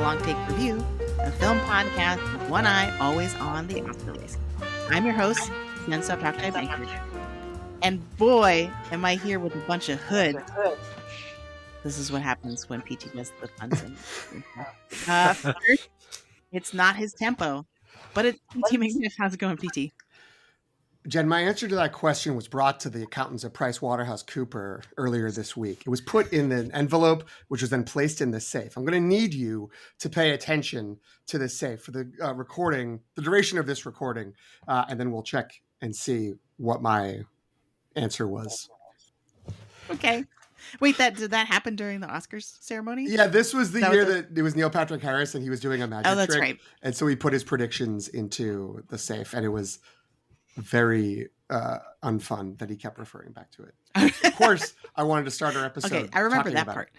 Long Take Review, a film podcast with one eye always on the Oscar list. I'm your host, Jen Subtractai Bankers. And boy, am I here with a bunch of hoods. This is what happens when PT does the puns. First, it's not his tempo, but it's PT McNiff. How's it going, PT? Jen, my answer to that question was brought to the accountants at PricewaterhouseCoopers earlier this week. It was put in an envelope, which was then placed in the safe. I'm going to need you to pay attention to the safe for the recording, the duration of this recording, and then we'll check and see what my answer was. Okay. Wait, did that happen during the Oscars ceremony? Yeah, this was the year that it was Neil Patrick Harris and he was doing a magic trick. Oh, that's right. And so he put his predictions into the safe, and it was very unfun that he kept referring back to it. Of course, I wanted to start our episode. Okay, I remember that part.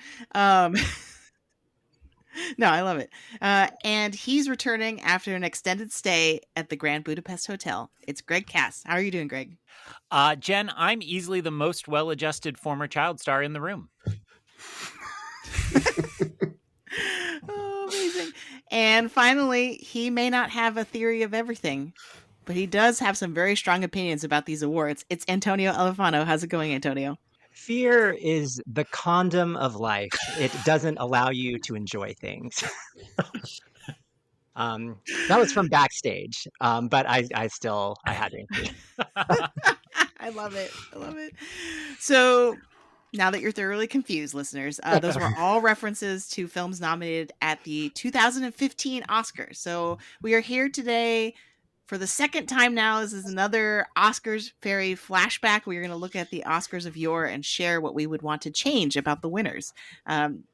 No, I love it. And he's returning after an extended stay at the Grand Budapest Hotel. It's Greg Cass. How are you doing, Greg? Jen, I'm easily the most well-adjusted former child star in the room. Oh, amazing. And finally, he may not have a theory of everything, but he does have some very strong opinions about these awards. It's Antonio Elefano. How's it going, Antonio? Fear is the condom of life. It doesn't allow you to enjoy things. That was from backstage, but I had to include it. I love it. So now that you're thoroughly confused, listeners, those were all references to films nominated at the 2015 Oscars. So we are here today for the second time now. This is another Oscars Fairy Flashback. We're going to look at the Oscars of yore and share what we would want to change about the winners. The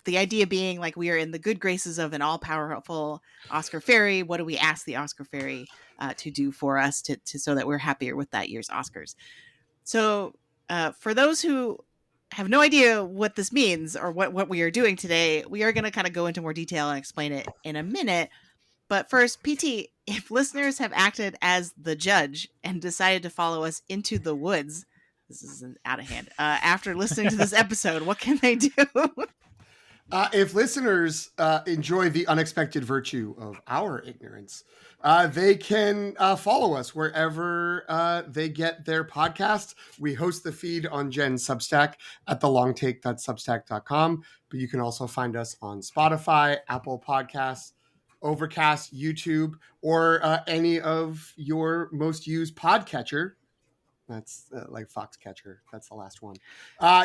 idea being like we are in the good graces of an all-powerful Oscar Fairy. What do we ask the Oscar Fairy to do for us to so that we're happier with that year's Oscars? So for those who have no idea what this means or what we are doing today, we are going to kind of go into more detail and explain it in a minute. But first, PT, if listeners have acted as the judge and decided to follow us into the woods, this isn't out of hand, after listening to this episode, what can they do? If listeners enjoy the unexpected virtue of our ignorance, they can follow us wherever they get their podcasts. We host the feed on Jen's Substack at thelongtake.substack.com, but you can also find us on Spotify, Apple Podcasts, Overcast, YouTube, or any of your most used podcatcher. That's like Foxcatcher. That's the last one.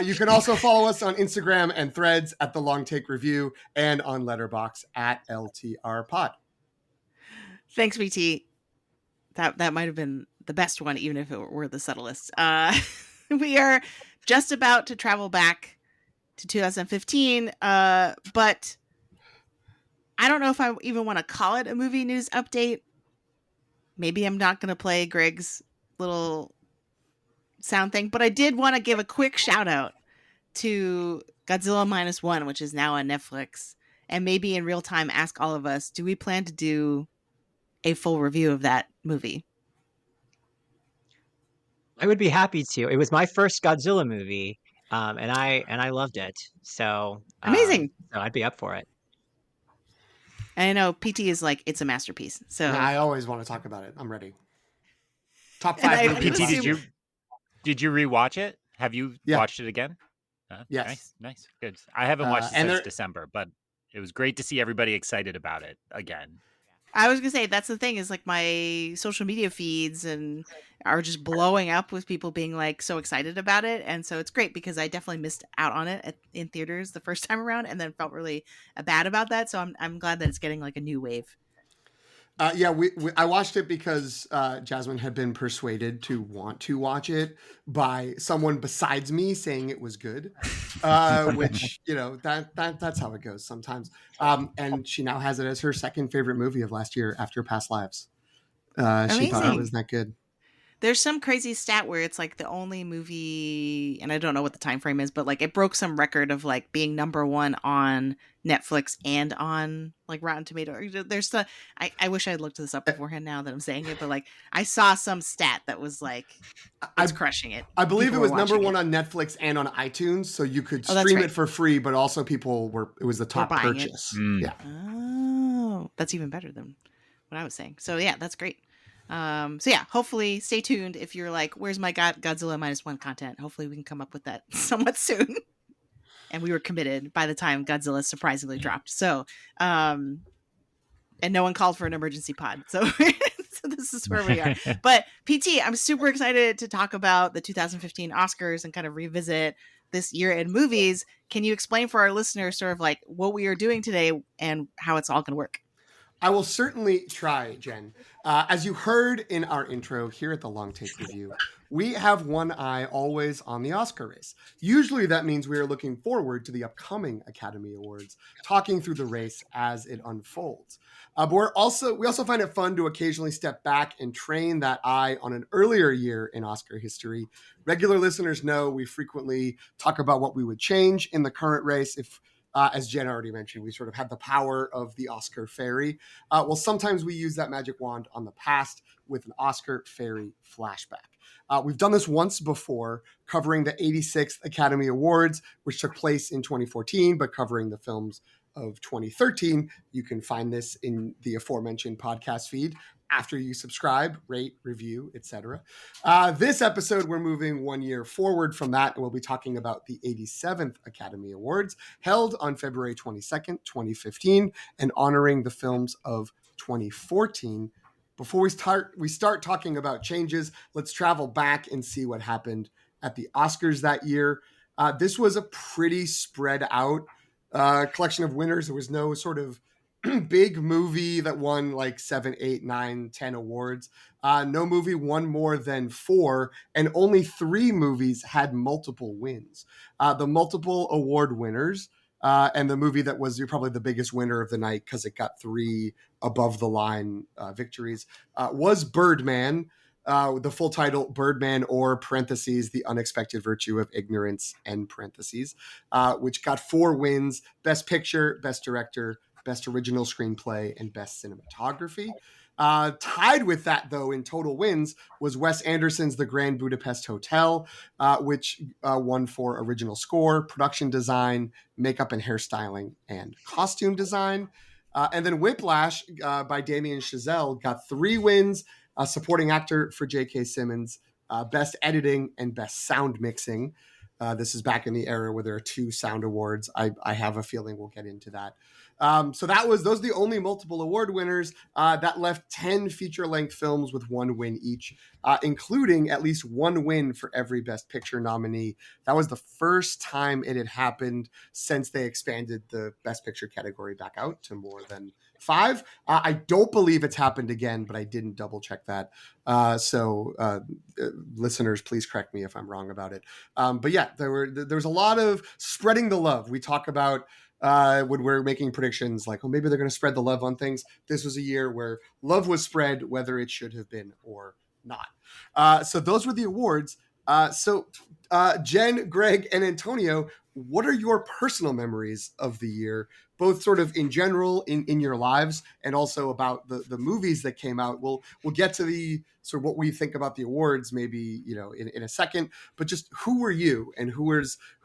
You can also follow us on Instagram and Threads at The Long Take Review and on Letterboxd at LTR Pod. Thanks, BT. That might have been the best one, even if it were the subtlest. We are just about to travel back to 2015, but I don't know if I even want to call it a movie news update. Maybe I'm not going to play Greg's little sound thing, but I did want to give a quick shout out to Godzilla -1, which is now on Netflix, and maybe in real time ask all of us, do we plan to do a full review of that movie? I would be happy to. It was my first Godzilla movie, and I loved it. So amazing. So I'd be up for it. And I know PT is like, it's a masterpiece. So yeah, I always want to talk about it. I'm ready. Top 5 movies. PT, did you rewatch it? Have you watched it again? Yes. Nice. Good. I haven't watched it since December, but it was great to see everybody excited about it again. I was going to say, that's the thing is like my social media feeds and are just blowing up with people being like so excited about it. And so it's great because I definitely missed out on it in theaters the first time around and then felt really bad about that. So I'm glad that it's getting like a new wave. I watched it because Jasmine had been persuaded to want to watch it by someone besides me saying it was good, which, that's how it goes sometimes. And she now has it as her second favorite movie of last year after Past Lives. She thought it was that good. There's some crazy stat where it's like the only movie, and I don't know what the time frame is, but like it broke some record of like being number one on Netflix and on like Rotten Tomato. There's the I wish I had looked this up beforehand now that I'm saying it, but like I saw some stat that was like it's crushing it. I believe People it was were number watching one it. on Netflix and on iTunes, so you could Oh, that's stream right. it for free, but also it was the top buying it. purchase. Mm. Yeah. Oh, that's even better than what I was saying. So yeah, that's great. So yeah, hopefully stay tuned if you're like, where's my Godzilla -1 content? Hopefully we can come up with that somewhat soon. And we were committed by the time Godzilla surprisingly dropped. So, and no one called for an emergency pod. So, so this is where we are. But PT, I'm super excited to talk about the 2015 Oscars and kind of revisit this year in movies. Can you explain for our listeners sort of like what we are doing today and how it's all going to work? I will certainly try, Jen. As you heard in our intro here at the Long Take Review, we have one eye always on the Oscar race. Usually that means we are looking forward to the upcoming Academy Awards, talking through the race as it unfolds. But we also find it fun to occasionally step back and train that eye on an earlier year in Oscar history. Regular listeners know we frequently talk about what we would change in the current race if as Jen already mentioned, we sort of had the power of the Oscar Fairy. Well, sometimes we use that magic wand on the past with an Oscar Fairy flashback. We've done this once before, covering the 86th Academy Awards, which took place in 2014, but covering the films of 2013. You can find this in the aforementioned podcast feed after you subscribe, rate, review, etc. This episode, we're moving 1 year forward from that, and we'll be talking about the 87th Academy Awards, held on February 22nd, 2015, and honoring the films of 2014. Before we start talking about changes, let's travel back and see what happened at the Oscars that year. This was a pretty spread out collection of winners. There was no sort of big movie that won like 7, 8, 9, 10 awards. No movie won more than 4, and only 3 movies had multiple wins. The multiple award winners and the movie that was probably the biggest winner of the night because it got 3 above the line victories was Birdman. The full title, Birdman, or parentheses, The Unexpected Virtue of Ignorance, end parentheses, which got 4 wins: Best Picture, Best Director, Best Original Screenplay, and Best Cinematography. Tied with that, though, in total wins was Wes Anderson's The Grand Budapest Hotel, which won for original score, production design, makeup and hairstyling, and costume design. And then Whiplash by Damien Chazelle got 3 wins, supporting actor for J.K. Simmons, best editing, and best sound mixing. This is back in the era where there are 2 sound awards. I have a feeling we'll get into that. So those are the only multiple award winners. That left 10 feature-length films with 1 win each, including at least 1 win for every Best Picture nominee. That was the first time it had happened since they expanded the Best Picture category back out to more than 5. I don't believe it's happened again, but I didn't double check that. So listeners, please correct me if I'm wrong about it. But yeah, there's a lot of spreading the love. We talk about when we're making predictions like, oh, maybe they're going to spread the love on things. This was a year where love was spread, whether it should have been or not. So those were the awards. So Jen, Greg, and Antonio, what are your personal memories of the year, both sort of in general in your lives and also about the movies that came out? We'll get to the sort of what we think about the awards maybe, in a second, but just who were you and who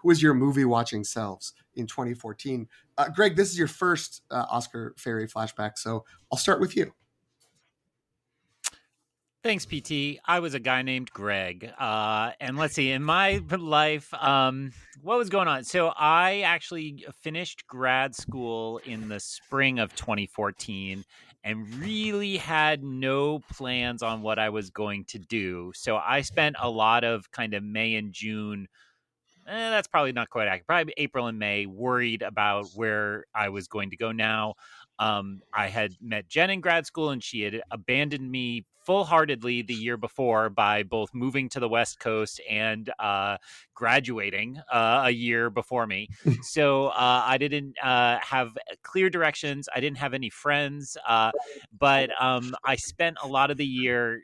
was your movie watching selves in 2014? Greg, this is your first Oscar Fairy flashback, so I'll start with you. Thanks, PT. I was a guy named Greg. And let's see, in my life, what was going on? So I actually finished grad school in the spring of 2014 and really had no plans on what I was going to do. So I spent a lot of kind of May and June, that's probably not quite accurate, probably April and May, worried about where I was going to go now. I had met Jen in grad school, and she had abandoned me full-heartedly the year before by both moving to the West Coast and graduating a year before me. So I didn't have clear directions. I didn't have any friends, but I spent a lot of the year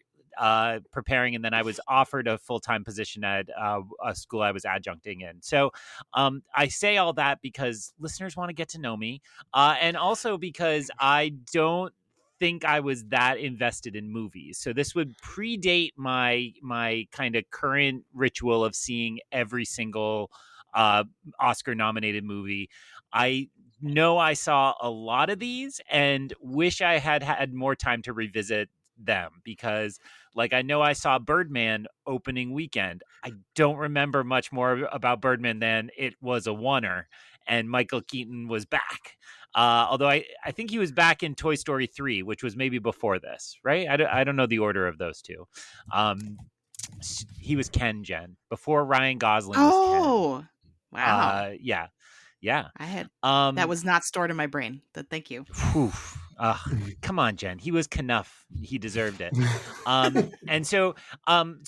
preparing, and then I was offered a full-time position at a school I was adjuncting in. So I say all that because listeners want to get to know me, and also because I don't think I was that invested in movies. So this would predate my kind of current ritual of seeing every single Oscar nominated movie. I know I saw a lot of these and wish I had had more time to revisit them, because like I know I saw Birdman opening weekend. I don't remember much more about Birdman than it was a oneer and Michael Keaton was back. Although I think he was back in Toy Story 3, which was maybe before this, right? I don't know the order of those two. He was Ken, Jen, before Ryan Gosling was Ken. Oh, wow. Yeah. I had Um, that was not stored in my brain. But thank you. Whew. Come on, Jen. He was Knuff. He deserved it. And so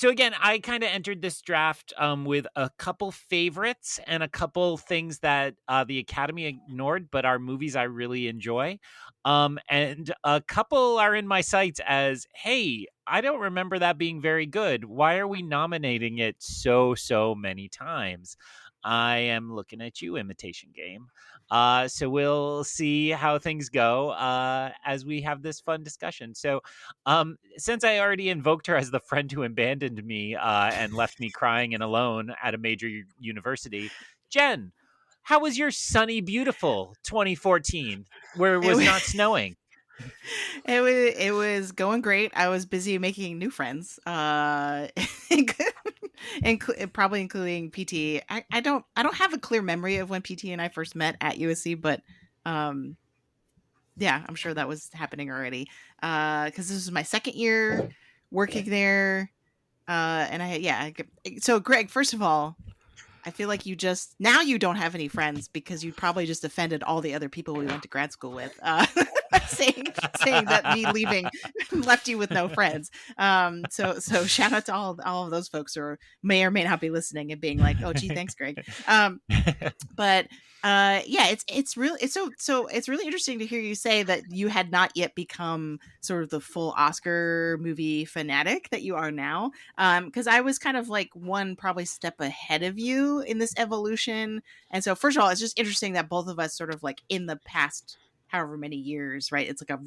again, I kind of entered this draft with a couple favorites and a couple things that the Academy ignored, but are movies I really enjoy. And a couple are in my sights as, hey, I don't remember that being very good. Why are we nominating it so many times? I am looking at you, Imitation Game. So we'll see how things go as we have this fun discussion. So since I already invoked her as the friend who abandoned me and left me crying and alone at a major university, Jen, how was your sunny, beautiful 2014 where it was not snowing? It was going great. I was busy making new friends, probably including PT. I don't have a clear memory of when PT and I first met at USC, but yeah, I'm sure that was happening already. Because this was my second year working there, and So Greg, first of all, I feel like you don't have any friends because you probably just offended all the other people we went to grad school with, saying that me leaving left you with no friends. So shout out to all of those folks who may or may not be listening and being like, oh, gee, thanks, Greg. But it's really interesting to hear you say that you had not yet become sort of the full Oscar movie fanatic that you are now. Because I was kind of like one probably step ahead of you in this evolution. And so first of all, it's just interesting that both of us sort of like in the past however many years, right? It's like a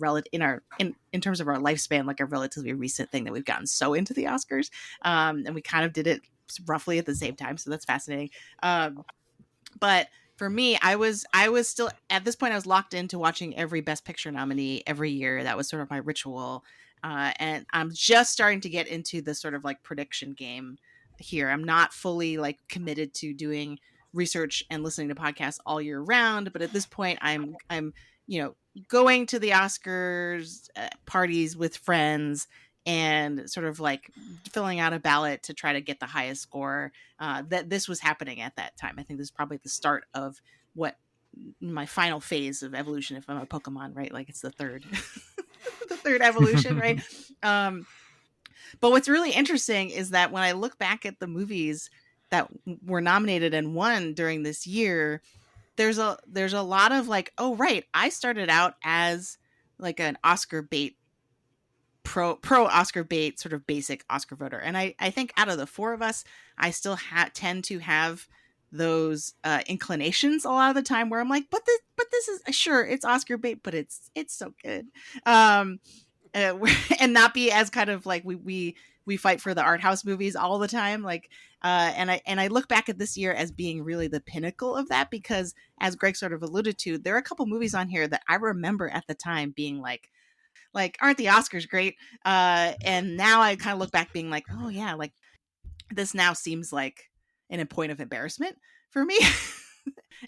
in terms of our lifespan, like a relatively recent thing that we've gotten so into the Oscars. And we kind of did it roughly at the same time. So that's fascinating. But for me, I was still at this point, I was locked into watching every Best Picture nominee every year. That was sort of my ritual. And I'm just starting to get into the sort of like prediction game here. I'm not fully like committed to doing research and listening to podcasts all year round, but at this point I'm going to the Oscars parties with friends and sort of like filling out a ballot to try to get the highest score. That this was happening at that time. I think this is probably the start of what my final phase of evolution, if I'm a Pokemon, right? Like it's the third the third evolution, right? But what's really interesting is that when I look back at the movies that were nominated and won during this year, there's a lot of like, oh right, I started out as like an Oscar bait pro Oscar bait sort of basic Oscar voter, and I think out of the four of us, I still tend to have those inclinations a lot of the time where I'm like, but this is sure it's Oscar bait, but it's so good, and not be as kind of like we fight for the art house movies all the time, like and I look back at this year as being really the pinnacle of that, because as Greg sort of alluded to, there are a couple movies on here that I remember at the time being like aren't the Oscars great, and now I kind of look back being like, oh yeah, like this now seems like a point of embarrassment for me.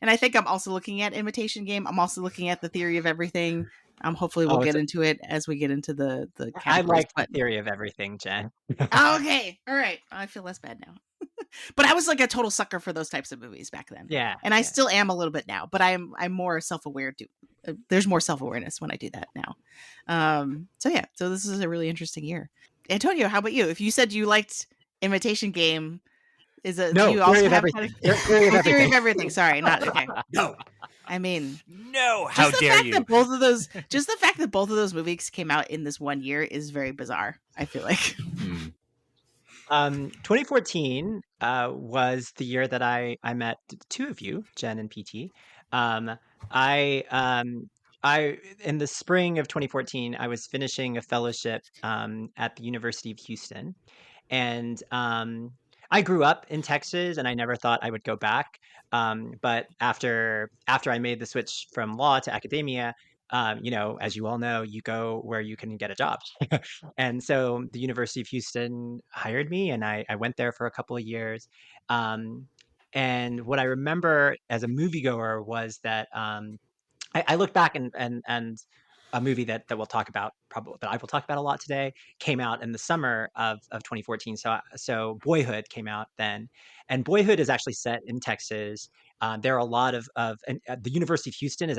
And I think I'm also looking at Imitation Game. I'm also looking at The Theory of Everything. Hopefully we'll get into it as we get into the I like The Theory of Everything, Jen. Okay, all right, I feel less bad now. But I was like a total sucker for those types of movies back then. Yeah, and I still am a little bit now, but I'm more self-aware. There's more self-awareness when I do that now. So this is a really interesting year. Antonio, how about you? If you said you liked Imitation Game, do you also have Theory of Everything. Theory of Everything? Sorry, not okay. No. I mean, No, how dare you? Just the fact that both of those movies came out in this one year is very bizarre, I feel like. 2014 was the year that I met two of you, Jen and PT. Um, I in the spring of 2014, I was finishing a fellowship at the University of Houston, and I grew up in Texas, and I never thought I would go back. But after I made the switch from law to academia, as you all know, you go where you can get a job. And so the University of Houston hired me, and I went there for a couple of years. And what I remember as a moviegoer was that I look back and a movie that we'll talk about, probably that I will talk about a lot today, came out in the summer of 2014. So Boyhood came out then, and Boyhood is actually set in Texas. There are a lot of and the University of Houston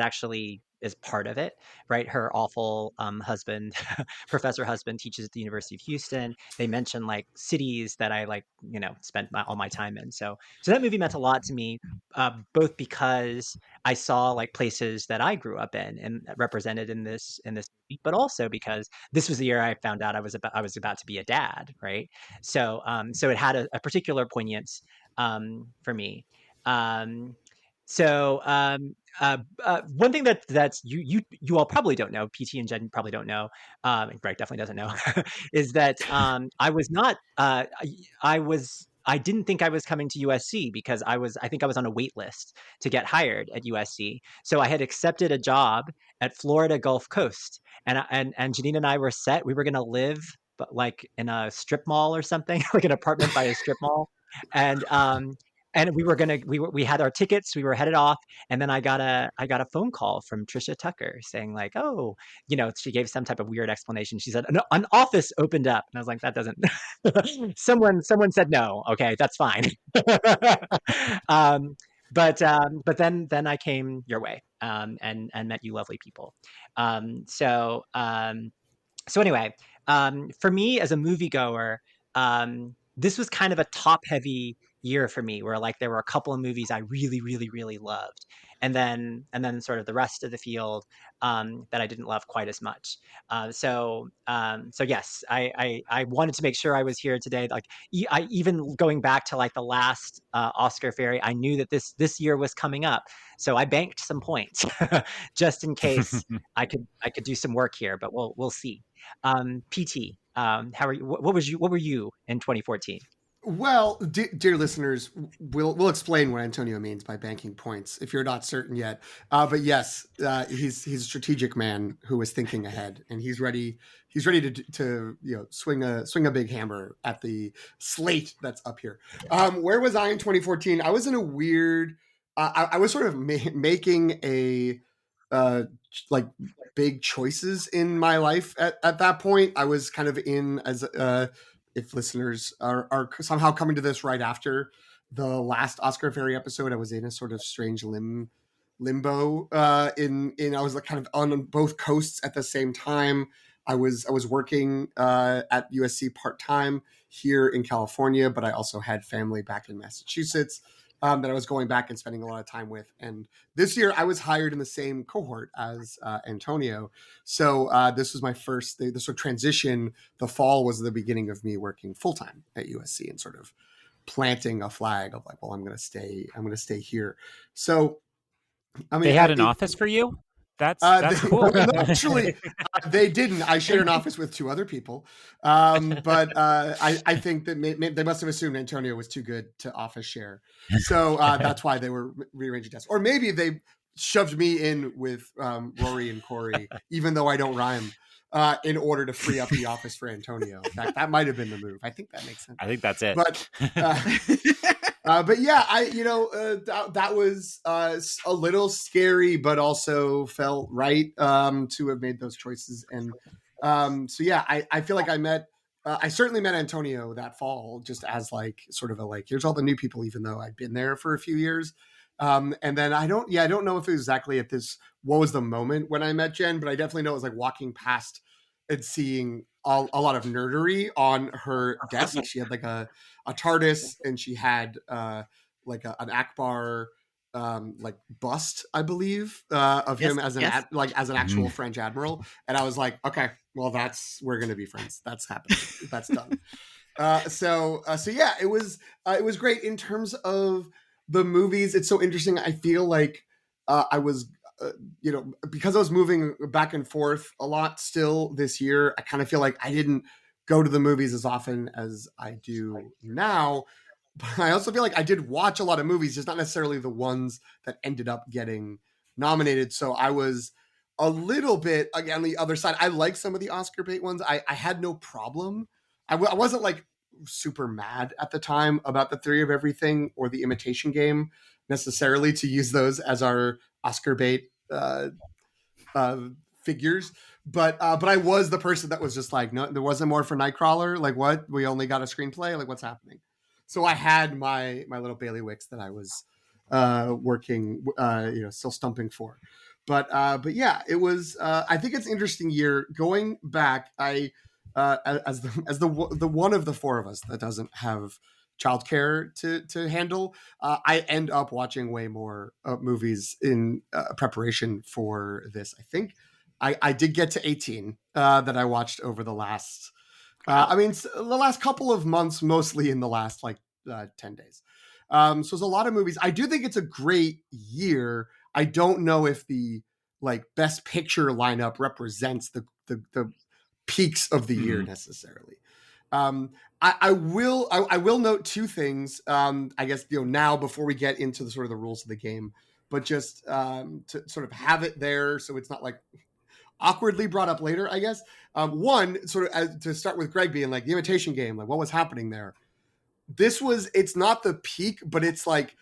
is part of it, right? Her awful husband, professor husband, teaches at the University of Houston. They mention like cities that I spent all my time in. So that movie meant a lot to me, both because I saw like places that I grew up in and represented in this movie, but also because this was the year I found out I was about to be a dad, right? So it had a particular poignance for me. Um, One thing that's you all probably don't know, PT and Jen probably don't know, and Greg definitely doesn't know, is that I was not I didn't think I was coming to USC because I think I was on a wait list to get hired at USC. So I had accepted a job at Florida Gulf Coast, and Janine and I were set. We were going to live, but like in a strip mall or something, like an apartment by a strip mall, and we had our tickets. We were headed off, and then I got a phone call from Trisha Tucker saying like, oh, she gave some type of weird explanation. She said an office opened up, and I was like, that doesn't. Someone said no. Okay, that's fine. um, but then I came your way, and met you lovely people. So anyway, for me as a moviegoer, this was kind of a top heavy year for me, where like there were a couple of movies I really, really, really loved, and then sort of the rest of the field that I didn't love quite as much. So yes, I wanted to make sure I was here today. Like I even going back to like the last Oscar Fairy, I knew that this year was coming up, so I banked some points just in case I could do some work here, but we'll see. PT, how are you? What were you in 2014? Well, dear listeners, we'll explain what Antonio means by banking points if you're not certain yet. But yes, he's a strategic man who is thinking ahead, and he's ready. He's ready to swing a big hammer at the slate that's up here. Where was I in 2014? I was in a weird. I was sort of making a like big choices in my life at that point. I was kind of in as if listeners are somehow coming to this right after the last Oscar Fairy episode, I was in a sort of strange limbo. In I was like kind of on both coasts at the same time. I was working at USC part time here in California, but I also had family back in Massachusetts that I was going back and spending a lot of time with. And this year, I was hired in the same cohort as Antonio. So this was my first. This sort of transition. The fall was the beginning of me working full time at USC and sort of planting a flag of like, well, I'm going to stay here. So I mean, They had an office for you? That's cool. No, actually, they didn't. I shared an office with two other people, but I think that they must have assumed Antonio was too good to office share, so that's why they were rearranging desks. Or maybe they shoved me in with Rory and Corey, even though I don't rhyme, in order to free up the office for Antonio. That might have been the move. I think that makes sense. I think that's it. But yeah, that was a little scary, but also felt right to have made those choices. And so yeah, I feel like I certainly met Antonio that fall, just as like sort of a like, here's all the new people, even though I'd been there for a few years. And then I don't know if it was exactly at what was the moment when I met Jen, but I definitely know it was like walking past and seeing a lot of nerdery on her desk. She had like a TARDIS, and she had like an Akbar like bust, I believe, of Yes, him as an yes. as an actual French admiral, and I was like, okay, well, we're gonna be friends. That's happening. That's done. So yeah, it was great in terms of the movies. It's so interesting. I feel like I was, because I was moving back and forth a lot still this year. I kind of feel like I didn't go to the movies as often as I do now. But I also feel like I did watch a lot of movies, just not necessarily the ones that ended up getting nominated. So I was a little bit, again, on the other side. I like some of the Oscar bait ones. I had no problem. I wasn't like super mad at the time about The Theory of Everything or The Imitation Game necessarily, to use those as our Oscar bait figures. But I was the person that was just like, no, there wasn't more for Nightcrawler. Like, what? We only got a screenplay. Like, what's happening? So I had my little bailiwicks that I was working, still stumping for. But yeah, it was. I think it's an interesting year going back. I as the one of the four of us that doesn't have childcare to handle, I end up watching way more movies in preparation for this. I think I did get to 18 that I watched over the last. I mean, the last couple of months, mostly in the last 10 days. So there's a lot of movies. I do think it's a great year. I don't know if the best picture lineup represents the peaks of the year necessarily. I will note two things. I guess now before we get into the sort of the rules of the game, but just to sort of have it there so it's not like awkwardly brought up later, I guess. One, sort of to start with Greg being like The Imitation Game, like what was happening there. It's not the peak, but it's like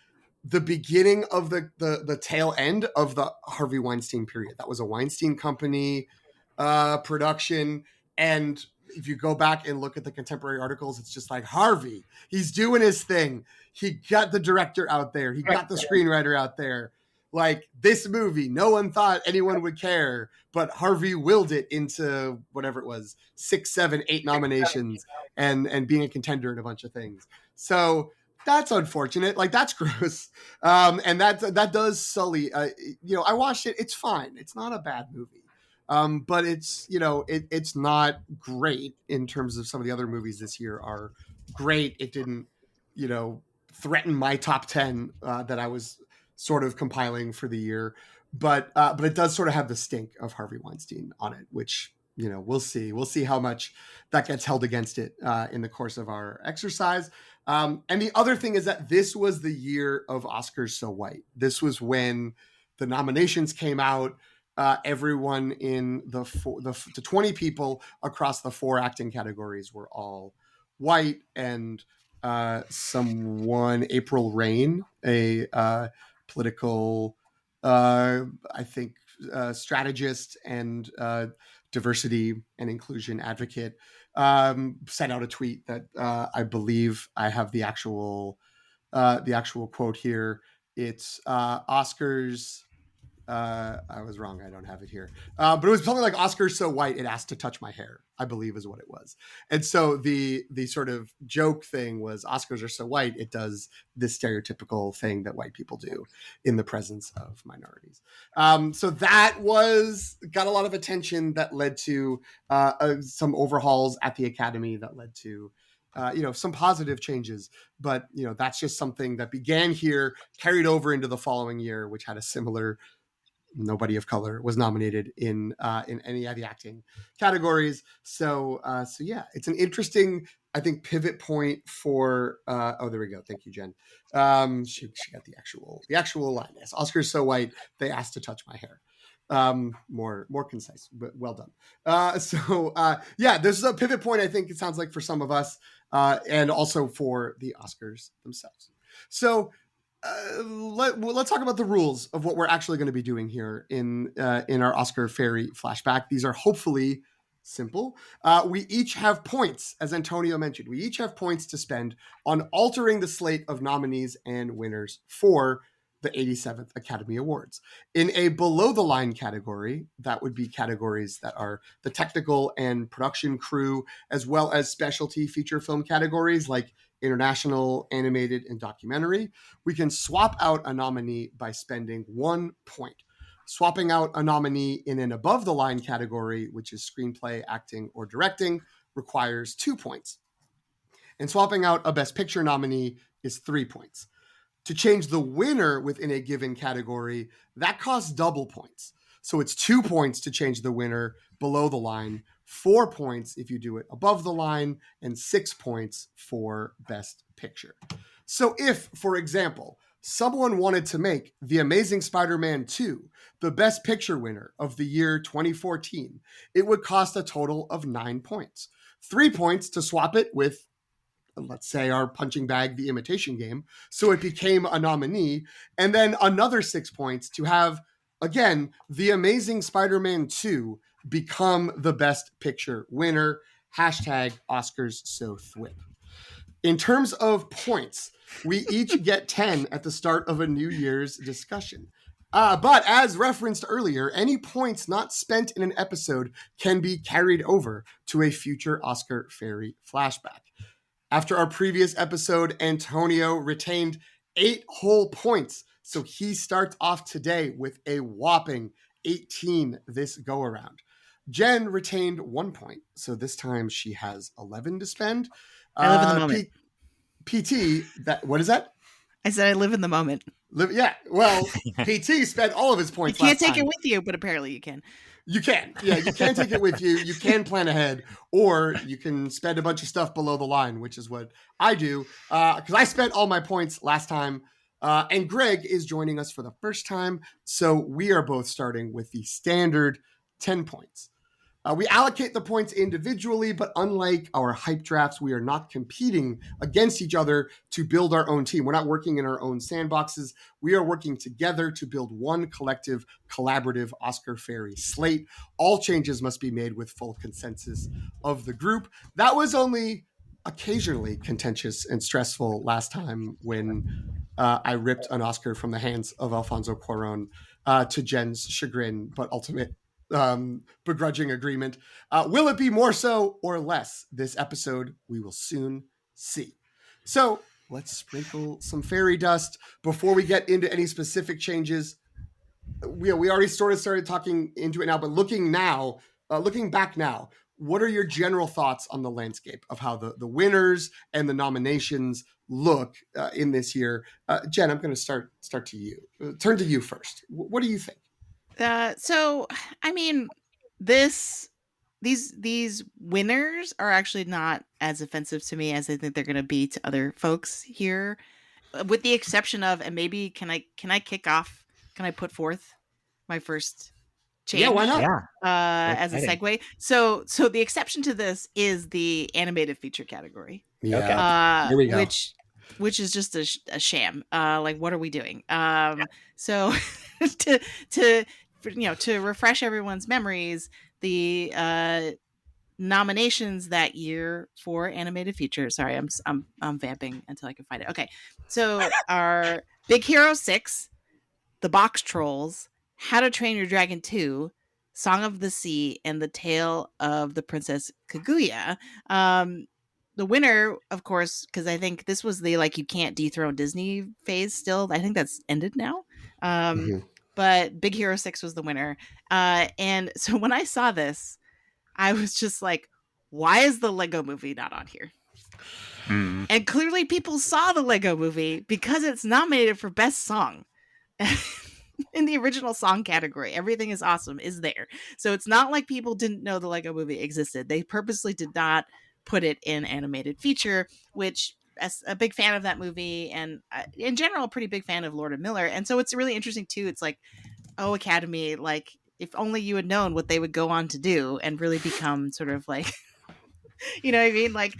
the beginning of the tail end of the Harvey Weinstein period. That was a Weinstein Company production. And if you go back and look at the contemporary articles, it's just like Harvey, he's doing his thing. He got the director out there. He got the screenwriter out there. Like this movie, no one thought anyone would care, but Harvey willed it into whatever it was, 6, 7, 8 nominations and being a contender in a bunch of things. So that's unfortunate. Like that's gross. And that does sully, I watched it. It's fine. It's not a bad movie. But it's, it's not great in terms of some of the other movies this year are great. It didn't, threaten my top 10 that I was sort of compiling for the year, but it does sort of have the stink of Harvey Weinstein on it, which, we'll see how much that gets held against it in the course of our exercise. And the other thing is that this was the year of Oscars So White. This was when the nominations came out. Everyone in the 20 people across the 4 acting categories were all white, and someone, April Rain, a political, I think, strategist and diversity and inclusion advocate, sent out a tweet that I believe I have the actual quote here. It's Oscars. I was wrong. I don't have it here. But it was something like Oscars So White, it asked to touch my hair, I believe is what it was. And so the sort of joke thing was Oscars are so white, it does this stereotypical thing that white people do in the presence of minorities. So that got a lot of attention, that led to some overhauls at the Academy, that led to some positive changes, but that's just something that began here, carried over into the following year, which had a similar. Nobody of color was nominated in any of the acting categories. So yeah, it's an interesting, I think, pivot point for. There we go. Thank you, Jen. She got the actual line. Yes, Oscars So White, they asked to touch my hair. More concise, but well done. Yeah, this is a pivot point, I think it sounds like, for some of us, and also for the Oscars themselves. So. Let's talk about the rules of what we're actually going to be doing here in our Oscar Fairy Flashback. These are hopefully simple. We each have points, as Antonio mentioned. We each have points to spend on altering the slate of nominees and winners for the 87th Academy Awards. In a below the line category, that would be categories that are the technical and production crew, as well as specialty feature film categories like international, animated, and documentary. We can swap out a nominee by spending 1 point. Swapping out a nominee in an above the line category, which is screenplay, acting, or directing, requires 2 points. And swapping out a Best Picture nominee is 3 points. To change the winner within a given category, that costs double points. So it's 2 points to change the winner below the line, 4 points if you do it above the line, and 6 points for Best Picture. So if, for example, someone wanted to make The Amazing Spider-Man 2 the Best Picture winner of the year 2014, it would cost a total of 9 points. 3 points to swap it with, let's say, our punching bag, The Imitation Game, so it became a nominee, and then another 6 points to have, again, The Amazing Spider-Man 2 become the Best Picture winner. Hashtag Oscars so thwip. In terms of points, we each get 10 at the start of a New Year's discussion. But as referenced earlier, any points not spent in an episode can be carried over to a future Oscar Fairy Flashback. After our previous episode, Antonio retained 8 whole points, so he starts off today with a whopping 18 this go around. Jen retained 1 point, so this time she has 11 to spend. I live in the moment. PT, what is that? I said I live in the moment. Yeah, well, PT spent all of his points. You can't last take time. it with you, but apparently you can. You can. Yeah, you can take it with you. You can plan ahead, or you can spend a bunch of stuff below the line, which is what I do, because I spent all my points last time. And Greg is joining us for the first time, so we are both starting with the standard 10 points. We allocate the points individually, but unlike our hype drafts, we are not competing against each other to build our own team. We're not working in our own sandboxes. We are working together to build one collective, collaborative Oscar Fairy slate. All changes must be made with full consensus of the group. That was only occasionally contentious and stressful last time when I ripped an Oscar from the hands of Alfonso Cuarón to Jen's chagrin, but ultimate begrudging agreement. Will it be more so or less this episode? We will soon see. So let's sprinkle some fairy dust before we get into any specific changes. We already sort of started talking into it now, but looking back now, what are your general thoughts on the landscape of how the winners and the nominations look in this year? Jen, I'm going to start to you. Turn to you first. What do you think? So, I mean, these winners are actually not as offensive to me as I think they're going to be to other folks here, with the exception of, and maybe can I kick off? Can I put forth my first change? Yeah, why not? Yeah. As a segue. So the exception to this is the animated feature category. Yeah. Here we go. Which is just a sham. Like, what are we doing? So to refresh everyone's memories, the nominations that year for animated feature. Sorry, I'm vamping until I can find it. Okay, so our Big Hero 6, The Box Trolls, How to Train Your Dragon 2, Song of the Sea, and The Tale of the Princess Kaguya. The winner, of course, because I think this was the you can't dethrone Disney phase still. I think that's ended now. But Big Hero 6 was the winner. And so when I saw this, I was just like, why is the Lego Movie not on here? And clearly people saw the Lego Movie because it's nominated for Best Song. In the original song category, Everything Is Awesome is there. So it's not like people didn't know the Lego Movie existed. They purposely did not put it in animated feature, which, as a big fan of that movie and in general a pretty big fan of Lord and Miller, and so it's really interesting too. It's like, oh, Academy, like if only you had known what they would go on to do and really become sort of like you know what I mean, like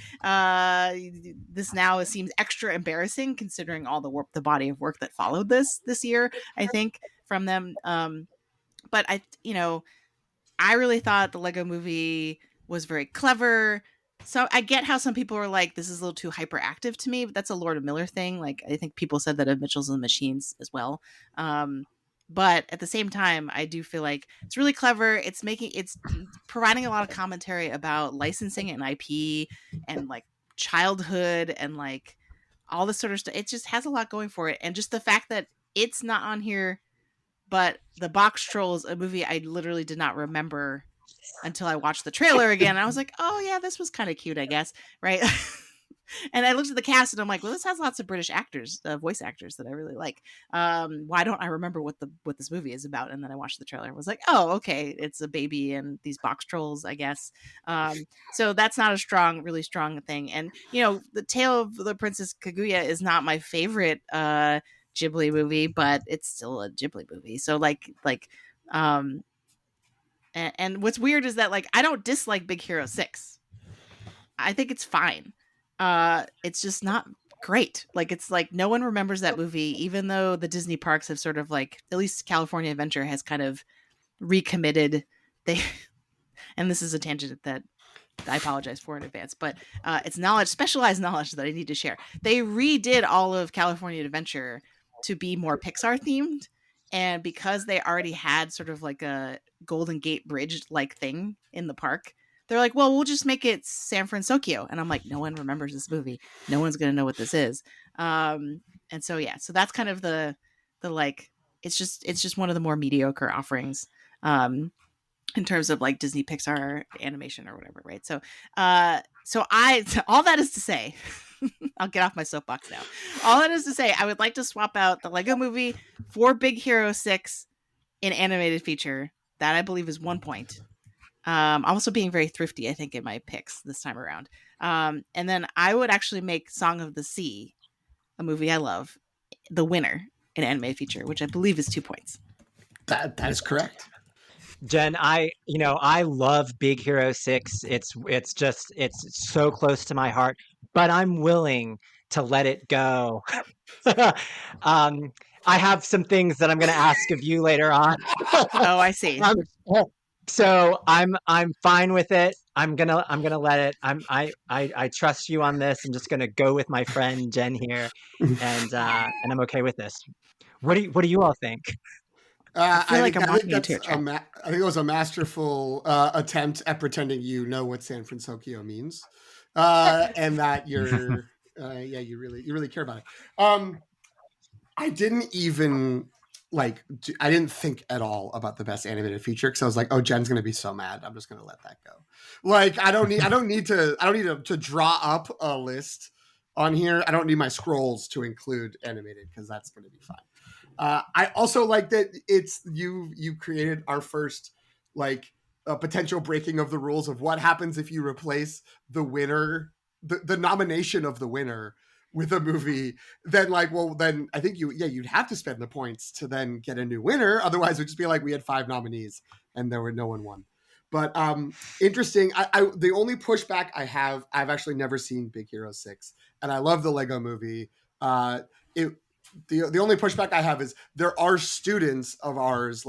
this now seems extra embarrassing considering all the body of work that followed this year, I think, from them. But I really thought the Lego Movie was very clever. So I get how some people are like, this is a little too hyperactive to me, but that's a Lord and Miller thing. Like, I think people said that of Mitchells and the Machines as well. But at the same time, I do feel like it's really clever. It's providing a lot of commentary about licensing and IP and like childhood and like all this sort of stuff. It just has a lot going for it. And just the fact that it's not on here, but The Box Trolls, a movie I literally did not remember until I watched the trailer again. I was like, oh yeah, this was kind of cute, I guess. Right. And I looked at the cast and I'm like, well, this has lots of British actors, voice actors that I really like. Why don't I remember what this movie is about? And then I watched the trailer and was like, oh, okay, it's a baby and these box trolls, I guess. So that's not a really strong thing. And, you know, The Tale of the Princess Kaguya is not my favorite Ghibli movie, but it's still a Ghibli movie. So and what's weird is that like I don't dislike Big Hero 6. I think it's fine. It's just not great. Like it's like no one remembers that movie, even though the Disney parks have sort of like, at least California Adventure has kind of recommitted. And this is a tangent that I apologize for in advance, but it's specialized knowledge that I need to share. They redid all of California Adventure to be more Pixar themed. And because they already had sort of like a Golden Gate Bridge like thing in the park, they're like, well, we'll just make it San Francisco. And I'm like, no one remembers this movie. No one's going to know what this is. And so, yeah, so that's kind of the like, it's just one of the more mediocre offerings in terms of like Disney Pixar animation or whatever. Right. So, all that is to say, I'll get off my soapbox now. All that is to say, I would like to swap out the Lego Movie for Big Hero 6 in animated feature. That I believe is 1 point. I'm also being very thrifty, I think, in my picks this time around. And then I would actually make Song of the Sea, a movie I love, the winner in animated feature, which I believe is 2 points. That is correct. Jen, I love Big Hero 6. It's so close to my heart, but I'm willing to let it go. I have some things that I'm going to ask of you later on. Oh, I see. So I'm fine with it. I'm gonna let it. I trust you on this. I'm just gonna go with my friend Jen here, and I'm okay with this. What do you all think? I think it was a masterful attempt at pretending you know what San Francisco means, and that you're you really care about it. I didn't even I didn't think at all about the best animated feature because I was like, oh, Jen's gonna be so mad. I'm just gonna let that go. Like I don't need to draw up a list on here. I don't need my scrolls to include animated because that's gonna be fine. I also like that it's you created our first potential breaking of the rules of what happens if you replace the winner, the nomination of the winner with a movie. Then then I think you'd have to spend the points to then get a new winner. Otherwise it would just be like we had 5 nominees and no one won. But interesting. The only pushback I have, I've actually never seen Big Hero 6 and I love the Lego Movie. The only pushback I have is there are students of ours,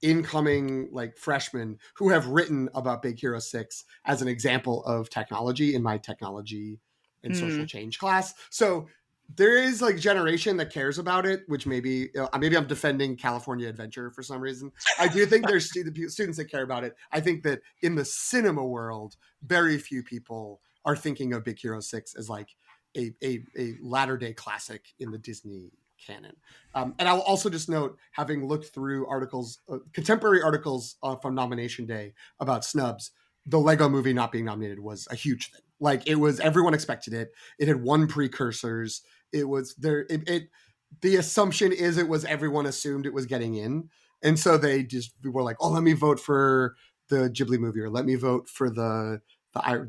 incoming freshmen, who have written about Big Hero 6 as an example of technology in my technology and social change class. So there is a generation that cares about it, which maybe I'm defending California Adventure for some reason. I do think there's students that care about it. I think that in the cinema world, very few people are thinking of Big Hero 6 as a latter day classic in the Disney canon. And I'll also just note, having looked through articles, contemporary articles from nomination day about snubs, the Lego Movie not being nominated was a huge thing. Everyone expected it. It had won precursors. It was there. The assumption is everyone assumed it was getting in. And so they just were like, oh, let me vote for the Ghibli movie, or let me vote for the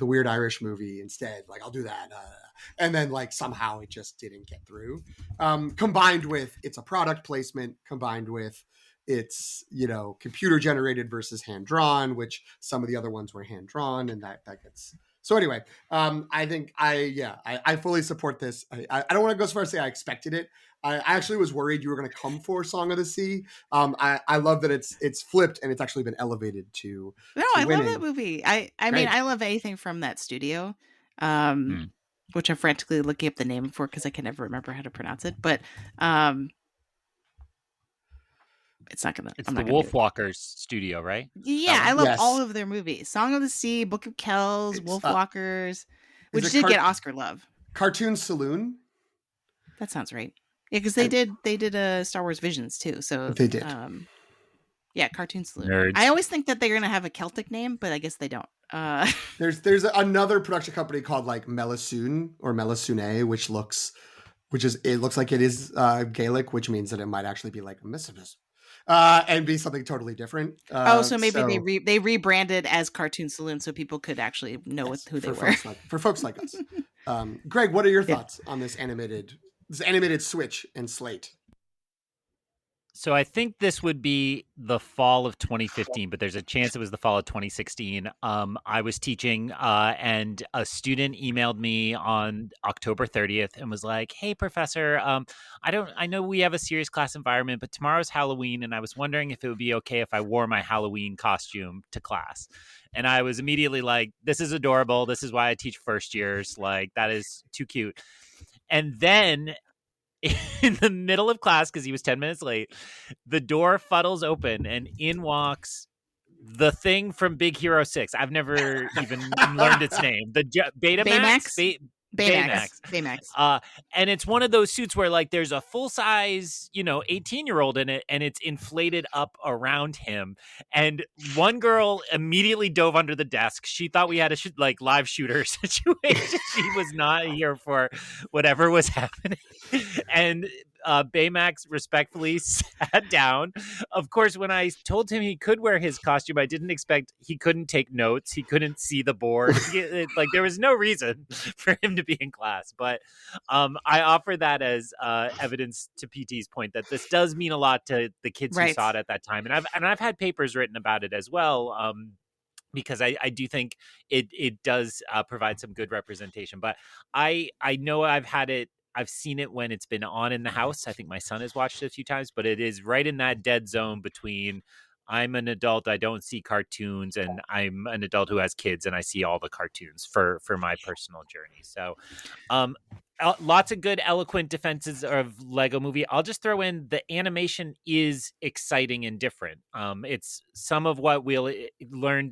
Weird Irish movie instead. I'll do that. And then somehow it just didn't get through. Combined with it's a product placement, combined with it's, computer generated versus hand drawn, which some of the other ones were hand drawn, and that gets. So anyway, I think I fully support this. I don't want to go so far as to say I expected it. I actually was worried you were going to come for Song of the Sea. I love that it's flipped and it's actually been elevated to. No, I love that movie. I mean, I love anything from that studio, which I'm frantically looking up the name for because I can never remember how to pronounce it. But it's not gonna. It's the Wolfwalkers studio, right? Yeah, I love all of their movies: Song of the Sea, Book of Kells, Wolfwalkers. which it did get Oscar love. Cartoon Saloon? That sounds right. Yeah, because they did a Star Wars Visions too. So they did. Yeah, Cartoon Saloon. Nerds. I always think that they're gonna have a Celtic name, but I guess they don't. There's another production company called like Melisoon or Melisune, which looks like it is Gaelic, which means that it might actually be like Mississippi, and be something totally different. So maybe they rebranded as Cartoon Saloon so people could actually know who they were. For folks like us. Greg, what are your thoughts on this animated Switch and Slate? So I think this would be the fall of 2015, but there's a chance it was the fall of 2016. I was teaching, and a student emailed me on October 30th and was like, "Hey, professor, I know we have a serious class environment, but tomorrow's Halloween, and I was wondering if it would be okay if I wore my Halloween costume to class." And I was immediately like, "This is adorable. This is why I teach first years. Like, that is too cute." And then in the middle of class, because he was 10 minutes late, the door fuddles open and in walks the thing from Big Hero 6. I've never even learned its name. The Betamax? Baymax. And it's one of those suits where like there's a full size, 18-year-old in it, and it's inflated up around him. And one girl immediately dove under the desk. She thought we had a live shooter situation. She was not here for whatever was happening. And Baymax respectfully sat down. Of course, when I told him he could wear his costume, I didn't expect he couldn't take notes. He couldn't see the board. There was no reason for him to be in class. But I offer that as evidence to PT's point that this does mean a lot to the kids who saw it at that time. And I've had papers written about it as well. Because I do think it does provide some good representation. But I know I've seen it when it's been on in the house. I think my son has watched it a few times, but it is right in that dead zone between I'm an adult, I don't see cartoons, and I'm an adult who has kids and I see all the cartoons for my personal journey. So lots of good, eloquent defenses of Lego Movie. I'll just throw in the animation is exciting and different. It's some of what we'll learn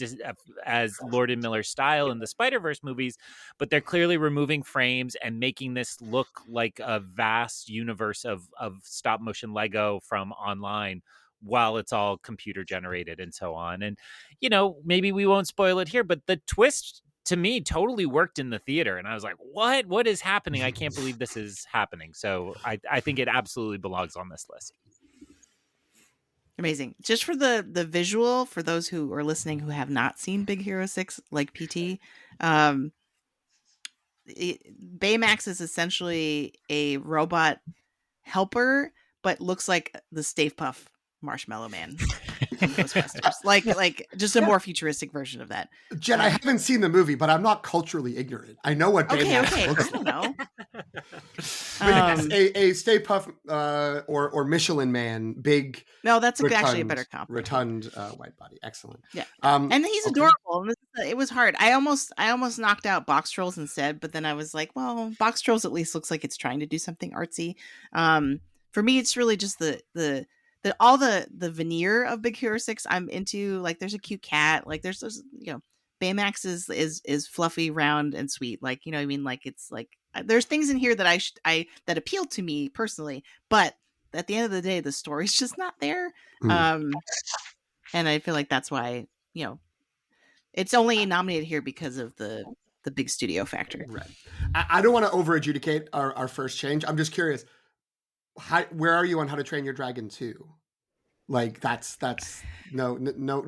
as Lord and Miller style in the Spider-Verse movies, but they're clearly removing frames and making this look like a vast universe of stop motion Lego from online, while it's all computer generated and so on. And, maybe we won't spoil it here, but the twist to me totally worked in the theater. And I was like, what is happening? I can't believe this is happening. So I think it absolutely belongs on this list. Amazing. Just for the visual, for those who are listening who have not seen Big Hero 6 like PT, Baymax is essentially a robot helper, but looks like the Stay Puft Marshmallow Man from Ghostbusters. like just a more futuristic version of that. Jen, I haven't seen the movie, but I'm not culturally ignorant. I know what Baymax looks like. I don't know. A Stay Puft or Michelin Man, big. No, that's actually a better comp. Rotund white body, excellent. Yeah, and he's adorable. It was hard. I almost knocked out Box Trolls instead, but then I was like, well, Box Trolls at least looks like it's trying to do something artsy. For me, it's really just all the veneer of Big Hero 6 I'm into. Like there's a cute cat, like there's Baymax is fluffy, round, and sweet. Like, what I mean? Like it's like there's things in here that that appeal to me personally, but at the end of the day, the story's just not there. And I feel like that's why, it's only nominated here because of the big studio factor. Right. I don't want to over adjudicate our first change. I'm just curious. Where are you on How to Train Your Dragon 2? Like that's no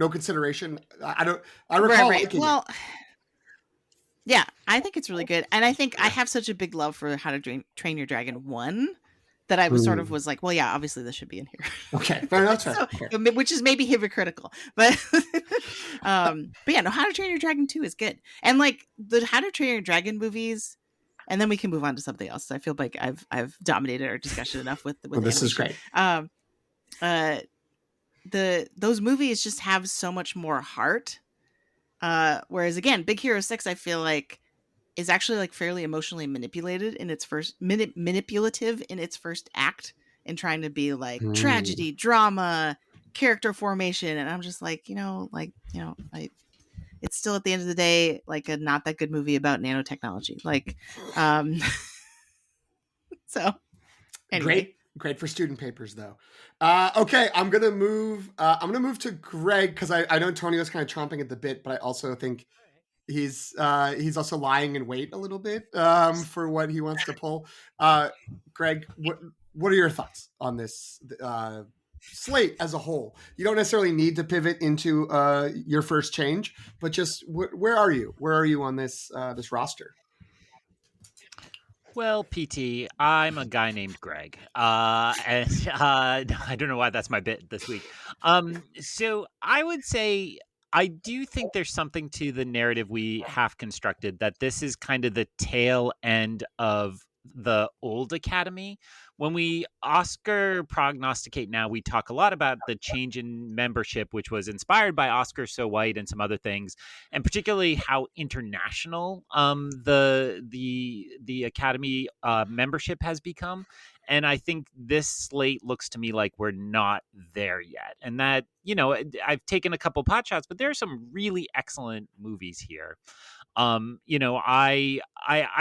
consideration. I recall liking it. Yeah, I think it's really good, and I think I have such a big love for How to Train Your Dragon 1 that I was sort of was like, well, yeah, obviously this should be in here. Okay, fair enough. Which is maybe hypocritical, but yeah, no, How to Train Your Dragon 2 is good, and like the How to Train Your Dragon movies. And then we can move on to something else. I feel like I've dominated our discussion enough with this is great. Those movies just have so much more heart. Whereas again, Big Hero 6, I feel like is actually like fairly emotionally manipulative in its first act, and trying to be like tragedy, drama, character formation. And I'm just like, it's still at the end of the day like a not that good movie about nanotechnology. Like, so anyway. Great for student papers, though. Okay, I'm gonna move. I'm gonna move to Greg because I know Tony was kind of chomping at the bit, but I also think he's also lying in wait a little bit for what he wants to pull. Greg, what are your thoughts on this slate as a whole? You don't necessarily need to pivot into your first change, but just where are you? Where are you on this this roster? Well, PT, I'm a guy named Greg, and I don't know why that's my bit this week. So I would say I do think there's something to the narrative we have constructed that this is kind of the tail end of the old Academy. When we Oscar prognosticate now, we talk a lot about the change in membership, which was inspired by Oscar So White and some other things, and particularly how international the Academy membership has become. And I think this slate looks to me like we're not there yet. And that, I've taken a couple pot shots, but there are some really excellent movies here. I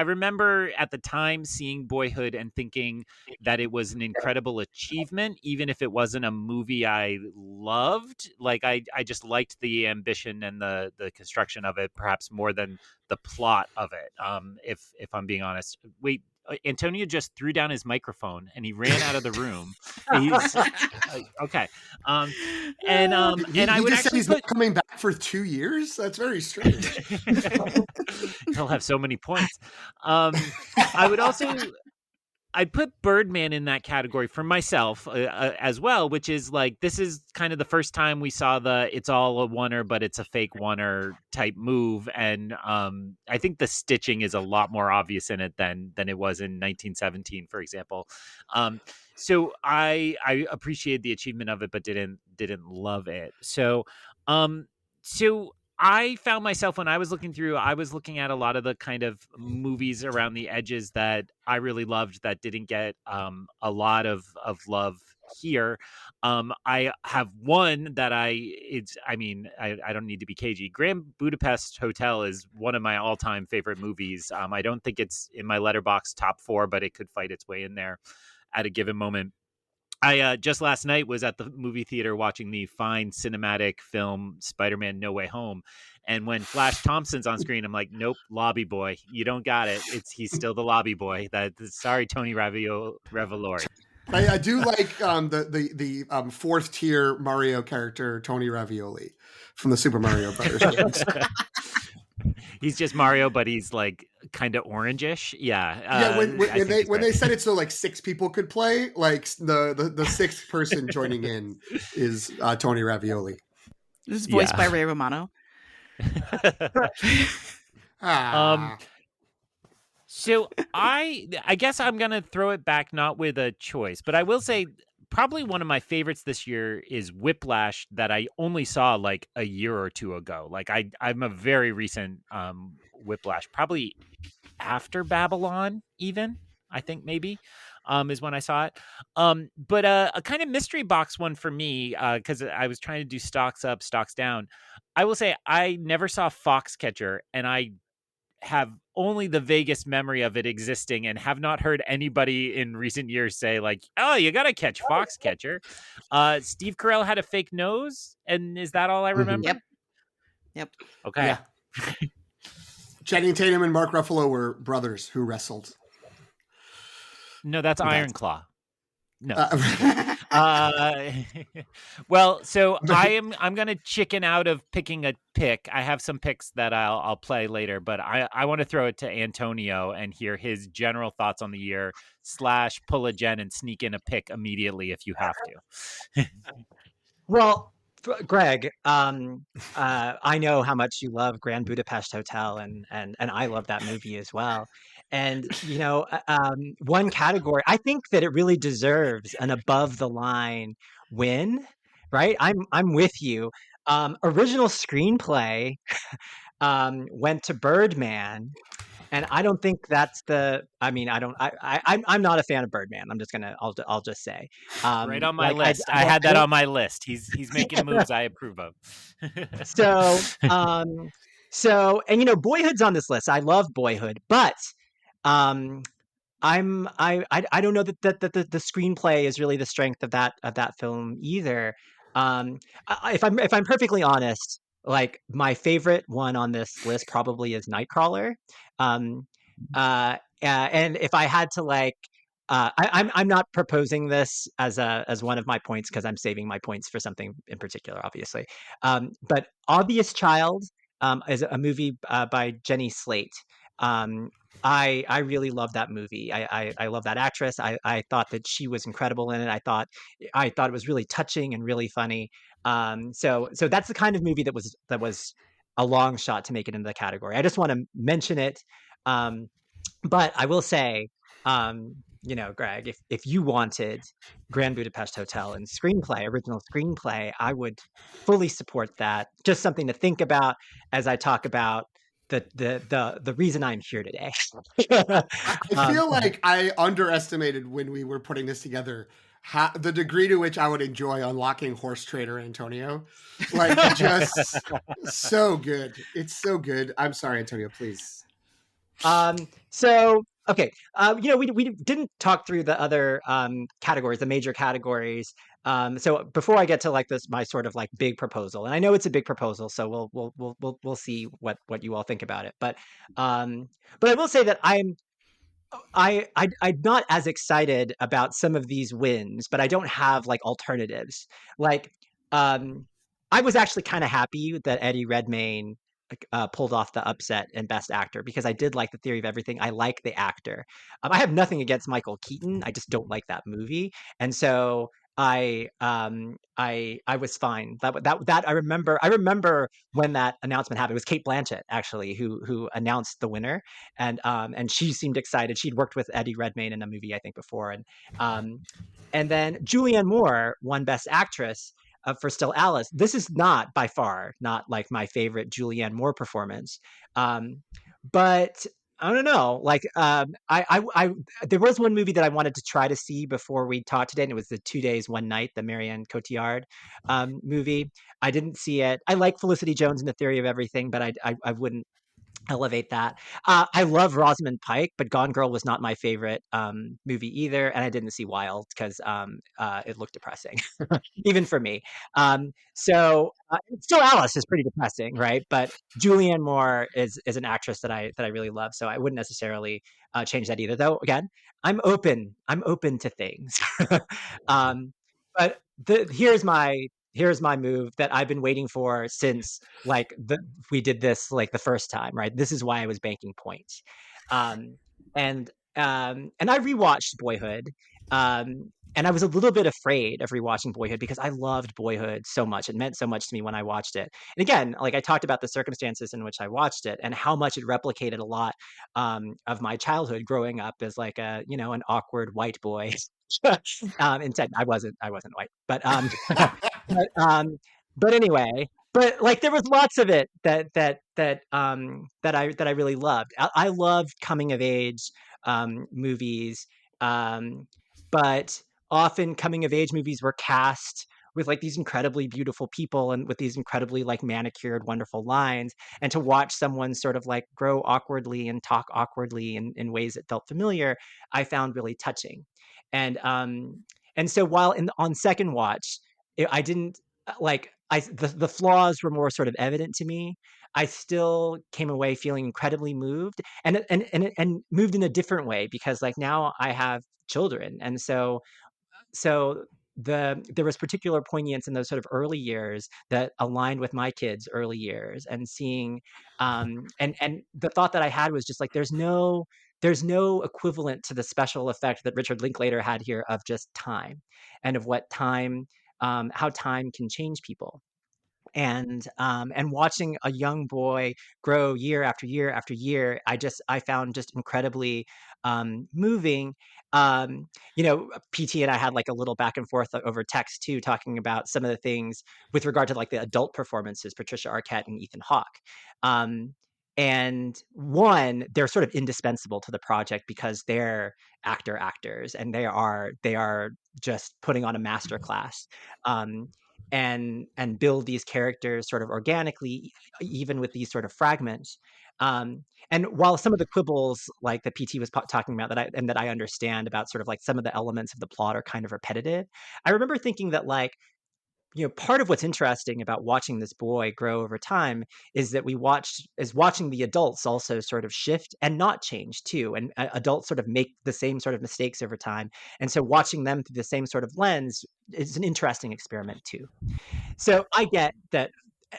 remember at the time seeing Boyhood and thinking that it was an incredible achievement, even if it wasn't a movie I loved. Like I just liked the ambition and the construction of it, perhaps more than the plot of it. If I'm being honest. Wait, Antonio just threw down his microphone and he ran out of the room. He's okay. And I would just said actually he's not coming back for 2 years. That's very strange. He'll have so many points. I'd put Birdman in that category for myself as well, which is like, this is kind of the first time we saw it's all a oneer, but it's a fake oneer type move. And I think the stitching is a lot more obvious in it than it was in 1917, for example. So I appreciated the achievement of it, but didn't love it. So I found myself when I was looking through, I was looking at a lot of the kind of movies around the edges that I really loved that didn't get a lot of love here. I have one that I don't need to be cagey. Grand Budapest Hotel is one of my all-time favorite movies. I don't think it's in my Letterboxd top 4, but it could fight its way in there at a given moment. I just last night was at the movie theater watching the fine cinematic film Spider-Man No Way Home. And when Flash Thompson's on screen, I'm like, nope, lobby boy. You don't got it. He's still the lobby boy. Sorry, Tony Revolori. I do like the fourth tier Mario character, Tony Ravioli from the Super Mario Brothers games. He's just Mario, but he's like kind of orangish. Yeah. When they said it so like 6 people could play, like the sixth person joining in is Tony Ravioli. This is voiced by Ray Romano. So I guess I'm gonna throw it back not with a choice, but I will say probably one of my favorites this year is Whiplash that I only saw like a year or two ago. Like I'm a very recent Whiplash, probably after Babylon even, I think maybe is when I saw it. But a kind of mystery box one for me because I was trying to do stocks up, stocks down. I will say I never saw Foxcatcher, and I have only the vaguest memory of it existing and have not heard anybody in recent years say like, oh, you got to catch Foxcatcher. Steve Carell had a fake nose. And is that all I remember? Yep. Okay. Yeah. Channing Tatum and Mark Ruffalo were brothers who wrestled. No, that's Iron Claw. No. Well, so I'm going to chicken out of picking a pick. I have some picks that I'll play later, but I want to throw it to Antonio and hear his general thoughts on the year / pull a Jen and sneak in a pick immediately if you have to. Well, Greg, I know how much you love Grand Budapest Hotel, and I love that movie as well. And one category, I think that it really deserves an above the line win, right? I'm with you. Original screenplay went to Birdman. And I don't think that's I'm not a fan of Birdman. I'll just say. Right on my list. I had that on my list. He's making moves I approve of. So So, and Boyhood's on this list. I love Boyhood, but um, I don't know that the screenplay is really the strength of that film either. If I'm perfectly honest, like my favorite one on this list probably is Nightcrawler. Um, and if I had to I'm not proposing this as one of my points because I'm saving my points for something in particular, obviously. But Obvious Child is a movie by Jenny Slate. Um, I really love that movie. I love that actress. I thought that she was incredible in it. I thought it was really touching and really funny. So that's the kind of movie that was a long shot to make it into the category. I just want to mention it. Um, but I will say, Greg, if you wanted Grand Budapest Hotel and original screenplay, I would fully support that. Just something to think about as I talk about the reason I'm here today. I um, feel like I underestimated when we were putting this together the degree to which I would enjoy unlocking Horse Trader Antonio. Like, just so good. It's so good. I'm sorry, Antonio, please. so okay, we didn't talk through the other categories, the major categories. So before I get to like my sort of like big proposal, and I know it's a big proposal, so we'll see what you all think about it. But I will say that I'm not as excited about some of these wins, but I don't have like alternatives. Like, um, I was actually kind of happy that Eddie Redmayne pulled off the upset in Best Actor because I did like The Theory of Everything. I like the actor. I have nothing against Michael Keaton. I just don't like that movie, and so I was fine. That I remember when that announcement happened. It was Kate Blanchett actually who announced the winner, and she seemed excited. She'd worked with Eddie Redmayne in a movie I think before, um, and then Julianne Moore won Best Actress for Still Alice. This is not by far not like my favorite Julianne Moore performance, but I don't know. Like, there was one movie that I wanted to try to see before we talked today, and it was the 2 Days, One Night, the Marianne Cotillard movie. I didn't see it. I like Felicity Jones and The Theory of Everything, but I wouldn't elevate that. I love Rosamund Pike, but Gone Girl was not my favorite movie either, and I didn't see Wild because it looked depressing, even for me. Still Alice is pretty depressing, right? But Julianne Moore is an actress that I really love, so I wouldn't necessarily change that either. Though again, I'm open. I'm open to things. um, but here's my move that I've been waiting for since we did this like the first time, right? This is why I was banking points. Um, and I rewatched Boyhood. And I was a little bit afraid of rewatching Boyhood because I loved Boyhood so much. It meant so much to me when I watched it. And again, like I talked about the circumstances in which I watched it and how much it replicated a lot of my childhood growing up as like an awkward white boy. Instead, I wasn't white, but but anyway, but like there was lots of it that I really loved. I loved coming of age movies, um, but often coming of age movies were cast with like these incredibly beautiful people and with these incredibly like manicured wonderful lines, and to watch someone sort of like grow awkwardly and talk awkwardly in ways that felt familiar, I found really touching. And so while on second watch I didn't like the flaws were more sort of evident to me, I still came away feeling incredibly moved, and moved in a different way because like now I have children, and so there was particular poignance in those sort of early years that aligned with my kids' early years, and seeing and the thought that I had was just like there's no equivalent to the special effect that Richard Linklater had here of just time, and of what time how time can change people, and watching a young boy grow year after year after year, I found just incredibly moving. PT and I had like a little back and forth over text too, talking about some of the things with regard to like the adult performances, Patricia Arquette and Ethan Hawke. Um, and one, they're sort of indispensable to the project because they're actors and they are just putting on a masterclass. Um, and build these characters sort of organically, even with these sort of fragments. And while some of the quibbles like that PT was talking about that I understand about sort of like some of the elements of the plot are kind of repetitive, I remember thinking that like, part of what's interesting about watching this boy grow over time is that watching the adults also sort of shift and not change too, and adults sort of make the same sort of mistakes over time, and so watching them through the same sort of lens is an interesting experiment too. So I get that,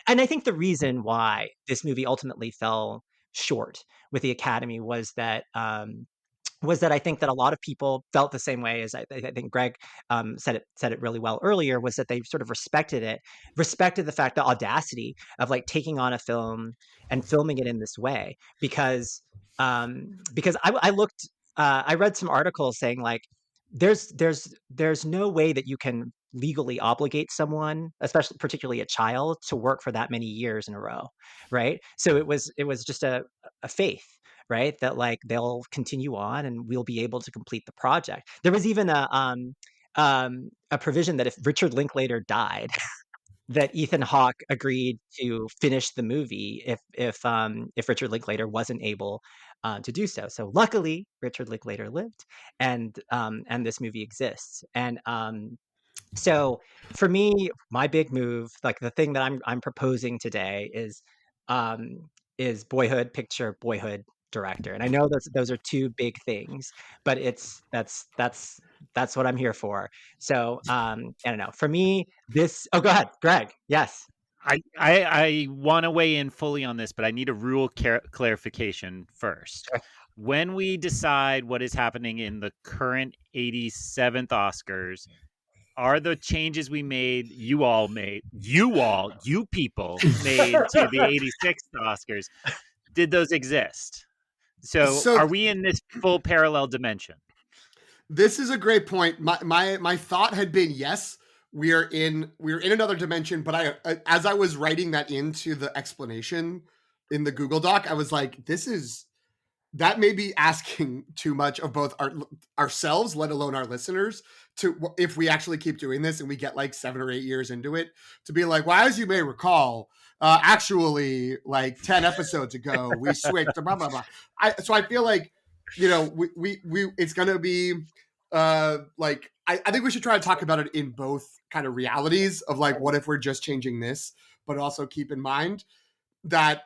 and I think the reason why this movie ultimately fell short with the Academy was that I think that a lot of people felt the same way as I think Greg said it really well earlier, was that they sort of respected the fact, the audacity of like taking on a film and filming it in this way, because I looked I read some articles saying like there's no way that you can legally obligate someone, especially particularly a child, to work for that many years in a row, right? So it was just a faith, right? That like they'll continue on and we'll be able to complete the project. There was even a provision that if Richard Linklater died, that Ethan Hawke agreed to finish the movie if Richard Linklater wasn't able to do so. So luckily, Richard Linklater lived, and this movie exists. And so for me, my big move, like the thing that I'm proposing today is Boyhood picture, Boyhood director. And I know those are two big things, but that's what I'm here for. So I don't know. For me, this oh go ahead, Greg. Yes. I want to weigh in fully on this, but I need a rule clarification first. Sure. When we decide what is happening in the current 87th Oscars, are the changes we made, you people made to the 86th Oscars, did those exist? So So are we in this full parallel dimension? this is a great point. My thought had been yes, we're in another dimension, but I as I was writing that into the explanation in the Google Doc, I was like, that may be asking too much of both ourselves, let alone our listeners, to if we actually keep doing this and we get like 7 or 8 years into it, to be like, well, as you may recall, actually like 10 episodes ago, we switched to blah, blah, blah. So I feel like, we it's going to be like, I think we should try to talk about it in both kind of realities of like, what if we're just changing this, but also keep in mind that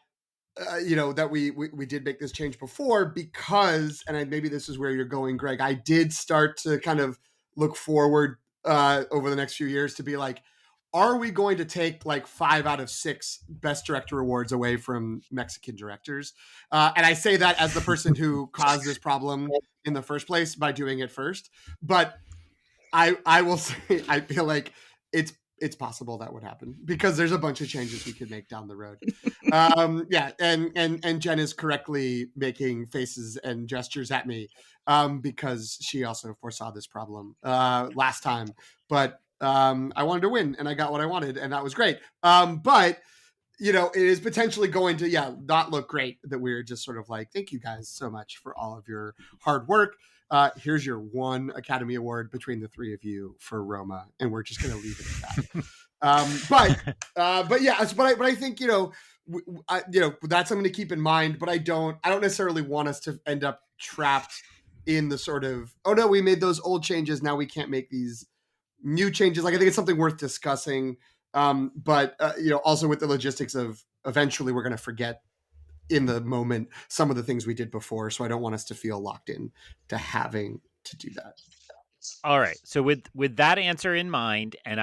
that we did make this change before because, and maybe this is where you're going, Greg, I did start to kind of look forward over the next few years to be like, are we going to take like 5 out of 6 best director awards away from Mexican directors? And I say that as the person who caused this problem in the first place by doing it first. But I will say, I feel like it's possible that would happen because there's a bunch of changes we could make down the road. Yeah, and Jen is correctly making faces and gestures at me because she also foresaw this problem last time. But I wanted to win, and I got what I wanted, and that was great. But it is potentially going to not look great that we're just sort of like, thank you guys so much for all of your hard work. Here's your one Academy Award between the 3 of you for Roma, and we're just going to leave it at that. But I think that's something to keep in mind. But I don't necessarily want us to end up trapped in the sort of, oh no, we made those old changes, now we can't make these new changes. Like I think it's something worth discussing. But also with the logistics of eventually we're going to forget in the moment some of the things we did before. So I don't want us to feel locked in to having to do that. All right. So with that answer in mind, and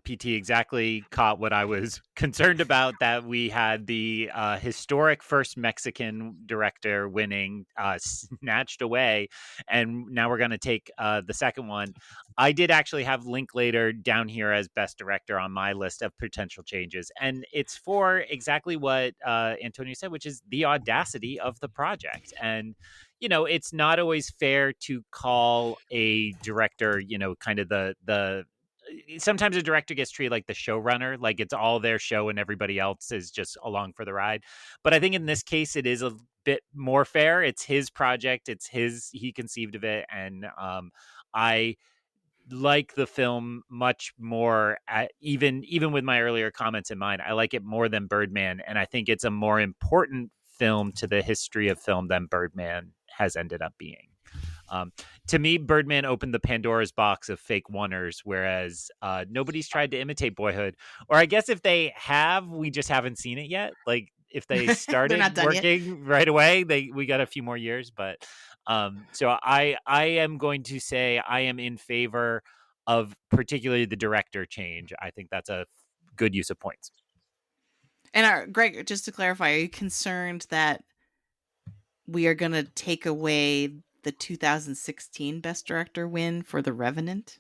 PT exactly caught what I was concerned about, that we had the historic first Mexican director winning, snatched away, and now we're going to take the second one. I did actually have Linklater down here as best director on my list of potential changes, and it's for exactly what Antonio said, which is the audacity of the project. And it's not always fair to call a director, kind of the sometimes a director gets treated like the showrunner, like it's all their show and everybody else is just along for the ride. But I think in this case, it is a bit more fair. It's his project. He conceived of it. And I like the film much more, even with my earlier comments in mind. I like it more than Birdman, and I think it's a more important film to the history of film than Birdman has ended up being. To me, Birdman opened the Pandora's box of fake oneers, whereas nobody's tried to imitate Boyhood. Or I guess if they have, we just haven't seen it yet. Like if they They're started not done yet. working right away, we got a few more years. But so I am going to say I am in favor of particularly the director change. I think that's a good use of points. And Greg, just to clarify, are you concerned that we are going to take away the 2016 Best Director win for The Revenant?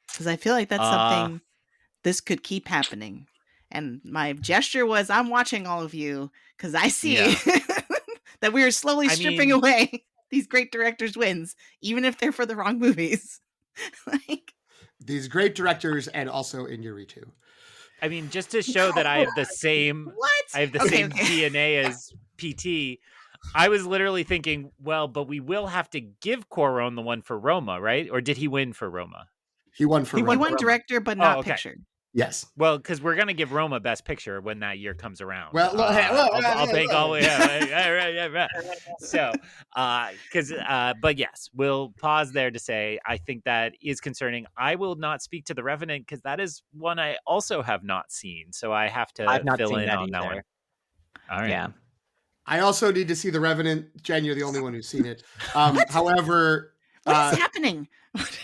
Because I feel like that's something this could keep happening. And my gesture was, I'm watching all of you because I see that we are slowly stripping away these great directors' wins, even if they're for the wrong movies. Like these great directors, and also Iñárritu. I mean, just to show that I have the same same DNA as PT. I was literally thinking, well, but we will have to give Cuarón the one for Roma, right? Or did he win for Roma? He won for Roma. He won director, but not picture. Yes. Well, because we're going to give Roma Best Picture when that year comes around. Well, I'll bank all the way. So, but yes, we'll pause there to say I think that is concerning. I will not speak to The Revenant because that is one I also have not seen. So I have to fill in on that one. All right. Yeah. I also need to see The Revenant. Jen, you're the only one who's seen it. However, what is happening? What?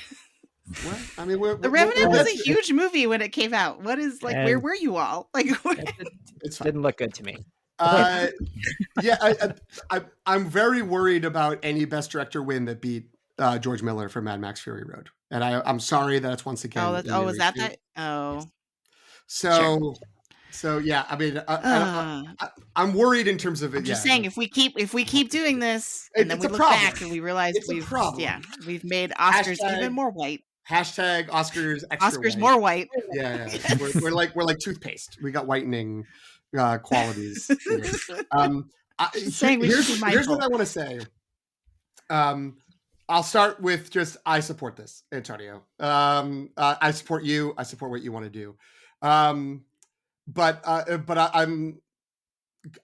I mean, The Revenant was a huge movie when it came out. What is where were you all? Like, it didn't look good to me. I'm very worried about any Best Director win that beat George Miller for Mad Max Fury Road, and I'm sorry that it's once again. Was that? Oh, so. Sure. So yeah, I mean, I'm worried in terms of it. I'm just saying, if we keep doing this, and then we look back and we realize we've made Oscars even more white. Hashtag Oscars extra Oscars white. More white. Yeah. We're like toothpaste. We got whitening qualities. Here's what I want to say. I'll start with just I support this, Antonio. I support you. I support what you want to do. But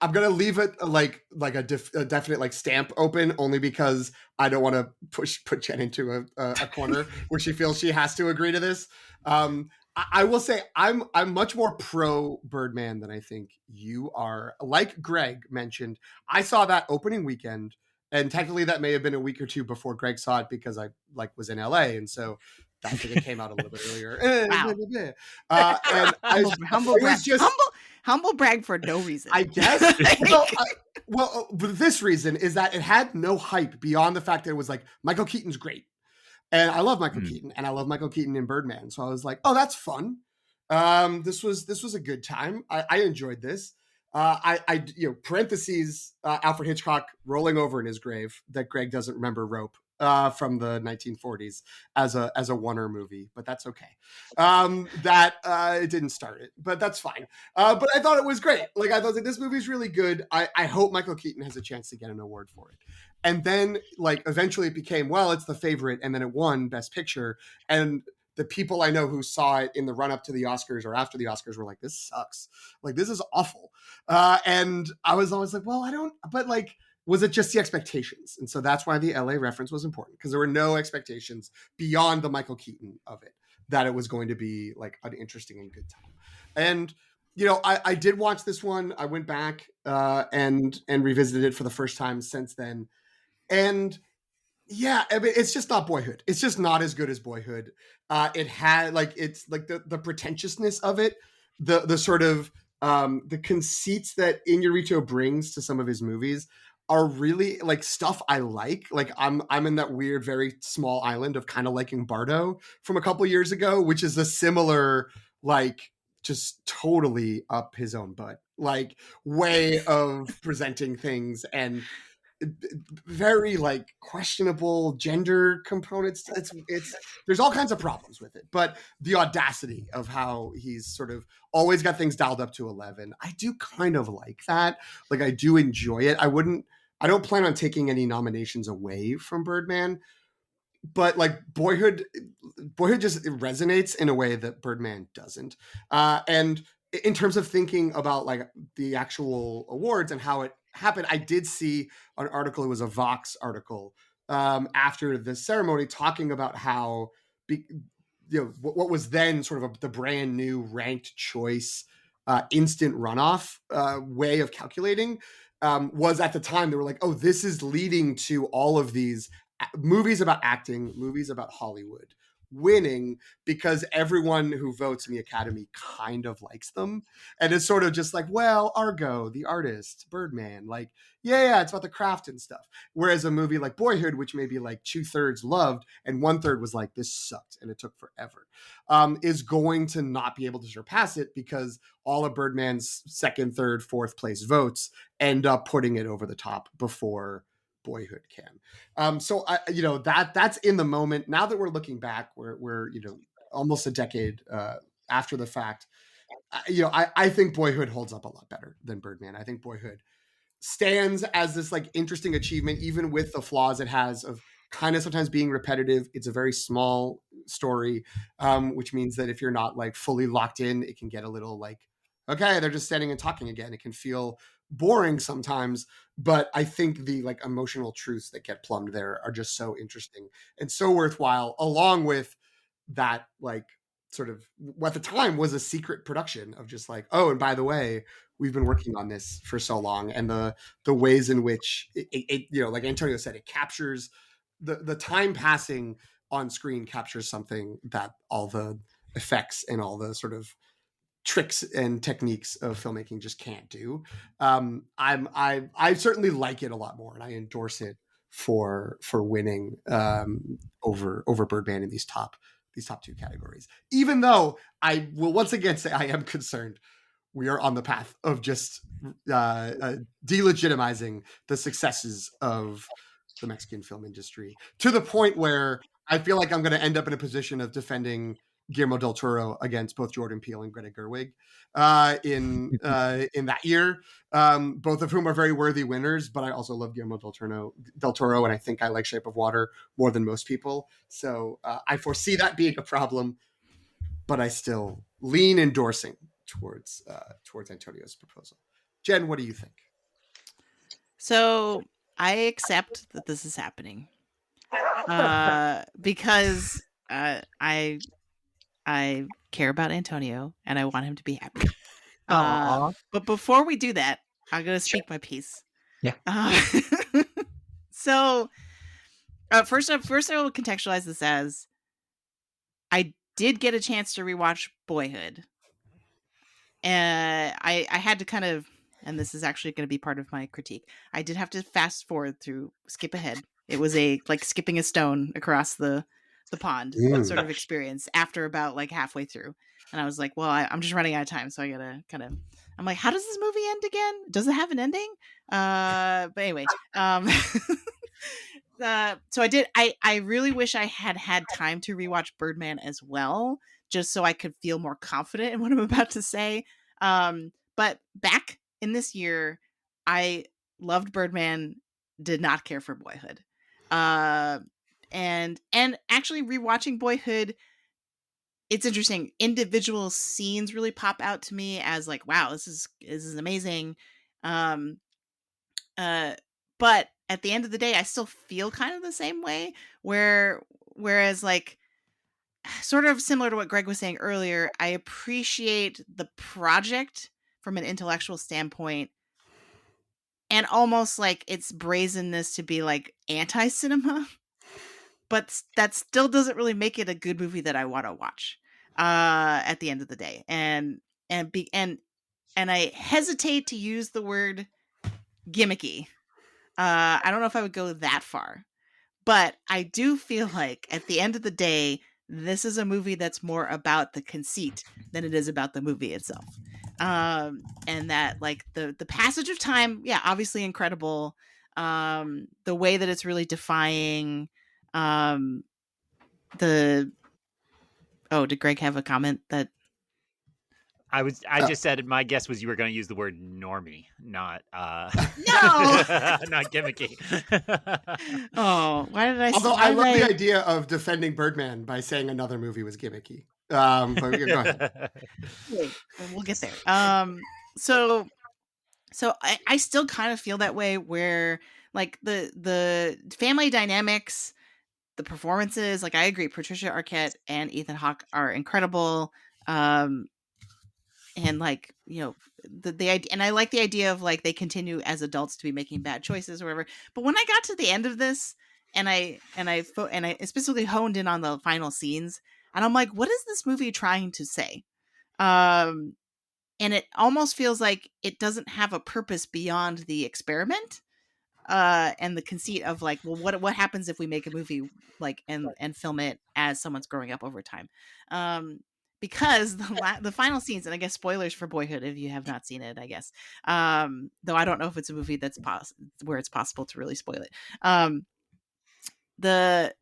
I'm gonna leave it like a definite like stamp open, only because I don't want to put Jen into a corner where she feels she has to agree to this. I will say I'm much more pro Birdman than I think you are. Like Greg mentioned, I saw that opening weekend, and technically that may have been a week or two before Greg saw it because I was in LA, and so I think it came out a little bit earlier. Wow. And humble brag for no reason. I guess. This reason is that it had no hype beyond the fact that it was like Michael Keaton's great, and I love Michael Keaton, and I love Michael Keaton in Birdman. So I was like, oh, that's fun. This was a good time. I enjoyed this. Parentheses, Alfred Hitchcock rolling over in his grave that Greg doesn't remember Rope from the 1940s as a oneer movie, but that's okay. It didn't start it, but that's fine. But I thought it was great. Like I thought this movie's really good. I hope Michael Keaton has a chance to get an award for it. And then eventually it became, well, it's the favorite, and then it won Best Picture. And the people I know who saw it in the run up to the Oscars or after the Oscars were like, this sucks. Like, this is awful. And I was always like, well, was it just the expectations? And so that's why the LA reference was important, because there were no expectations beyond the Michael Keaton of it, that it was going to be like an interesting and good time. And, I did watch this one. I went back and revisited it for the first time since then. And yeah, I mean, it's just not Boyhood. It's just not as good as Boyhood. It had it's like the pretentiousness of it, the sort of the conceits that Iñárritu brings to some of his movies are really like stuff I like. Like I'm in that weird, very small island of kind of liking Bardo from a couple years ago, which is a similar, like, just totally up his own butt, like, way of presenting things, and very like questionable gender components. It's there's all kinds of problems with it, but the audacity of how he's sort of always got things dialed up to 11, I do kind of like that. Like, I do enjoy it. I don't plan on taking any nominations away from Birdman, but like Boyhood just resonates in a way that Birdman doesn't. And in terms of thinking about like the actual awards and how it happened, I did see an article. It was a Vox article after the ceremony talking about how what was then sort of the brand new ranked choice instant runoff way of calculating was at the time they were like, oh, this is leading to all of these movies about acting, movies about Hollywood winning because everyone who votes in the Academy kind of likes them. And it's sort of just like, well, Argo, The Artist, Birdman, like, yeah, it's about the craft and stuff. Whereas a movie like Boyhood, which maybe like 2/3 loved and 1/3 was like, this sucked and it took forever, is going to not be able to surpass it because all of Birdman's second, third, fourth place votes end up putting it over the top before Boyhood can. So that's in the moment. Now that we're looking back, we're almost a decade after the fact. I think Boyhood holds up a lot better than Birdman. I think Boyhood stands as this like interesting achievement, even with the flaws it has of kind of sometimes being repetitive. It's a very small story, which means that if you're not like fully locked in, it can get a little like, okay, they're just standing and talking again. It can feel boring sometimes, but I think the like emotional truths that get plumbed there are just so interesting and so worthwhile, along with that like sort of what at the time was a secret production of just like, oh, and by the way, we've been working on this for so long, and the ways in which it like Antonio said, it captures the time passing on screen captures something that all the effects and all the sort of tricks and techniques of filmmaking just can't do. I certainly like it a lot more, and I endorse it for winning over Birdman in these top two categories. Even though I will once again say I am concerned we are on the path of just delegitimizing the successes of the Mexican film industry to the point where I feel like I'm going to end up in a position of defending Guillermo del Toro against both Jordan Peele and Greta Gerwig in that year, both of whom are very worthy winners. But I also love Guillermo del Toro, and I think I like Shape of Water more than most people. So I foresee that being a problem, but I still lean endorsing towards Antonio's proposal. Jen, what do you think? So I accept that this is happening because I care about Antonio and I want him to be happy. But before we do that, I'm going to speak my piece. Yeah. So first I will contextualize this as I did get a chance to rewatch Boyhood. And I had to kind of, and this is actually going to be part of my critique, I did have to fast forward through, skip ahead. It was a like skipping a stone across the pond sort of experience after about like halfway through. And I was like, well, I'm just running out of time, so I gotta kind of. I'm like, how does this movie end again? Does it have an ending? But anyway, so I did. I really wish I had time to rewatch Birdman as well, just so I could feel more confident in what I'm about to say. But back in this year, I loved Birdman, did not care for Boyhood. And actually rewatching Boyhood, it's interesting. Individual scenes really pop out to me as like, wow, this is amazing. But at the end of the day, I still feel kind of the same way. Whereas like, sort of similar to what Greg was saying earlier, I appreciate the project from an intellectual standpoint, and almost like its brazenness to be like anti-cinema. But that still doesn't really make it a good movie that I want to watch at the end of the day. And I hesitate to use the word gimmicky. I don't know if I would go that far, but I do feel like at the end of the day, this is a movie that's more about the conceit than it is about the movie itself. And that like the passage of time, yeah, obviously incredible. The way that it's really defying did Greg have a comment that I just said my guess was you were going to use the word normie, not No. not gimmicky. Oh, why did I? Although Why I did love I? the idea of defending Birdman by saying another movie was gimmicky. But go ahead. Wait, we'll get there. So I still kind of feel that way where like the family dynamics, the performances, like I agree, Patricia Arquette and Ethan Hawke are incredible. And like, you know, the idea, and I like the idea of like they continue as adults to be making bad choices or whatever. But when I got to the end of this and I specifically honed in on the final scenes, and I'm like, what is this movie trying to say? Um and it almost feels like it doesn't have a purpose beyond the experiment and the conceit of like, well, what happens if we make a movie like and film it as someone's growing up over time, because the final scenes, and I guess spoilers for Boyhood if you have not seen it, I guess, though I don't know if it's a movie that's where it's possible to really spoil it. The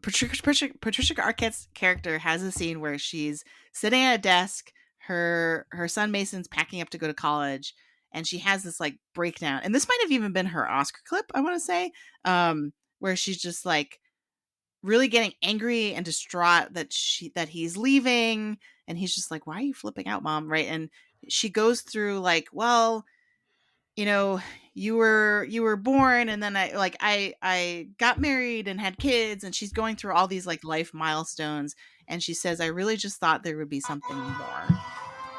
Patricia Arquette's character has a scene where she's sitting at a desk. Her son Mason's packing up to go to college, and she has this like breakdown. And this might have even been her Oscar clip, I want to say, where she's just like really getting angry and distraught that he's leaving, and he's just like, "Why are you flipping out, Mom?" Right? And she goes through like, well, you know, you were born, and then I got married and had kids, and she's going through all these like life milestones, and she says, I really just thought there would be something more,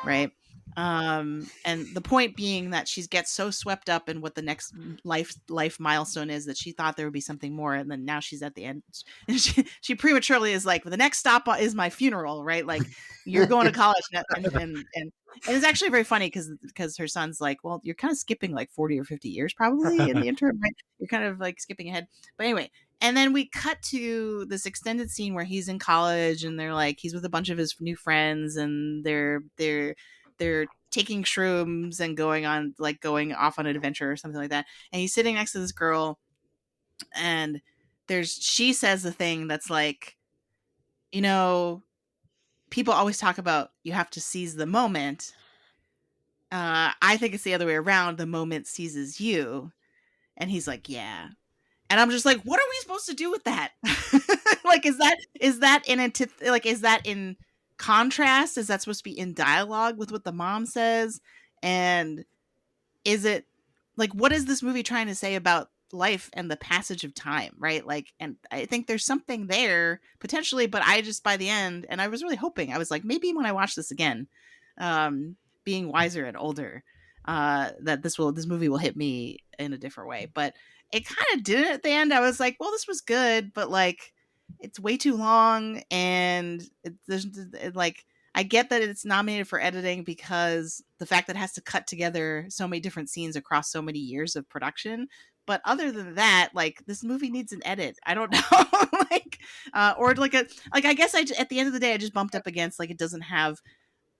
right? And the point being that she gets so swept up in what the next life milestone is that she thought there would be something more, and then now she's at the end, and she prematurely is like, well, the next stop is my funeral, right? Like, you're going to college, and it's actually very funny because her son's like, well, you're kind of skipping like 40 or 50 years probably in the interim, right? You're kind of like skipping ahead. But anyway, and then we cut to this extended scene where he's in college, and they're like, he's with a bunch of his new friends, and they're taking shrooms and going off on an adventure or something like that. And he's sitting next to this girl, and she says the thing that's like, you know, people always talk about you have to seize the moment. I think it's the other way around. The moment seizes you. And he's like, yeah. And I'm just like, what are we supposed to do with that? Like, is that is that in contrast? Is that supposed to be in dialogue with what the mom says? And is it like, what is this movie trying to say about life and the passage of time, right? Like, and I think there's something there potentially, but I just, by the end, and I was really hoping, I was like, maybe when I watch this again, being wiser and older, that this movie will hit me in a different way. But it kind of didn't at the end. I was like, well, this was good, but like, it's way too long, and like, I get that it's nominated for editing because the fact that it has to cut together so many different scenes across so many years of production. But other than that, like, this movie needs an edit. I don't know, like, or like I guess at the end of the day, I just bumped up against like, it doesn't have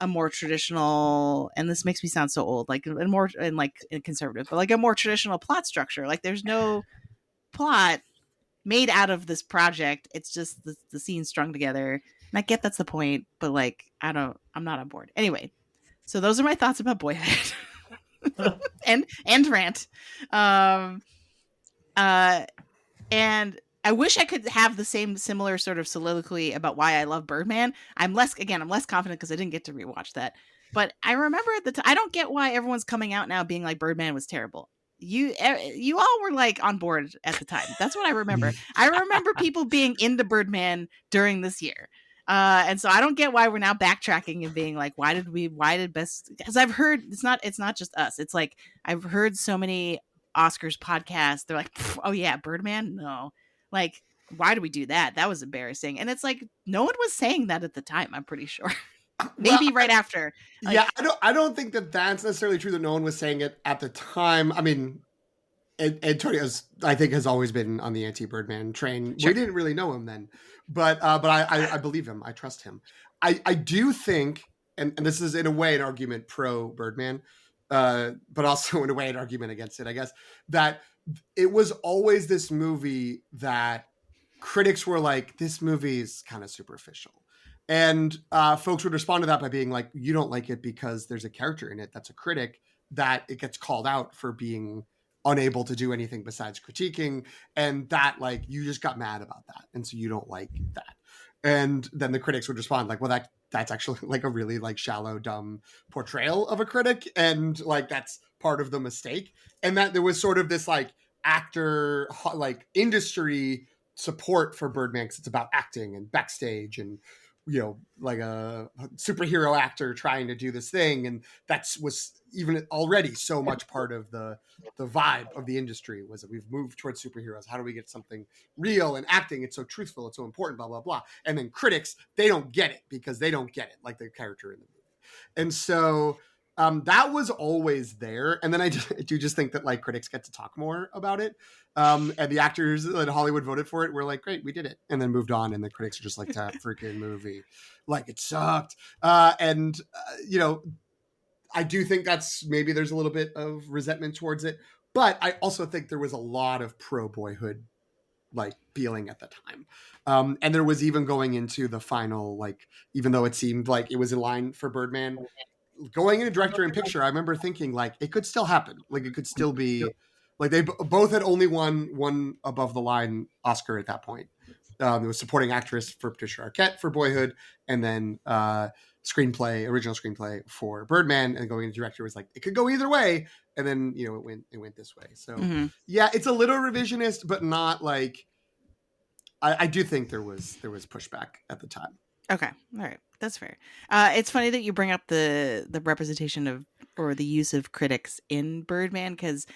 a more traditional, and this makes me sound so old, like a more and like conservative, but like a more traditional plot structure. Like, there's no plot made out of this project. It's just the scenes strung together. And I get that's the point, but like, I'm not on board. Anyway, so those are my thoughts about Boyhood. and rant. And I wish I could have the similar sort of soliloquy about why I love Birdman. I'm less confident because I didn't get to rewatch that. But I remember at the time, I don't get why everyone's coming out now being like Birdman was terrible. You all were like on board at the time. That's what I remember. I remember people being into Birdman during this year. And so I don't get why we're now backtracking and being like, why did best, because I've heard it's not just us. It's like, I've heard so many Oscars podcasts. They're like, oh yeah, Birdman? No. Like, why do we do that? That was embarrassing. And it's like, no one was saying that at the time, I'm pretty sure. Maybe right after. Like, yeah, I don't think that that's necessarily true that no one was saying it at the time. I mean, Antonio, I think, has always been on the anti-Birdman train. Sure. We didn't really know him then, but I believe him. I trust him. I do think, and this is in a way an argument pro Birdman, but also in a way an argument against it, I guess, that it was always this movie that critics were like, this movie is kind of superficial. And folks would respond to that by being like, you don't like it because there's a character in it that's a critic, that it gets called out for being unable to do anything besides critiquing, and that like you just got mad about that, and so you don't like that. And then the critics would respond like, well, that's actually like a really like shallow, dumb portrayal of a critic, and like that's part of the mistake. And that there was sort of this like actor like industry support for Birdman, because it's about acting and backstage and, you know, like a superhero actor trying to do this thing, and that's was even already so much part of the vibe of the industry, was that we've moved towards superheroes. How do we get something real and acting? It's so truthful, it's so important, blah blah blah. And then critics, they don't get it because they don't get it like the character in the movie. And so that was always there. And then I do just think that like critics get to talk more about it. And the actors that Hollywood voted for it were like, great, we did it. And then moved on. And the critics are just like, that freaking movie, like it sucked. You know, I do think that's maybe there's a little bit of resentment towards it. But I also think there was a lot of pro Boyhood like feeling at the time. And there was even going into the final, like, even though it seemed like it was in line for Birdman, going into director and picture, I remember thinking like it could still happen. Like it could still be like they both had only won one above the line Oscar at that point. It was supporting actress for Patricia Arquette for Boyhood, and then original screenplay for Birdman. And going into director was like it could go either way. And then, you know, it went this way. So yeah, it's a little revisionist, but not like I do think there was pushback at the time. Okay, all right, that's fair. It's funny that you bring up the representation of or the use of critics in Birdman, because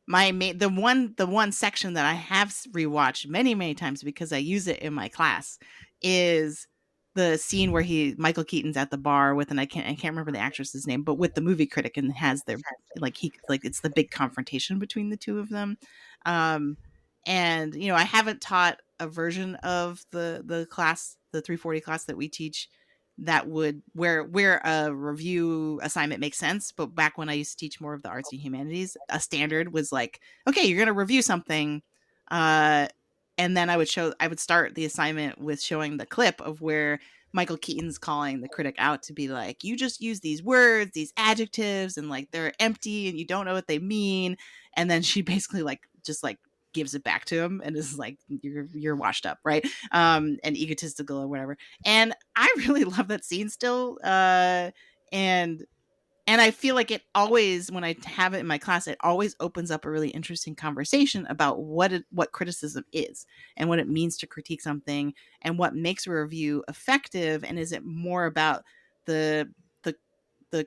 the one section that I have rewatched many times because I use it in my class is the scene where Michael Keaton's at the bar with, and I can't remember the actress's name, but with the movie critic, and has their it's the big confrontation between the two of them. And you know, I haven't taught a version of the class, the 340 class that we teach, that would where a review assignment makes sense. But back when I used to teach more of the arts and humanities, a standard was like, okay, you're going to review something. And then I would start the assignment with showing the clip of where Michael Keaton's calling the critic out to be like, you just use these words, these adjectives, and like they're empty and you don't know what they mean. And then she basically just gives it back to him and is like, you're washed up, right? And egotistical or whatever. And I really love that scene still. And I feel like it always, when I have it in my class, it always opens up a really interesting conversation about what criticism is and what it means to critique something and what makes a review effective. And is it more about the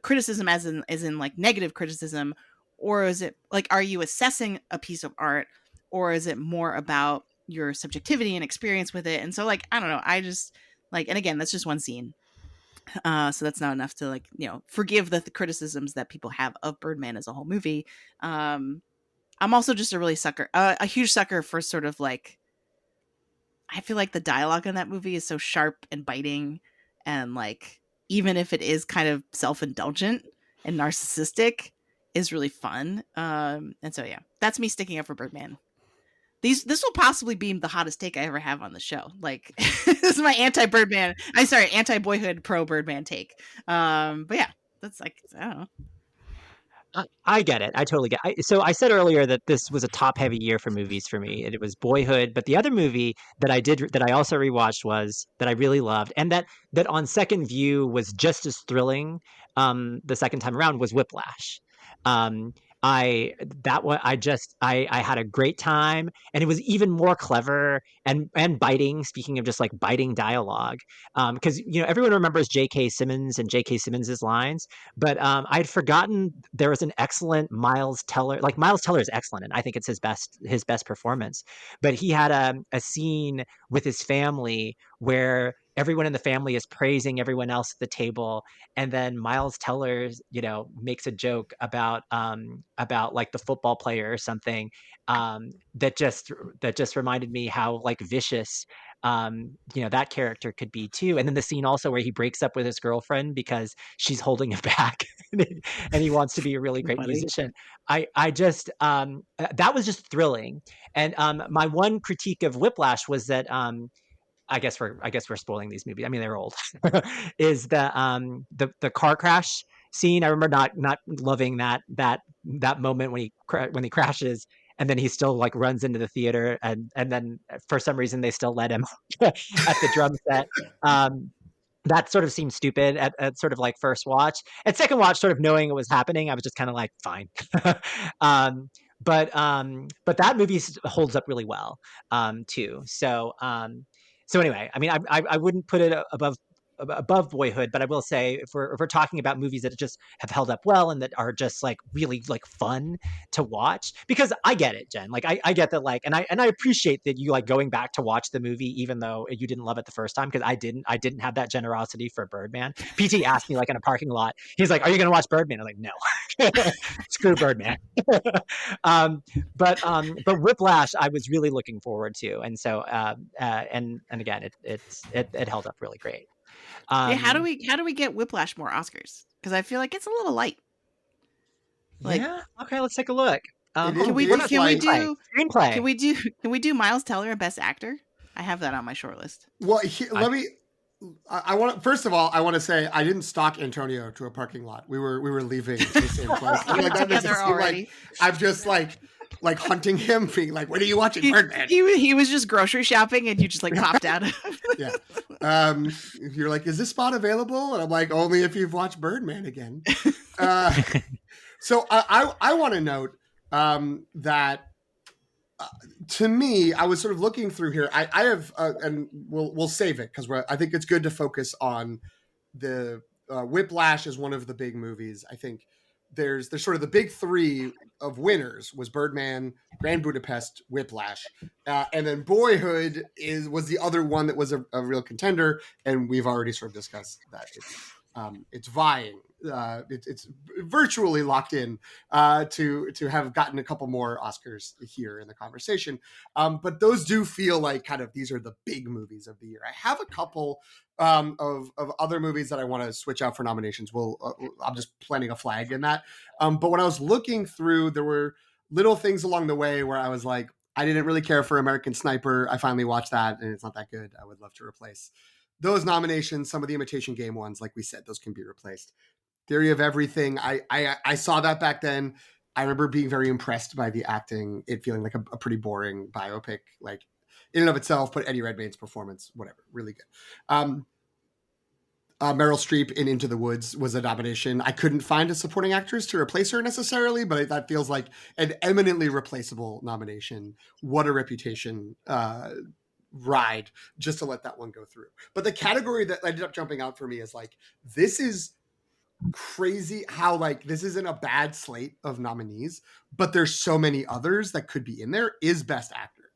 criticism as in like negative criticism, or is it like, are you assessing a piece of art, or is it more about your subjectivity and experience with it? And so like, I don't know, I just like, and again, that's just one scene. So that's not enough to like, you know, forgive the criticisms that people have of Birdman as a whole movie. I'm also just a huge sucker for sort of like, I feel like the dialogue in that movie is so sharp and biting, and like, even if it is kind of self-indulgent and narcissistic, is really fun. And so yeah, that's me sticking up for Birdman. This will possibly be the hottest take I ever have on the show. Like, this is my anti-Boyhood, pro Birdman take. But yeah, that's like, I don't know. I get it. I totally get it. So I said earlier that this was a top-heavy year for movies for me. It was Boyhood, but the other movie that I also rewatched that I really loved, and that on second view was just as thrilling the second time around, was Whiplash. Um, I had a great time, and it was even more clever and biting. Speaking of just like biting dialogue, because you know, everyone remembers J.K. Simmons and J.K. Simmons's lines, but I'd forgotten there was an excellent Miles Teller. Like, Miles Teller is excellent, and I think it's his best performance. But he had a scene with his family where everyone in the family is praising everyone else at the table, and then Miles Teller, you know, makes a joke about like the football player or something, that just reminded me how like vicious you know, that character could be too. And then the scene also where he breaks up with his girlfriend because she's holding him back, and he wants to be a really great musician. I just that was just thrilling. And my one critique of Whiplash was that I guess we're spoiling these movies. I mean, they're old. Is the car crash scene? I remember not loving that moment when he crashes, and then he still like runs into the theater, and then for some reason they still let him at the drum set. That sort of seemed stupid at sort of like first watch. At second watch, sort of knowing it was happening, I was just kind of like, fine. um, but that movie holds up really well too. So anyway, I mean, I wouldn't put it above Boyhood, but I will say if we're talking about movies that just have held up well and that are just like really like fun to watch, because I get it, Jen. Like I get that, like, and I appreciate that you like going back to watch the movie even though you didn't love it the first time, because I didn't have that generosity for Birdman. PT asked me like in a parking lot, he's like, "Are you going to watch Birdman?" I'm like, "No, screw Birdman." um, but Whiplash, I was really looking forward to, and so and again, it held up really great. Yeah, how do we get Whiplash more Oscars? Because I feel like it's a little light. Like, yeah, okay, let's take a look. can we is light. Screenplay? Can we do Miles Teller a Best Actor? I have that on my short list. Well, let me. I want to, first of all, I want to say I didn't stalk Antonio to a parking lot. We were leaving the same place. Like, that Together already. like I'm just like hunting him, being like, "What are you watching, Birdman?" He was just grocery shopping, and you just like popped out. Yeah. You're like, "Is this spot available?" And I'm like, "Only if you've watched Birdman again." So I want to note that. To me, I was sort of looking through here. I have, and we'll save it because I think it's good to focus on the Whiplash is one of the big movies. I think there's sort of the big three of winners was Birdman, Grand Budapest, Whiplash, and then Boyhood was the other one that was a real contender, and we've already sort of discussed that it's vying. It's virtually locked in to have gotten a couple more Oscars here in the conversation. But those do feel like kind of these are the big movies of the year. I have a couple of other movies that I want to switch out for nominations. I'm just planting a flag in that. But when I was looking through, there were little things along the way where I was like, I didn't really care for American Sniper. I finally watched that and it's not that good. I would love to replace those nominations. Some of the Imitation Game ones, like we said, those can be replaced. Theory of Everything. I saw that back then. I remember being very impressed by the acting, it feeling like a pretty boring biopic, like in and of itself, but Eddie Redmayne's performance, whatever, really good. Meryl Streep in Into the Woods was a nomination. I couldn't find a supporting actress to replace her necessarily, but that feels like an eminently replaceable nomination. What a Reputation ride just to let that one go through. But the category that ended up jumping out for me is like, this is crazy how like this isn't a bad slate of nominees, but there's so many others that could be in there, is Best Actor.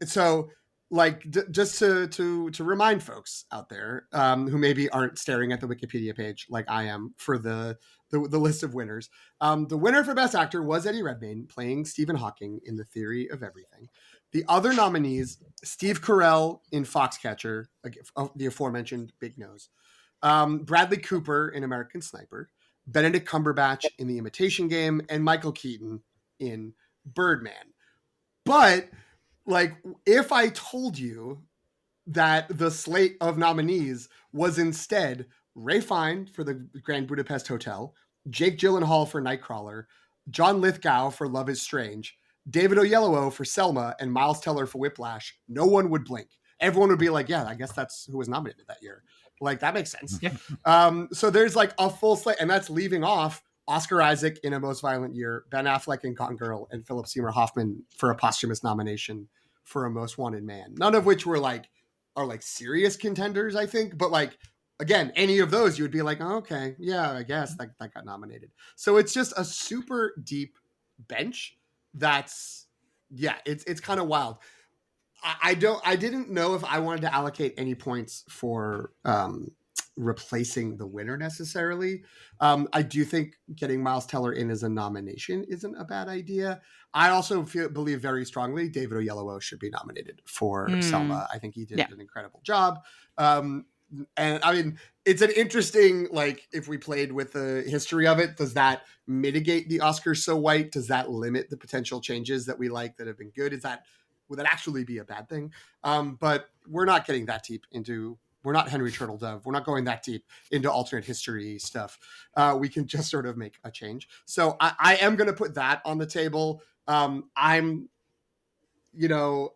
So like just to remind folks out there who maybe aren't staring at the Wikipedia page like I am for the list of winners. The winner for Best Actor was Eddie Redmayne playing Stephen Hawking in The Theory of Everything. The other nominees, Steve Carell in Foxcatcher, the aforementioned Big Nose, Bradley Cooper in American Sniper, Benedict Cumberbatch in The Imitation Game, and Michael Keaton in Birdman. But like, if I told you that the slate of nominees was instead Ray Fiennes for The Grand Budapest Hotel, Jake Gyllenhaal for Nightcrawler, John Lithgow for Love is Strange, David Oyelowo for Selma, and Miles Teller for Whiplash, no one would blink. Everyone would be like, yeah, I guess that's who was nominated that year. Like, that makes sense. Yeah. So there's like a full slate, and that's leaving off Oscar Isaac in A Most Violent Year, Ben Affleck in Gone Girl, and Philip Seymour Hoffman for a posthumous nomination for A Most Wanted Man. None of which are like serious contenders, I think. But like, again, any of those, you would be like, oh, okay, yeah, I guess that got nominated. So it's just a super deep bench. That's, yeah, it's kind of wild. I didn't know if I wanted to allocate any points for replacing the winner necessarily. I do think getting Miles Teller in as a nomination isn't a bad idea. I also believe very strongly David Oyelowo should be nominated for Selma. I think he did an incredible job. And I mean, it's an interesting, like, if we played with the history of it, does that mitigate the Oscars so white? Does that limit the potential changes that we like that have been good? Is that would that actually be a bad thing? But we're not getting that deep into. We're not Henry Turtledove. We're not going that deep into alternate history stuff. We can just sort of make a change. So I am going to put that on the table. I'm, you know,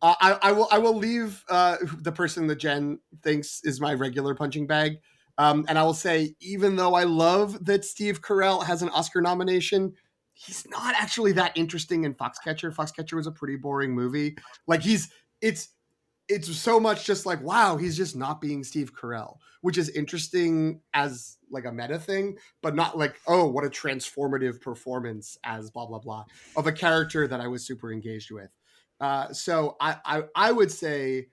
I will leave the person that Jen thinks is my regular punching bag. And I will say, even though I love that Steve Carell has an Oscar nomination, he's not actually that interesting in Foxcatcher. Foxcatcher was a pretty boring movie. Like it's so much just like, wow, he's just not being Steve Carell, which is interesting as like a meta thing, but not like, oh, what a transformative performance as blah, blah, blah of a character that I was super engaged with. So I would say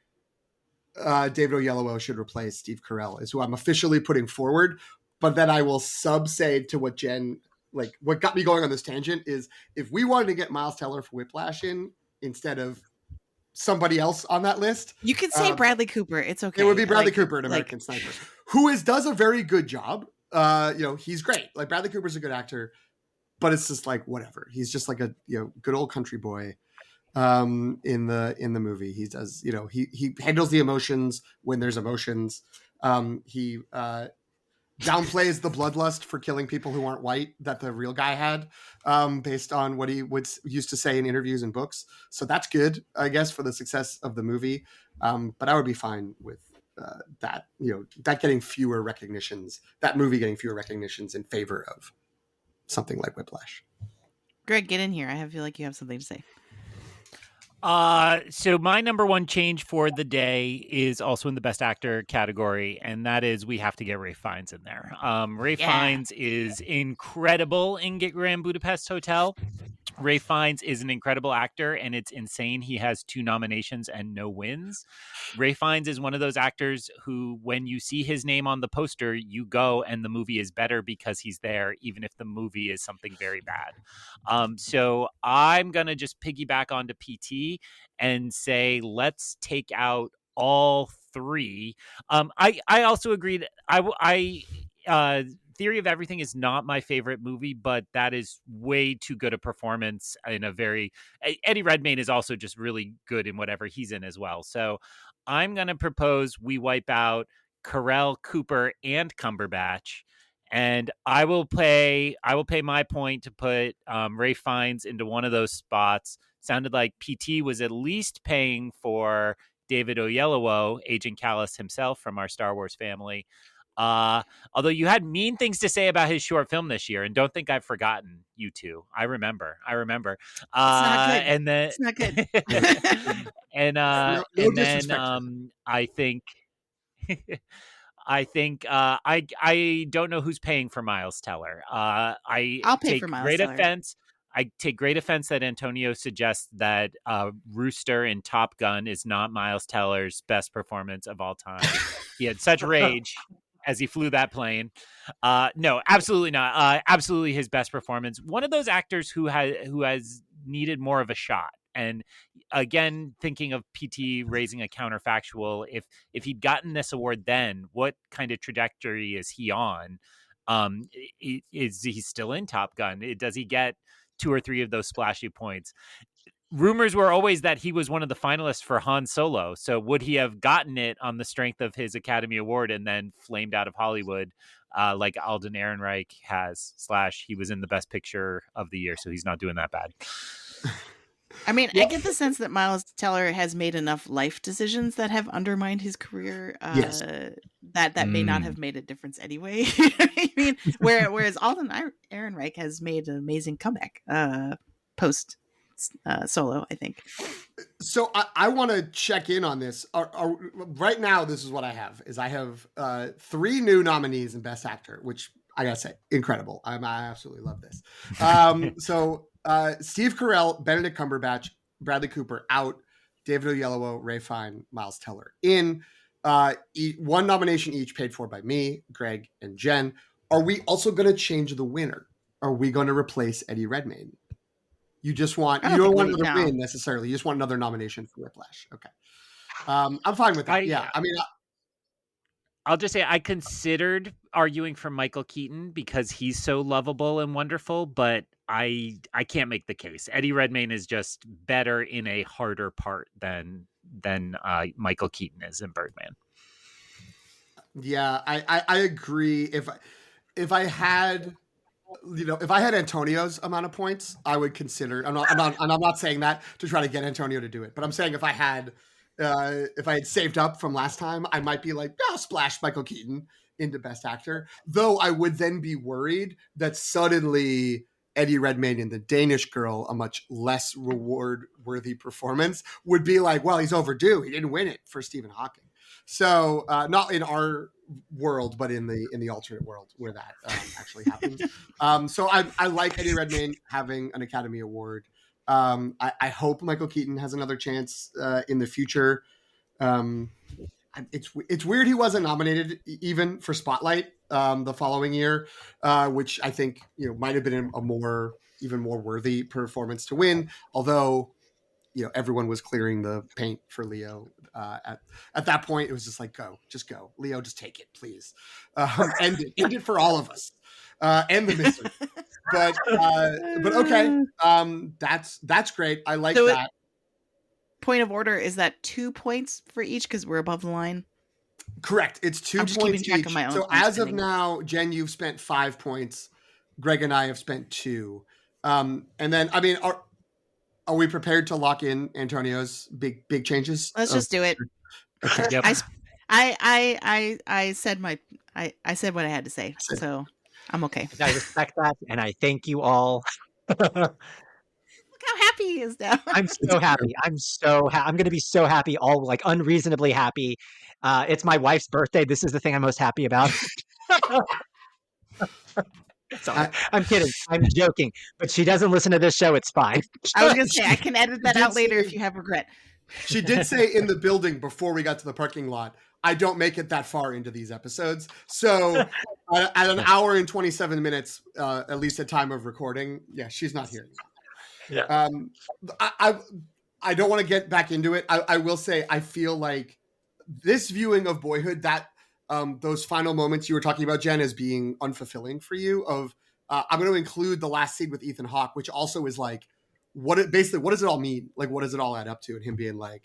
David Oyelowo should replace Steve Carell is who I'm officially putting forward, but then I will say to what Jen, like what got me going on this tangent is if we wanted to get Miles Teller for Whiplash in instead of somebody else on that list. You can say Bradley Cooper. It's okay. It would be Bradley Cooper in American Sniper, who does a very good job. He's great. Like Bradley Cooper's a good actor, but it's just like whatever. He's just like a good old country boy in the movie. He does, he handles the emotions when there's emotions. He downplays the bloodlust for killing people who aren't white that the real guy had, based on what he used to say in interviews and books. So that's good, I guess, for the success of the movie. But I would be fine with that getting fewer recognitions, that movie getting fewer recognitions in favor of something like Whiplash. Greg, get in here. I feel like you have something to say. So my number one change for the day is also in the best actor category, and that is we have to get Ralph Fiennes in there. Ralph Fiennes is incredible in Grand Budapest Hotel. Ralph Fiennes is an incredible actor, and it's insane he has 2 nominations and no wins. Ralph Fiennes is one of those actors who, when you see his name on the poster, you go and the movie is better because he's there, even if the movie is something very bad. So I'm going to just piggyback onto PT and say, let's take out all 3. I also agree that Theory of Everything is not my favorite movie, but that is way too good a performance in a very... Eddie Redmayne is also just really good in whatever he's in as well. So I'm going to propose we wipe out Carell, Cooper, and Cumberbatch, and I will pay my point to put Ralph Fiennes into one of those spots. Sounded like PT was at least paying for David Oyelowo, Agent Callus himself from our Star Wars family. Although you had mean things to say about his short film this year, and don't think I've forgotten you two. I remember. It's not good. And then it's not good. and then I think I don't know who's paying for Miles Teller. I'll pay for Miles Teller. I take great offense that Antonio suggests that Rooster in Top Gun is not Miles Teller's best performance of all time. He had such rage as he flew that plane. No, absolutely not. Absolutely his best performance. One of those actors who has needed more of a shot. And again, thinking of PT raising a counterfactual, if he'd gotten this award then, what kind of trajectory is he on? Is he still in Top Gun? Does he get 2 or 3 of those splashy points? Rumors were always that he was one of the finalists for Han Solo. So would he have gotten it on the strength of his Academy Award and then flamed out of Hollywood like Alden Ehrenreich has, / he was in the best picture of the year, so he's not doing that bad. I mean, I get the sense that Miles Teller has made enough life decisions that have undermined his career Yes. that may not have made a difference anyway. I mean, whereas Alden Ehrenreich has made an amazing comeback post Solo, I think. So I want to check in on this. Right now, this is what I have. I have 3 new nominees in Best Actor, which I gotta say, incredible. I absolutely love this. So Steve Carell, Benedict Cumberbatch, Bradley Cooper out, David Oyelowo, Ralph Fiennes, Miles Teller in. 1 nomination each, paid for by me, Greg, and Jen. Are we also going to change the winner? Are we going to replace Eddie Redmayne? You don't want another win necessarily. You just want another nomination for Whiplash. Okay. I'm fine with that. I mean, I'll just say I considered arguing for Michael Keaton because he's so lovable and wonderful, but I can't make the case. Eddie Redmayne is just better in a harder part than Michael Keaton is in Birdman. Yeah, I agree. If I had, if I had Antonio's amount of points, I would consider. I'm not saying that to try to get Antonio to do it, but I'm saying if I had saved up from last time, I might be like, I'll splash Michael Keaton into Best Actor. Though I would then be worried that suddenly Eddie Redmayne in The Danish Girl, a much less reward-worthy performance, would be like, well, he's overdue. He didn't win it for Stephen Hawking. So not in our world, but in the alternate world where that actually happens. So I like Eddie Redmayne having an Academy Award. I hope Michael Keaton has another chance in the future. It's weird he wasn't nominated even for Spotlight the following year, which I think might have been a even more worthy performance to win. Although everyone was clearing the paint for Leo at that point. It was just like, just go, Leo, just take it, please. End it for all of us. End the misery. But okay, that's great. I like that. Point of order, is that 2 points for each because we're above the line? Correct. It's 2 points each. So as of now, Jen, you've spent 5 points. Greg and I have spent 2. And then, I mean, are we prepared to lock in Antonio's big changes? Let's just do it. Okay. Yep. I said I said what I had to say, so I'm okay. I respect that, and I thank you all. Look how happy he is now. I'm so happy. I'm going to be so happy, all like unreasonably happy. It's my wife's birthday. This is the thing I'm most happy about. Sorry, I'm kidding. I'm joking. But she doesn't listen to this show. It's fine. I was going to say, I can edit that out later if you have regret. She did say in the building before we got to the parking lot, I don't make it that far into these episodes. So at an hour and 27 minutes, at least at time of recording, she's not here. Yeah. I don't want to get back into it. I will say, I feel like this viewing of Boyhood, that those final moments you were talking about, Jen, as being unfulfilling for you, I'm going to include the last scene with Ethan Hawke, which also is like, what does it all mean? Like, what does it all add up to? And him being like,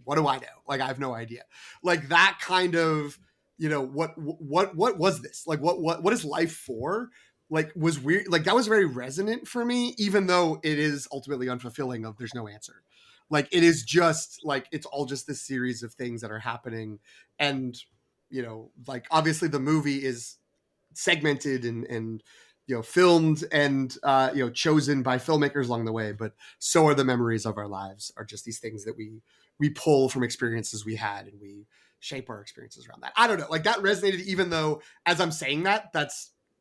what do I know? Like, I have no idea. Like that kind of, what was this? Like, what is life for? Like, was weird. Like, that was very resonant for me, even though it is ultimately unfulfilling of there's no answer. Like, it is just like, it's all just this series of things that are happening. And, like, obviously the movie is segmented and filmed and, chosen by filmmakers along the way, but so are the memories of our lives, are just these things that we pull from experiences we had, and we shape our experiences around that. I don't know, like that resonated, even though as I'm saying that,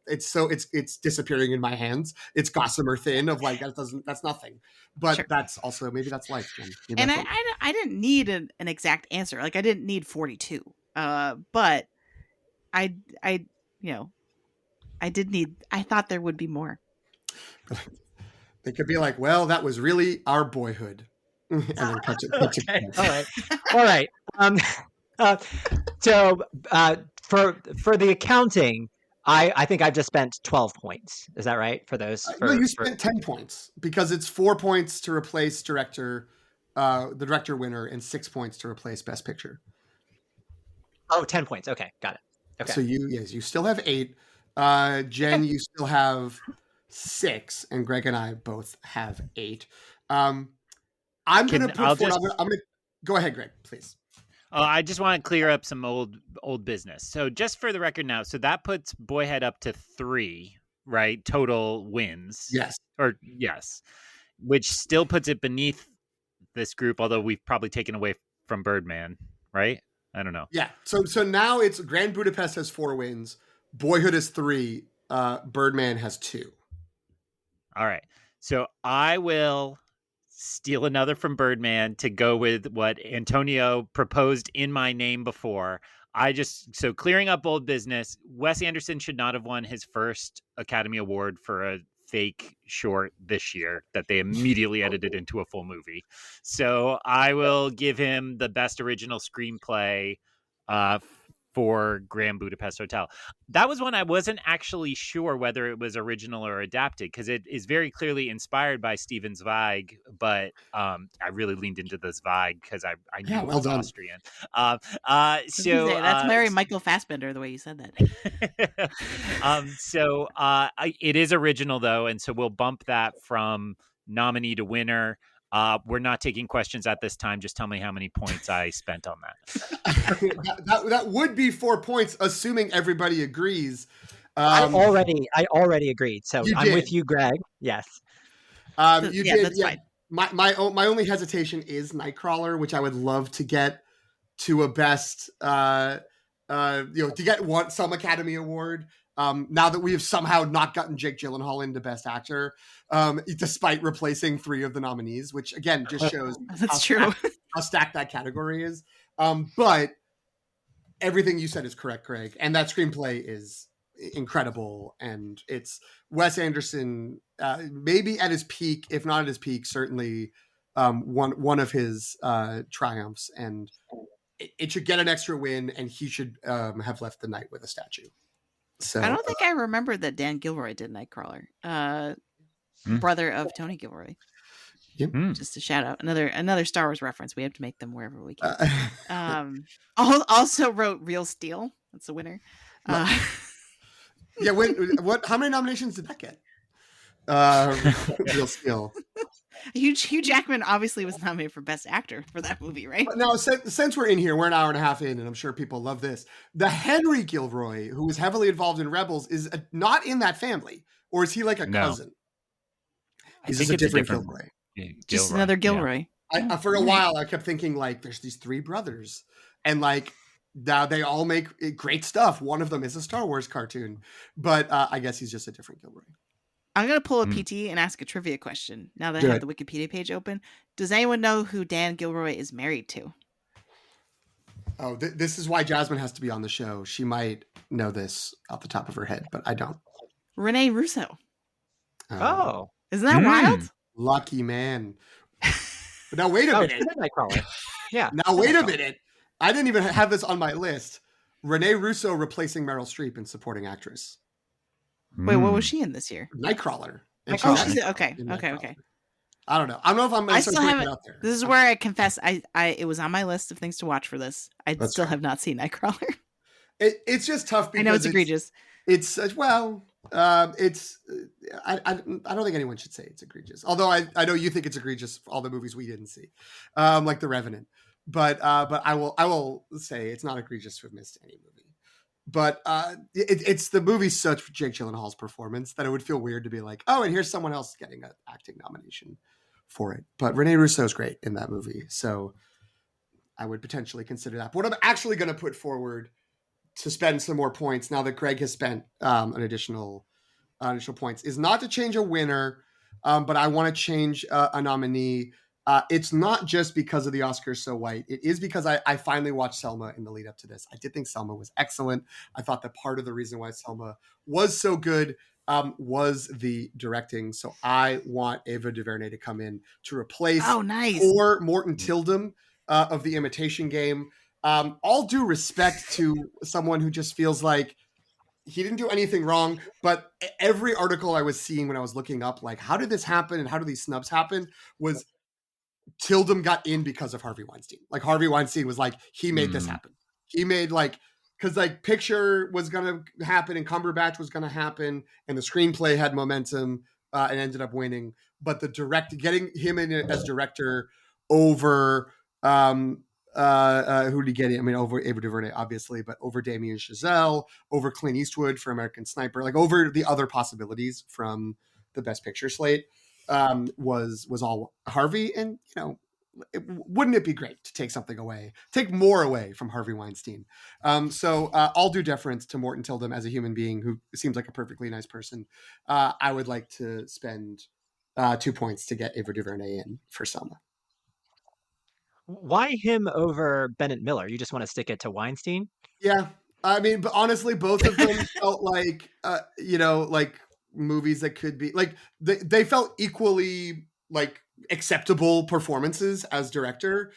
it's disappearing in my hands. It's gossamer thin of like, that's nothing, but sure. That's also, maybe that's life. Maybe and I didn't need an exact answer. Like I didn't need 42, but I thought there would be more. They could be like, well, that was really our boyhood. And then catch it. Okay. All right. So for the accounting, I think I've just spent 12 points. Is that right for those? No, you spent 10 points because it's 4 points to replace director, the director winner, and 6 points to replace Best Picture. Oh, 10 points. Okay, got it. Okay. So you still have 8. Jen, you still have 6, and Greg and I both have 8. I'm going to go ahead, Greg, please. I just want to clear up some old business. So just for the record now, so that puts Boyhead up to 3, right? Total wins. Yes. Which still puts it beneath this group, although we've probably taken away from Birdman, right? I don't know. Yeah. So now it's Grand Budapest has 4 wins. Boyhood is 3. Birdman has 2. All right. So I will steal another from Birdman to go with what Antonio proposed in my name before. So clearing up old business, Wes Anderson should not have won his first Academy Award for a fake short this year that they immediately edited into a full movie. So I will give him the best original screenplay for Grand Budapest Hotel. That was one I wasn't actually sure whether it was original or adapted, because it is very clearly inspired by Steven Zweig, but I really leaned into the Zweig because I knew it was done. Austrian. That's very Michael Fassbender, the way you said that. It is original though, and so we'll bump that from nominee to winner. We're not taking questions at this time. Just tell me how many points I spent on that. that would be 4 points, assuming everybody agrees. I already agreed. So I'm with you, Greg. Yes. You did. That's fine. My only hesitation is Nightcrawler, which I would love to get to a best, to get some Academy Award. Now that we have somehow not gotten Jake Gyllenhaal into Best Actor, despite replacing 3 of the nominees, which again just shows how stacked that category is. But everything you said is correct, Craig, and that screenplay is incredible, and it's Wes Anderson, maybe at his peak, if not at his peak, certainly one of his triumphs, and it should get an extra win, and he should have left the night with a statue. So I don't think I remember that Dan Gilroy did Nightcrawler. Brother of Tony Gilroy. Yep. Just a shout out. Another Star Wars reference. We have to make them wherever we can. Also wrote Real Steel. That's the winner. Yeah. How many nominations did that get? Real Steel. Hugh Jackman obviously was nominated for Best Actor for that movie, right? Now, since we're in here, we're an hour and a half in, and I'm sure people love this. The Henry Gilroy, who was heavily involved in Rebels, is not in that family, or is he like a cousin? Is this a different Gilroy? Just another Gilroy. Yeah. For a while, I kept thinking like, there's these 3 brothers, and like now they all make great stuff. One of them is a Star Wars cartoon, but I guess he's just a different Gilroy. I'm going to pull a PT and ask a trivia question now that I have the Wikipedia page open. Does anyone know who Dan Gilroy is married to? Oh, this is why Jasmine has to be on the show. She might know this off the top of her head, but I don't. Renee Russo. Oh. Isn't that wild? Lucky man. But now wait a minute. Yeah. Now wait a minute. I didn't even have this on my list. Renee Russo replacing Meryl Streep in supporting actress. Wait, what was she in this year? Nightcrawler. She's okay. I don't know. I don't know if I'm going to start putting it out there. This is where I confess it was on my list of things to watch for this. I still have not seen Nightcrawler. It's just tough because I know it's egregious. I don't think anyone should say it's egregious. Although I know you think it's egregious for all the movies we didn't see, like The Revenant. But I will say it's not egregious to have missed any movie. But it's the movie's such Jake Gyllenhaal's performance that it would feel weird to be like, oh, and here's someone else getting an acting nomination for it. But Renee Russo's great in that movie, so I would potentially consider that. But what I'm actually going to put forward to spend some more points now that Greg has spent an additional points is not to change a winner, but I want to change a nominee. It's not just because of the Oscars so white. It is because I finally watched Selma in the lead up to this. I did think Selma was excellent. I thought that part of the reason why Selma was so good was the directing. So I want Ava DuVernay to come in to replace poor Morton Tildum of The Imitation Game. All due respect to someone who just feels like he didn't do anything wrong, but every article I was seeing when I was looking up, like, how did this happen and how do these snubs happen, was Tildum got in because of Harvey Weinstein. Like, Harvey Weinstein was like, he made this happen. He made because Picture was going to happen and Cumberbatch was going to happen and the screenplay had momentum and ended up winning. But getting him in as director over, who did he get in? I mean, over Ava DuVernay, obviously, but over Damien Chazelle, over Clint Eastwood for American Sniper, like over the other possibilities from the Best Picture slate. Was all Harvey, and wouldn't it be great to take more away from Harvey Weinstein? So all due deference to Morton Tildum as a human being who seems like a perfectly nice person. I would like to spend 2 points to get Ava DuVernay in for Selma. Why him over Bennett Miller? You just want to stick it to Weinstein? Yeah, I mean, but honestly, both of them felt like like movies that could be like they felt equally like acceptable performances as director.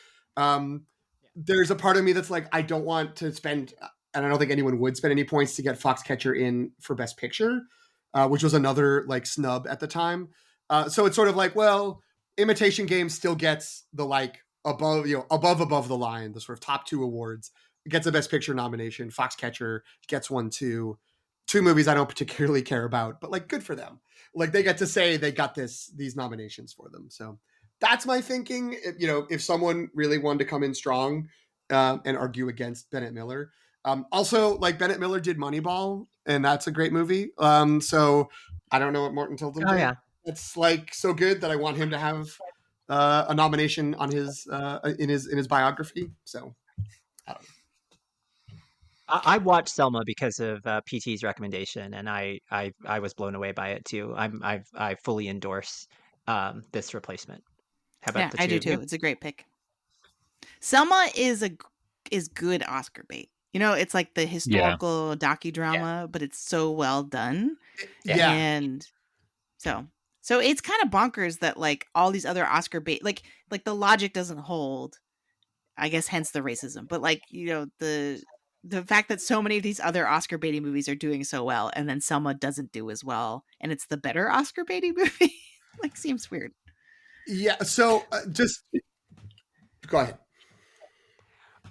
There's a part of me that's like, I don't want to spend and I don't think anyone would spend any points to get Foxcatcher in for Best Picture, which was another like snub at the time. So it's sort of like, well, Imitation Game still gets the like above the line, the sort of top two awards. It gets a Best Picture nomination. Foxcatcher gets one too. Two movies I don't particularly care about, but like good for them. Like they get to say they got these nominations for them. So that's my thinking. If someone really wanted to come in strong and argue against Bennett Miller. Also, like Bennett Miller did Moneyball, and that's a great movie. So I don't know what Morton Tilton did. Yeah. It's like so good that I want him to have a nomination on his in his biography. So I don't know. I watched Selma because of PT's recommendation, and I was blown away by it too. I fully endorse this replacement. How about Yeah, the two I do of you? too. It's a great pick. Selma is good Oscar bait. It's like the historical docudrama, but it's so well done. Yeah. And so it's kind of bonkers that like all these other Oscar bait, like the logic doesn't hold. I guess hence the racism. But like, the fact that so many of these other Oscar baiting movies are doing so well, and then Selma doesn't do as well, and it's the better Oscar baiting movie, like seems weird. Yeah. So just go ahead.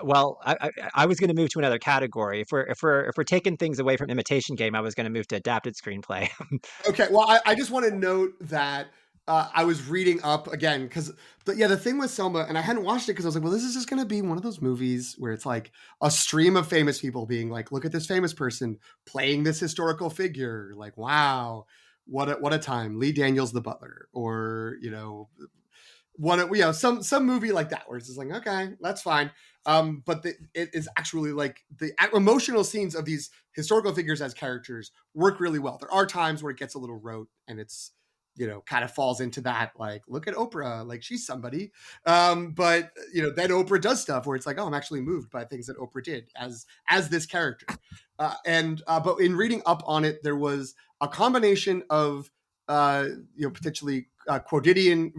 Well, I was going to move to another category. If we're taking things away from Imitation Game, I was going to move to adapted screenplay. Okay. Well, I just want to note that I was reading up again because the thing with Selma, and I hadn't watched it because I was like, well, this is just going to be one of those movies where it's like a stream of famous people being like, look at this famous person playing this historical figure. Like, wow, what a time. Lee Daniels, the butler, or some movie like that where it's just like, okay, that's fine. But it is actually like the emotional scenes of these historical figures as characters work really well. There are times where it gets a little rote and it's kind of falls into that, like, look at Oprah, like she's somebody. But then Oprah does stuff where it's like, oh, I'm actually moved by things that Oprah did as this character. But in reading up on it, there was a combination of potentially quotidian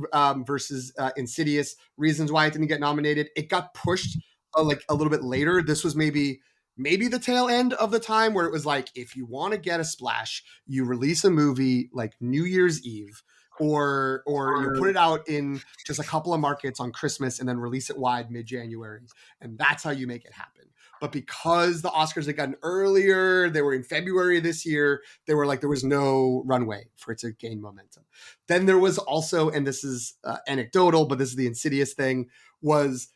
versus insidious reasons why it didn't get nominated. It got pushed like a little bit later. This was maybe the tail end of the time where it was like, if you want to get a splash, you release a movie like New Year's Eve, or you put it out in just a couple of markets on Christmas and then release it wide mid-January, and that's how you make it happen. But because the Oscars had gotten earlier, they were in February this year, they were like, there was no runway for it to gain momentum. Then there was also, and this is anecdotal, but this is the insidious thing, was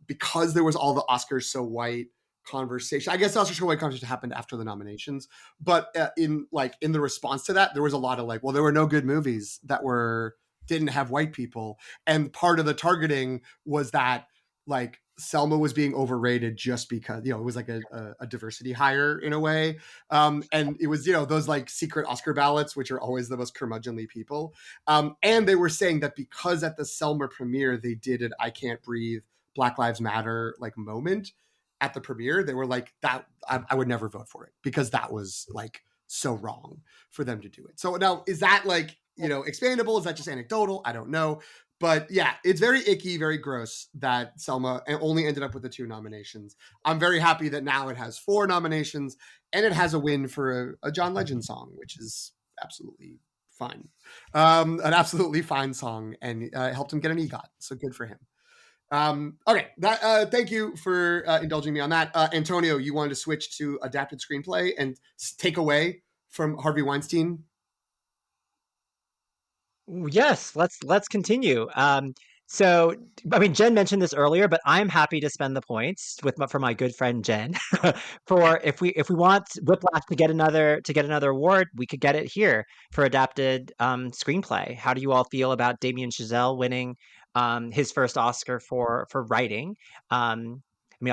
because there was all the Oscars so white conversation. I guess the Oscars so white conversation happened after the nominations, but in the response to that, there was a lot of like, well, there were no good movies that didn't have white people, and part of the targeting was that like Selma was being overrated just because it was like a diversity hire in a way, and it was those like secret Oscar ballots, which are always the most curmudgeonly people, and they were saying that because at the Selma premiere they did an I Can't Breathe, Black Lives Matter like moment at the premiere, they were like, that I would never vote for it because that was like so wrong for them to do it. So now, is that like expandable? Is that just anecdotal? I don't know. But yeah, it's very icky, very gross that Selma only ended up with the 2 nominations. I'm very happy that now it has 4 nominations and it has a win for a John Legend song, which is absolutely fine. An absolutely fine song, and it helped him get an EGOT. So good for him. Okay, thank you for indulging me on that. Antonio, you wanted to switch to adapted screenplay and take away from Harvey Weinstein? Yes, let's continue. So, I mean, Jen mentioned this earlier, but I'm happy to spend the points for my good friend Jen. For if we want Whiplash to get another award, we could get it here for adapted screenplay. How do you all feel about Damien Chazelle winning his first Oscar for writing? I mean,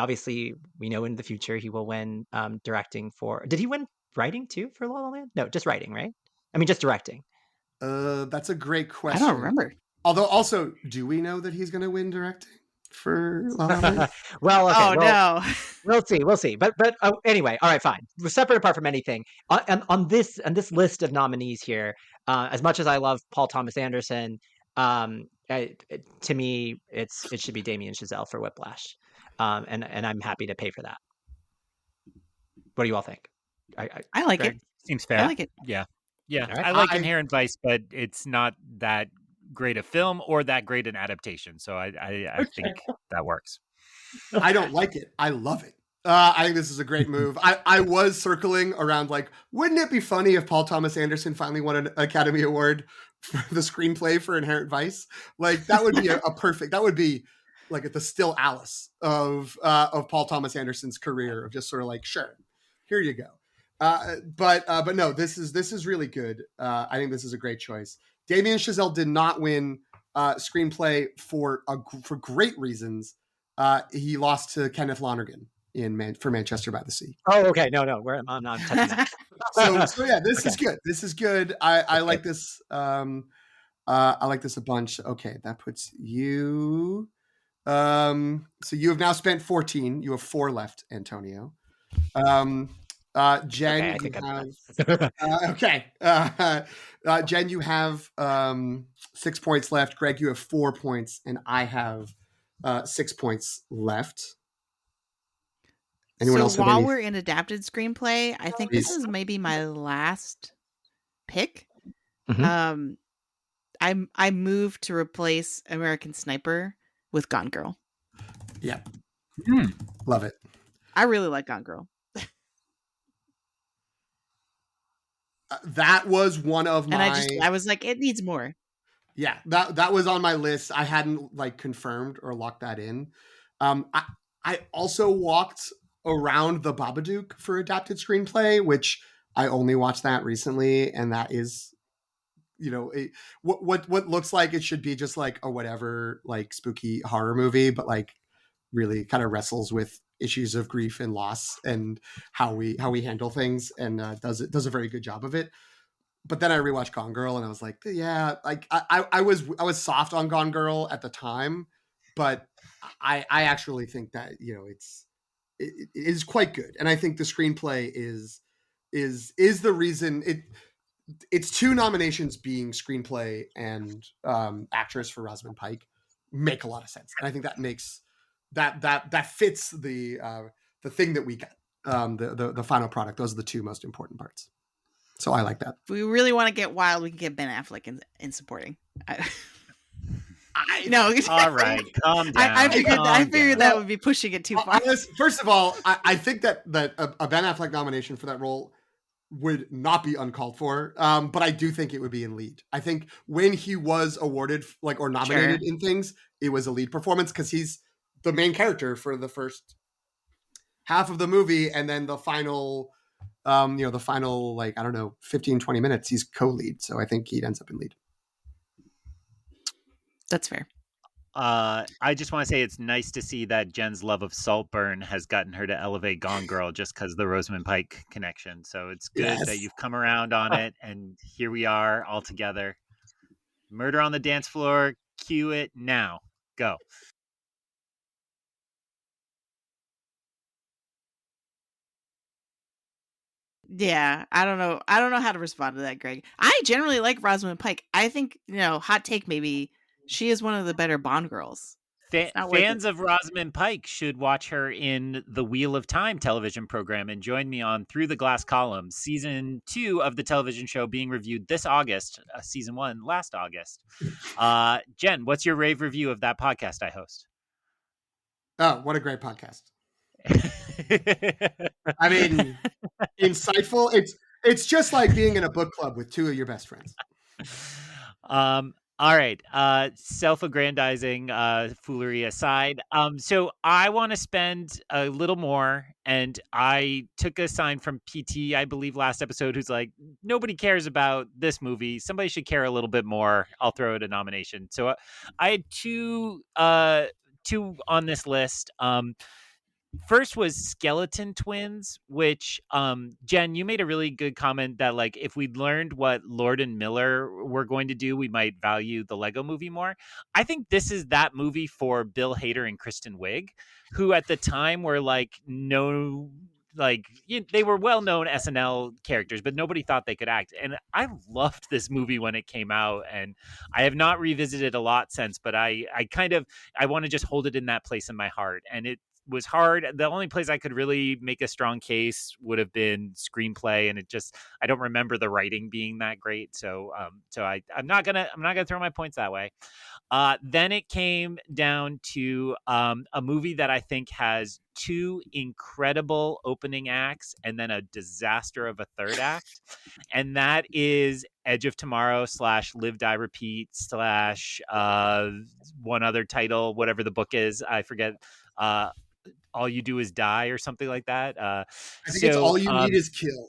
obviously, we know in the future he will win directing for. Did he win writing too for La La Land? No, just writing, right? I mean, just directing. That's a great I question. don't remember. Although, also, do we know that he's going to win directing for La La Land? Well, okay. No. We'll see. But anyway, all right, fine. We're separate apart from anything. On this list of nominees here, as much as I love Paul Thomas Anderson, to me, it should be Damien Chazelle for Whiplash, and I'm happy to pay for that. What do you all think? I like Greg, it. seems fair. I like it. Yeah. Yeah. All right. I like Inherent Vice, but it's not that great a film or that great an adaptation. So I think that works. I don't like it. I love it. I think this is a great move. I was circling around like, wouldn't it be funny if Paul Thomas Anderson finally won an Academy Award for the screenplay for Inherent Vice? Like that would be a perfect. That would be like at the still Alice of Paul Thomas Anderson's career of just sort of like, sure, here you go. But no, this is really good. I think this is a great choice. Damien Chazelle did not win screenplay for great reasons. He lost to Kenneth Lonergan for Manchester by the Sea. Oh, okay. No, I'm not touching that. So yeah, this is good. This is good. I like this. I like this a bunch. Okay, that puts you. So you have now spent 14. You have 4 left, Antonio. Jen, Okay, Jen, you have 6 points left. Greg, you have 4 points, and I have 6 points left. Anyone else? While we're in adapted screenplay, I think this is maybe my last pick. Mm-hmm. I moved to replace American Sniper with Gone Girl. Yeah, love it. I really like Gone Girl. That was one of my. And I was like, it needs more. Yeah, that was on my list. I hadn't like confirmed or locked that in. I also walked around the Babadook for adapted screenplay, which I only watched that recently, and that is, what looks like it should be just like a whatever like spooky horror movie, but like really kind of wrestles with issues of grief and loss and how we handle things, and does a very good job of it. But then I rewatched Gone Girl and I was like, yeah, like I was soft on Gone Girl at the time, but I actually think that it is quite good, and I think the screenplay is the reason it's 2 nominations being screenplay and actress for Rosamund Pike make a lot of sense, and I think that makes that fits the thing that we get, the final product. Those are the 2 most important parts. So I like that. If we really want to get wild, we can get Ben Affleck in supporting. No. All right, calm down. I figured that would be pushing it too far. First of all, I think that a Ben Affleck nomination for that role would not be uncalled for. But I do think it would be in lead. I think when he was awarded or nominated in things, it was a lead performance because he's the main character for the first half of the movie, and then the final. The final, 15, 20 minutes, he's co-lead. So I think he ends up in lead. That's fair. I just want to say it's nice to see that Jen's love of Saltburn has gotten her to elevate Gone Girl just because of the Rosamund Pike connection. So it's good that you've come around on it. And here we are all together. Murder on the Dance Floor. Cue it now. Go. Yeah, I don't know how to respond to that, Greg. I generally like Rosamund Pike. I think, hot take maybe, she is one of the better Bond girls. Fans of Rosamund Pike should watch her in the Wheel of Time television program and join me on Through the Glass Column, season 2 of the television show being reviewed this August, season 1 last August. Jen, what's your rave review of that podcast I host? Oh, what a great podcast. I mean, insightful. It's just like being in a book club with 2 of your best friends. All right. Self-aggrandizing foolery aside. So I want to spend a little more, and I took a sign from PT, I believe, last episode, who's like, nobody cares about this movie. Somebody should care a little bit more. I'll throw it a nomination. So I had two on this list. First was Skeleton Twins, which Jen, you made a really good comment that like if we'd learned what Lord and Miller were going to do, we might value the Lego movie more. I think this is that movie for Bill Hader and Kristen Wiig, who at the time were they were well-known SNL characters, but nobody thought they could act. And I loved this movie when it came out, and I have not revisited a lot since, but I want to just hold it in that place in my heart. And was hard. The only place I could really make a strong case would have been screenplay, and I don't remember the writing being that great. So I'm not gonna throw my points that way. Then it came down to a movie that I think has two incredible opening acts and then a disaster of a third act. And that is Edge of Tomorrow / Live, Die, Repeat / one other title, whatever the book is. I forget. All You Do Is Die or something like that. I think it's All You Need Is Kill.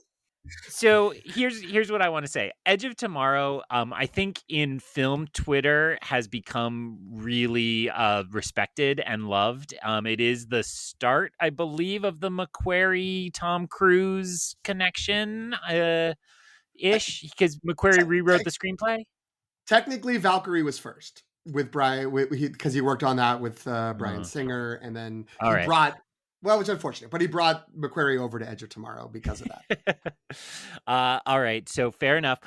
So here's what I want to say. Edge of Tomorrow, I think in film Twitter has become really respected and loved. It is the start, I believe, of the McQuarrie Tom Cruise connection, ish, because McQuarrie rewrote the screenplay. Technically, Valkyrie was first with Brian, because he worked on that with Bryan Singer, and then brought. Well, it was unfortunate, but he brought McQuarrie over to Edge of Tomorrow because of that. All right, so fair enough.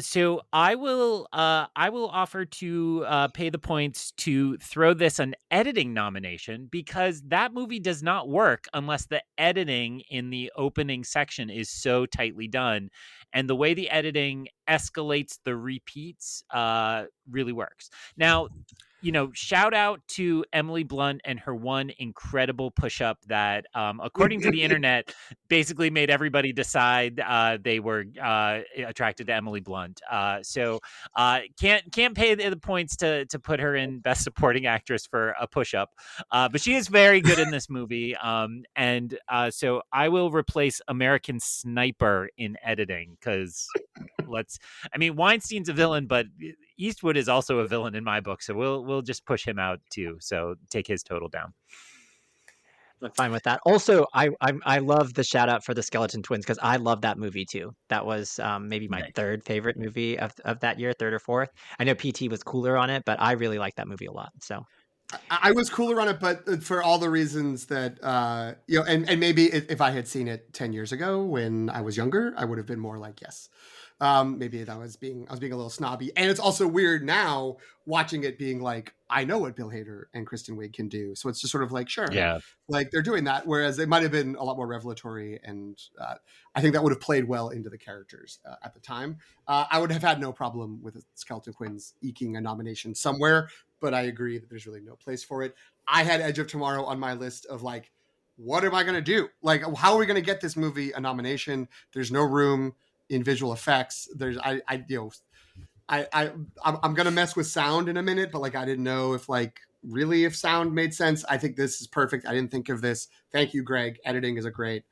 So I will offer to pay the points to throw this an editing nomination, because that movie does not work unless the editing in the opening section is so tightly done, and the way the editing escalates the repeats really works. Now, shout out to Emily Blunt and her one incredible push-up that, according to the internet, basically made everybody decide they were attracted to Emily Blunt. So can't pay the points to put her in Best Supporting Actress for a push-up, but she is very good in this movie. And so I will replace American Sniper in editing, because Weinstein's a villain, but Eastwood is also a villain in my book, so we'll just push him out too. So take his total down. I'm fine with that. Also, I love the shout out for the Skeleton Twins, because I love that movie too. That was maybe my third favorite movie of that year, third or fourth. I know PT was cooler on it, but I really like that movie a lot. So I was cooler on it, but for all the reasons that and maybe if I had seen it 10 years ago when I was younger, I would have been more like, yes. Maybe I was being a little snobby, and it's also weird now watching it being like, I know what Bill Hader and Kristen Wiig can do, so it's just sort of like, sure, yeah, like they're doing that, whereas it might have been a lot more revelatory, and I think that would have played well into the characters at the time. I would have had no problem with the Skeleton Twins eking a nomination somewhere, but I agree that there's really no place for it. I had Edge of Tomorrow on my list of like, what am I going to do? Like, how are we going to get this movie a nomination? There's no room in visual effects. I'm gonna mess with sound in a minute, but like I didn't know if sound made sense. I think this is perfect. I didn't think of this. Thank you, Greg. Editing is a great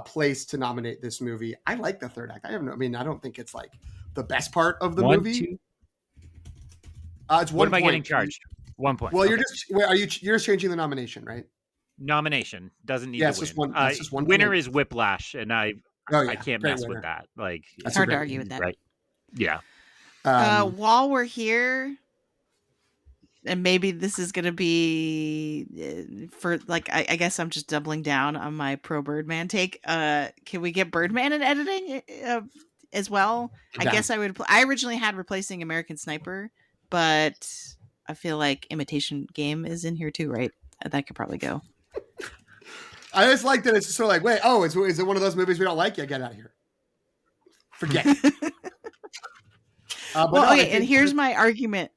place to nominate this movie. I like the third act. I don't think it's like the best part of the movie. It's 1 point. What am I getting charged? 1 point. Well, okay. You're just changing the nomination, right? Nomination doesn't need to win. It's just one winner point. Is Whiplash, and I can't mess with that. Like, it's hard to argue with that. Right? Yeah. While we're here, and maybe this is going to be for like, I guess I'm just doubling down on my pro Birdman take. Can we get Birdman in editing as well? I guess I would. I originally had replacing American Sniper, but I feel like Imitation Game is in here too, right? That could probably go. I just like that it's sort of like, wait, is it one of those movies we don't like? Yeah, get out of here. Forget it. And here's my argument.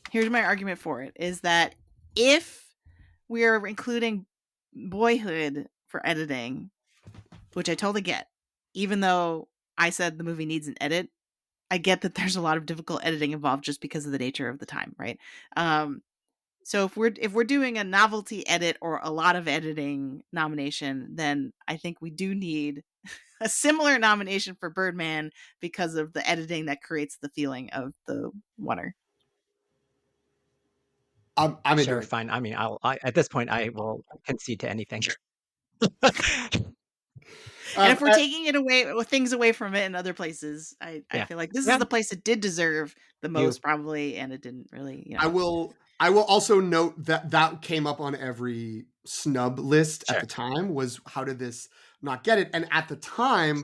Here's my argument for it, is that if we are including Boyhood for editing, which I totally get, even though I said the movie needs an edit, I get that there's a lot of difficult editing involved just because of the nature of the time, right? So if we're doing a novelty edit or a lot of editing nomination, then I think we do need a similar nomination for Birdman because of the editing that creates the feeling of the winner. I'm sure, fine. I mean, at this point, I will concede to anything. And if we're taking it away, things away from it in other places, I feel like this is the place it did deserve the most, probably, and it didn't really. I will also note that came up on every snub list at the time, was how did this not get it? And at the time,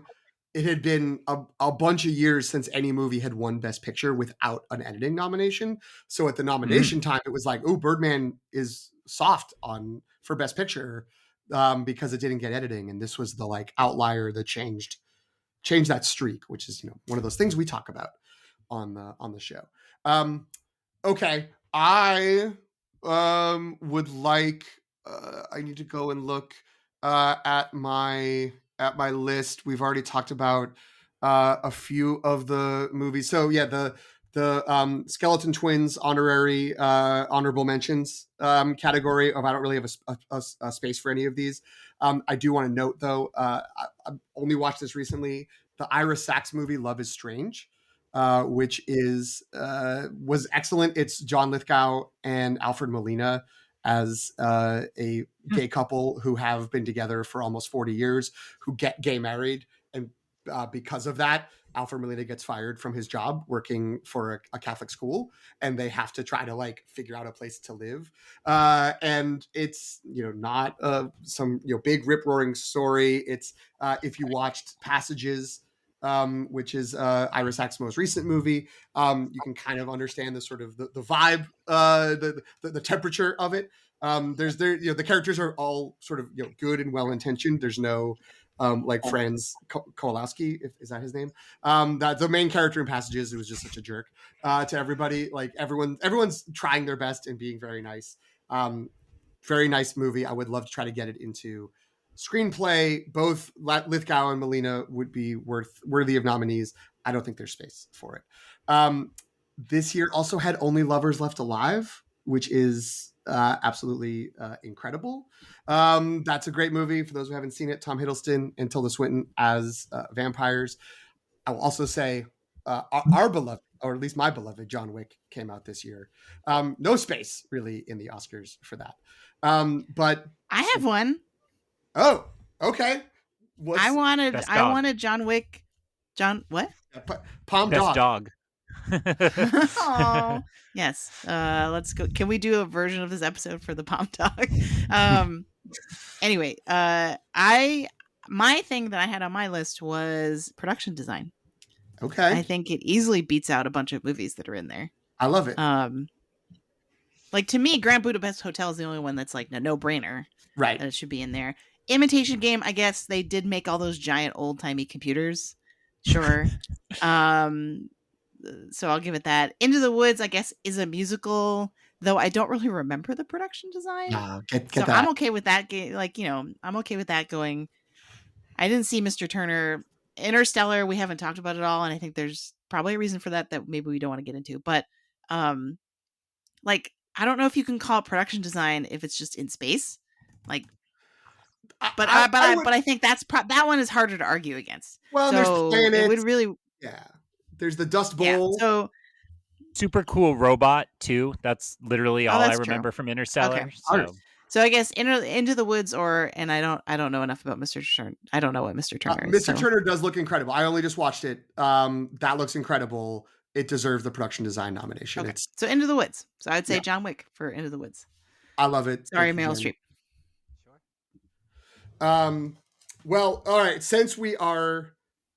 it had been a bunch of years since any movie had won Best Picture without an editing nomination. So at the nomination time, it was like, oh, Birdman is soft for Best Picture because it didn't get editing, and this was the like outlier that changed that streak, which is one of those things we talk about on the show. Okay, I would like. I need to go and look at my list. We've already talked about a few of the movies. So yeah, the Skeleton Twins honorable mentions category of I don't really have a space for any of these. I do want to note though, I only watched this recently. The Ira Sachs movie Love is Strange, which was excellent. It's John Lithgow and Alfred Molina as a gay couple who have been together for almost 40 years, who get gay married. And because of that, Alfred Molina gets fired from his job working for a Catholic school, and they have to try to like figure out a place to live. And it's, not some, big rip roaring story. It's if you watched Passages, which is Ira Sachs' most recent movie, you can kind of understand the sort of the vibe, the temperature of it. The characters are all sort of good and well intentioned. There's no like Franz Kowalski, is that his name? That the main character in Passages, it was just such a jerk to everybody. Like everyone's trying their best and being very nice. Very nice movie. I would love to try to get it into screenplay. Both Lithgow and Molina would be worthy of nominees. I don't think there's space for it. This year also had Only Lovers Left Alive, which is absolutely incredible. That's a great movie for those who haven't seen it. Tom Hiddleston and Tilda Swinton as vampires. I will also say our beloved, or at least my beloved, John Wick came out this year. No space really in the Oscars for that. But I have one. Oh, okay. I wanted John Wick. John what? Palm Best Dog. Oh, yes. Let's go. Can we do a version of this episode for the Palm Dog? Anyway, my thing that I had on my list was production design. Okay. I think it easily beats out a bunch of movies that are in there. I love it. Like to me, Grand Budapest Hotel is the only one that's like a no-brainer. Right. That it should be in there. Imitation Game, I guess they did make all those giant old-timey computers. Sure. So I'll give it that. Into the Woods, I guess, is a musical, though I don't really remember the production design. Get so that. I'm okay with that. I'm okay with that going. I didn't see Mr. Turner. Interstellar, we haven't talked about it all, and I think there's probably a reason for that maybe we don't want to get into. But, like, I don't know if you can call it production design if it's just in space. Like, but I think that one is harder to argue against. Well, so there's planets. It would really. Yeah. There's the Dust Bowl. Yeah, so super cool robot too. That's literally all I remember from Interstellar. Okay. So I guess Into the Woods and I don't know enough about Mr. Turner. I don't know what Mr. Turner is. Mr. Turner does look incredible. I only just watched it. That looks incredible. It deserves the production design nomination. Okay. So Into the Woods. So I'd say John Wick for Into the Woods. I love it. Sorry, Meryl Streep. Sure. Well, all right. Since we are,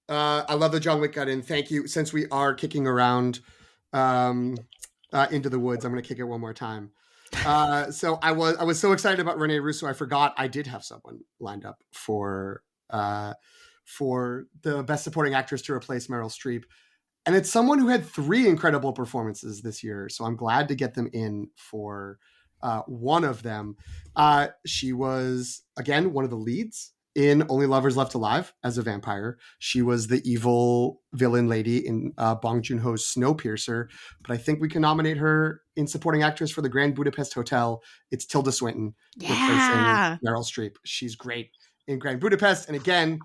I love that John Wick got in. Thank you. Since we are kicking around Into the Woods, I'm going to kick it one more time. So I was so excited about Rene Russo, I forgot I did have someone lined up for the Best Supporting Actress to replace Meryl Streep. And it's someone who had 3 incredible performances this year. So I'm glad to get them in for one of them. She was, again, one of the leads in Only Lovers Left Alive as a vampire. She was the evil villain lady in Bong Joon-ho's Snowpiercer. But I think we can nominate her in supporting actress for the Grand Budapest Hotel. It's Tilda Swinton replacing Meryl Streep. She's great in Grand Budapest. And again,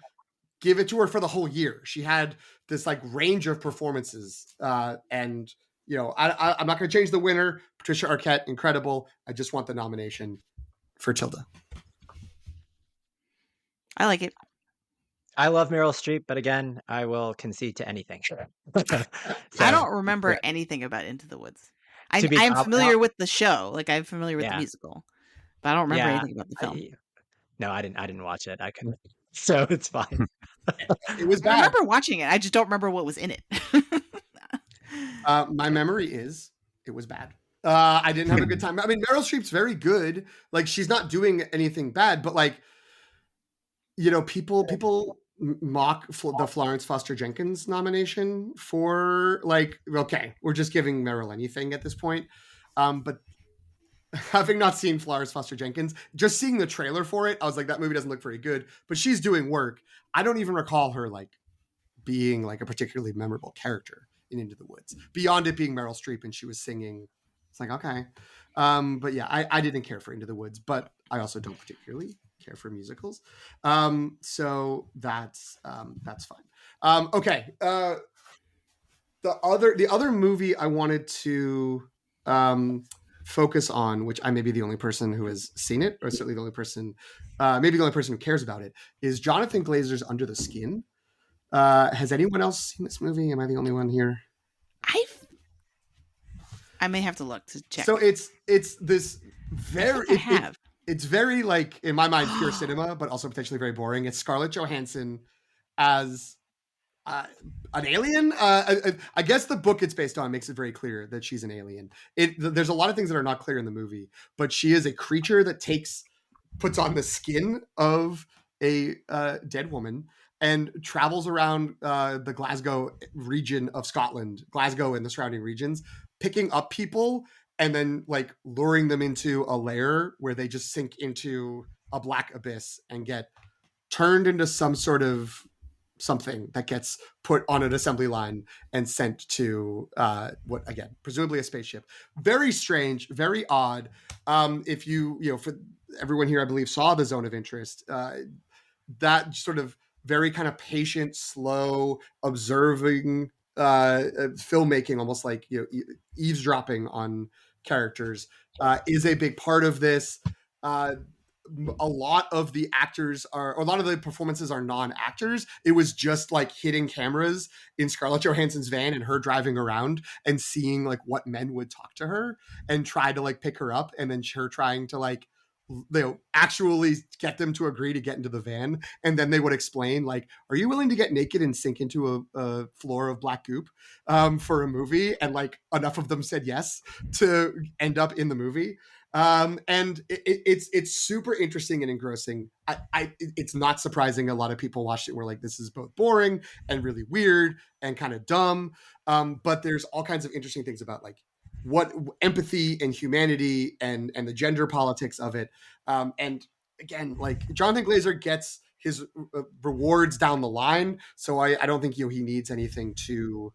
give it to her for the whole year. She had this like range of performances. And, I'm not going to change the winner. Patricia Arquette, incredible. I just want the nomination for Tilda. I like it. I love Meryl Streep, but again, I will concede to anything. I don't remember anything about Into the Woods. I'm familiar with the show. Like I'm familiar with the musical, but I don't remember anything about the film. No, I didn't watch it. I couldn't. So it's fine. It was bad. I remember watching it. I just don't remember what was in it. My memory is it was bad. I didn't have a good time. I mean, Meryl Streep's very good. Like, she's not doing anything bad, but like, you know, people mock the Florence Foster Jenkins nomination for like, okay, we're just giving Meryl anything at this point. But having not seen Florence Foster Jenkins, just seeing the trailer for it, I was like, that movie doesn't look very good, but she's doing work. I don't even recall her like being like a particularly memorable character in Into the Woods beyond it being Meryl Streep and she was singing. It's like, okay. But yeah, I didn't care for Into the Woods, but I also don't particularly care for musicals. So that's fine. Okay. The other movie I wanted to focus on, which I may be the only person who has seen it, or certainly the only person, maybe the only person who cares about it, is Jonathan Glazer's Under the Skin. Has anyone else seen this movie? Am I the only one here? I may have to look to check. So it's this very it's very like, in my mind, pure cinema, but also potentially very boring. It's Scarlett Johansson as an alien. I guess the book it's based on makes it very clear that she's an alien. There's a lot of things that are not clear in the movie, but she is a creature that puts on the skin of a dead woman and travels around the Glasgow region of Scotland, Glasgow and the surrounding regions, picking up people and then like luring them into a lair where they just sink into a black abyss and get turned into some sort of something that gets put on an assembly line and sent to what, again, presumably a spaceship. Very strange, very odd. If you know, for everyone here, I believe, saw The Zone of Interest, that sort of very kind of patient, slow, observing filmmaking, almost like, you know, eavesdropping on characters, is a big part of this. A lot of the actors or a lot of the performances are non-actors. It was just like hitting cameras in Scarlett Johansson's van and her driving around and seeing like what men would talk to her and try to like pick her up, and then her trying to like, you know, actually get them to agree to get into the van. And then they would explain like, are you willing to get naked and sink into a floor of black goop for a movie? And like enough of them said yes to end up in the movie. And it's super interesting and engrossing. It's not surprising a lot of people watched it and were like, this is both boring and really weird and kind of dumb. But there's all kinds of interesting things about like what empathy and humanity and the gender politics of it. And again, like Jonathan Glazer gets his rewards down the line. So I don't think, you know, he needs anything too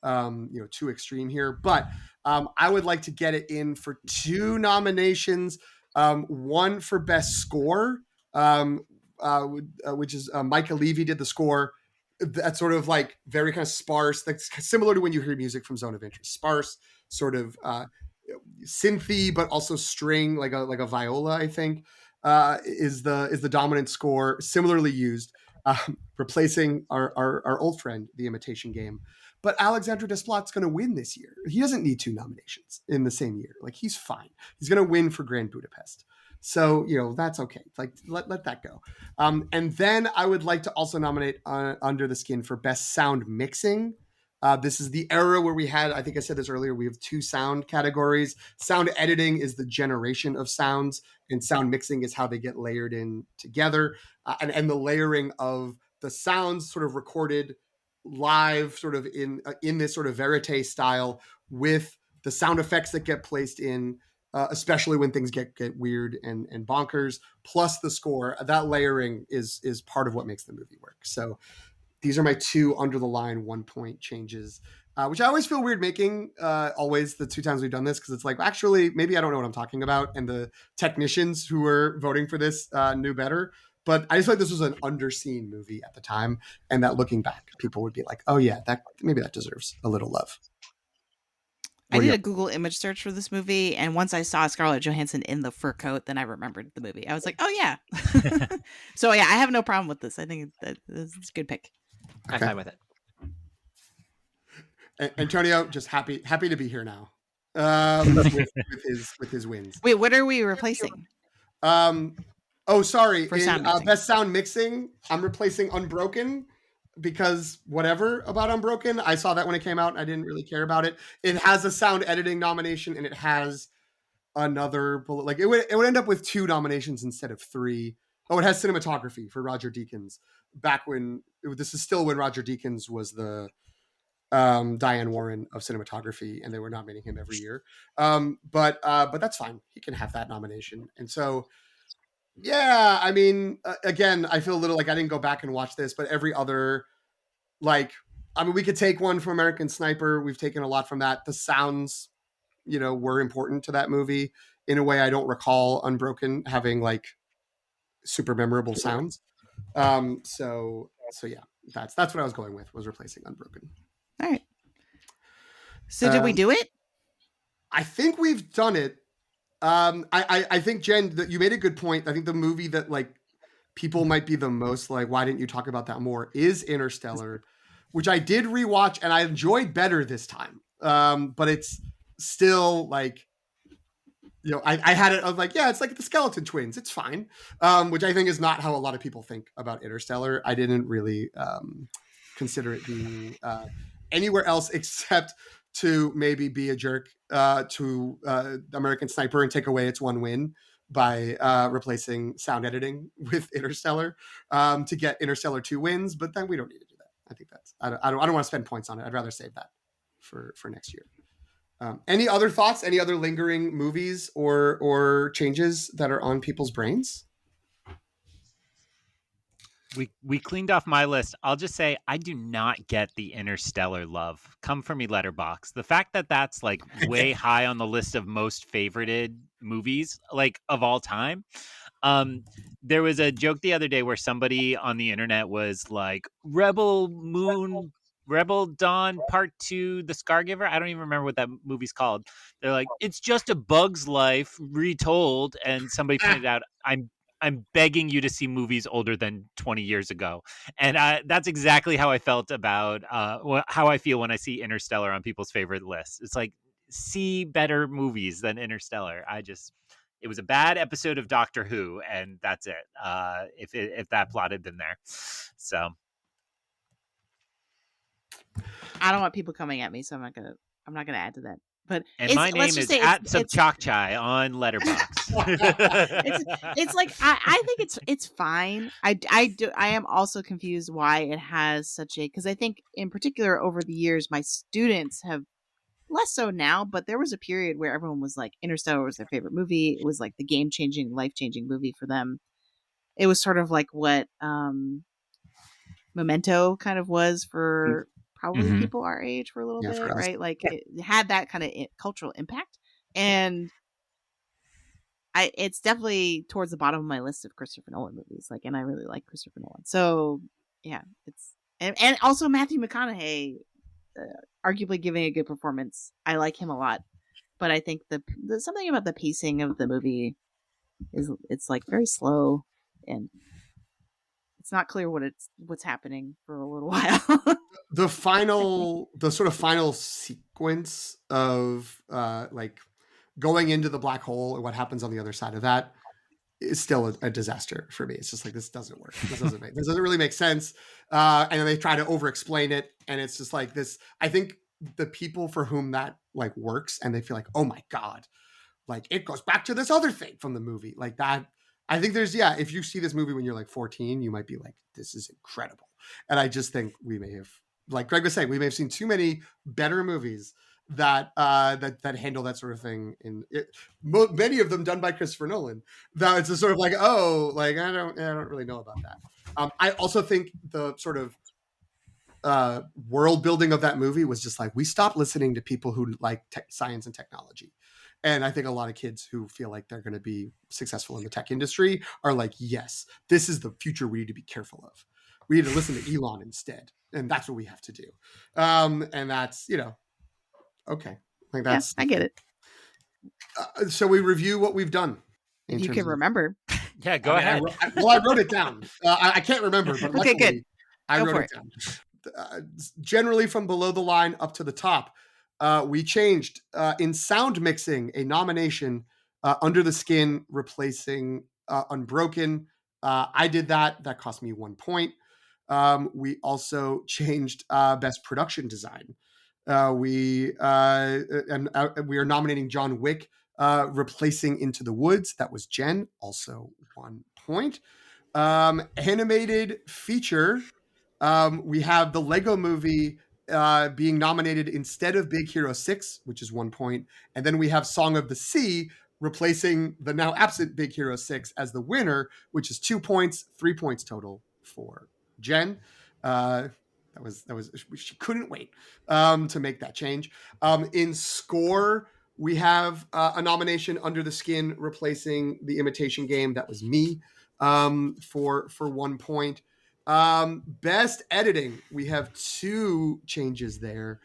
extreme here, but I would like to get it in for 2 nominations. One for best score, which is Micah Levy did the score. That's sort of like very kind of sparse. That's similar to when you hear music from Zone of Interest. Sparse, sort of synthy, but also string, like a viola, I think, is the dominant score. Similarly used, replacing our old friend, The Imitation Game. But Alexandre Desplat's going to win this year. He doesn't need 2 nominations in the same year. Like, he's fine. He's going to win for Grand Budapest. So, you know, that's okay. Like, let that go. And then I would like to also nominate Under the Skin for Best Sound Mixing. This is the era where we had, I think I said this earlier, we have 2 sound categories. Sound editing is the generation of sounds, and sound mixing is how they get layered in together. And the layering of the sounds sort of recorded live, sort of in this sort of verite style, with the sound effects that get placed in, especially when things get weird and bonkers, plus the score. That layering is part of what makes the movie work. So these are my 2 under the line 1 point changes, which I always feel weird making, always the 2 times we've done this, because it's like, actually, maybe I don't know what I'm talking about, and the technicians who were voting for this knew better. But I just feel like this was an underseen movie at the time, and that looking back, people would be like, oh yeah, maybe that deserves a little love. I did a Google image search for this movie, and once I saw Scarlett Johansson in the fur coat, then I remembered the movie. I was like, oh yeah. So yeah, I have no problem with this. I think that this is a good pick. Okay. I'm fine with it. Antonio, just happy to be here now, with his wins. Wait, what are we replacing? Oh, sorry. For sound mixing. Best sound mixing, I'm replacing Unbroken because whatever about Unbroken. I saw that when it came out and I didn't really care about it. It has a sound editing nomination and it has another bullet. Like it would end up with 2 nominations instead of 3. Oh, it has cinematography for Roger Deakins. Back when this is still when Roger Deakins was the Diane Warren of cinematography, and they were nominating him every year. But that's fine. He can have that nomination. And so, yeah, I mean, again, I feel a little like I didn't go back and watch this, but every other, like, I mean, we could take one from American Sniper. We've taken a lot from that. The sounds, were important to that movie in a way I don't recall Unbroken having like super memorable sounds. So yeah, that's what I was going with, was replacing Unbroken. All right. So did we do it? I think we've done it. I think, Jen, that you made a good point. I think the movie that like people might be the most like, why didn't you talk about that more, is Interstellar, which I did rewatch and I enjoyed better this time. But it's still like, I had it. I was like, yeah, it's like the Skeleton Twins. It's fine. Which I think is not how a lot of people think about Interstellar. I didn't really consider it being anywhere else except to maybe be a jerk to American Sniper and take away its one win by replacing sound editing with Interstellar to get Interstellar 2 wins. But then we don't need to do that. I think that's I don't want to spend points on it. I'd rather save that for next year. Any other thoughts? Any other lingering movies or changes that are on people's brains? We cleaned off my list. I'll just say I do not get the Interstellar love. Come for me, Letterboxd. The fact that that's like way high on the list of most favorited movies like of all time. There was a joke the other day where somebody on the internet was like, Rebel Dawn Part 2, The Scargiver. I don't even remember what that movie's called. They're like, it's just a Bug's Life retold. And somebody pointed out, I'm begging you to see movies older than 20 years ago. And that's exactly how I felt about how I feel when I see Interstellar on people's favorite lists. It's like, see better movies than Interstellar. It was a bad episode of Doctor Who, and that's it. If that plot had been there. So I don't want people coming at me, so I'm not gonna add to that. But my name is at Subchokchai on Letterboxd. It's like I think it's fine. I am also confused why it has such a, because I think in particular over the years my students have, less so now, but there was a period where everyone was like Interstellar was their favorite movie. It was like the game-changing, life-changing movie for them. It was sort of like what Memento kind of was for probably people our age for a little bit, right? Like it had that kind of cultural impact, and it's definitely towards the bottom of my list of Christopher Nolan movies. Like, and I really like Christopher Nolan, so yeah, it's and also Matthew McConaughey, arguably giving a good performance. I like him a lot, but I think the something about the pacing of the movie it's like very slow and it's not clear what's happening for a little while. the sort of final sequence of like going into the black hole and what happens on the other side of that is still a disaster for me. It's just like, this doesn't work. This doesn't really make sense. And then they try to over explain it. And it's just like this, I think the people for whom that like works and they feel like, oh my God, like it goes back to this other thing from the movie like that. I think there's, if you see this movie when you're like 14, you might be like, this is incredible. And I just think we may have, like Greg was saying, we may have seen too many better movies that handle that sort of thing. Many of them done by Christopher Nolan. That it's just sort of like, oh, like I don't really know about that. I also think the sort of world building of that movie was just like, we stopped listening to people who like science and technology. And I think a lot of kids who feel like they're going to be successful in the tech industry are like, yes, this is the future we need to be careful of. We need to listen to Elon instead. And that's what we have to do. And that's, okay. Like that's, I get it. So we review what we've done. If you can remember. Yeah, go ahead. I wrote it down. I can't remember, but okay, good. I wrote it down. Generally from below the line up to the top. We changed in sound mixing a nomination, Under the Skin, replacing Unbroken. I did that. That cost me 1 point. We also changed best production design. We are nominating John Wick, replacing Into the Woods. That was Jen, also 1 point. Animated feature. We have the Lego Movie being nominated instead of Big Hero 6, which is 1 point. And then we have Song of the Sea replacing the now absent Big Hero 6 as the winner, which is 2 points, 3 points total for Jen. She couldn't wait to make that change. In score, we have a nomination, Under the Skin, replacing The Imitation Game. That was me, for 1 point. Best editing, we have 2 changes there.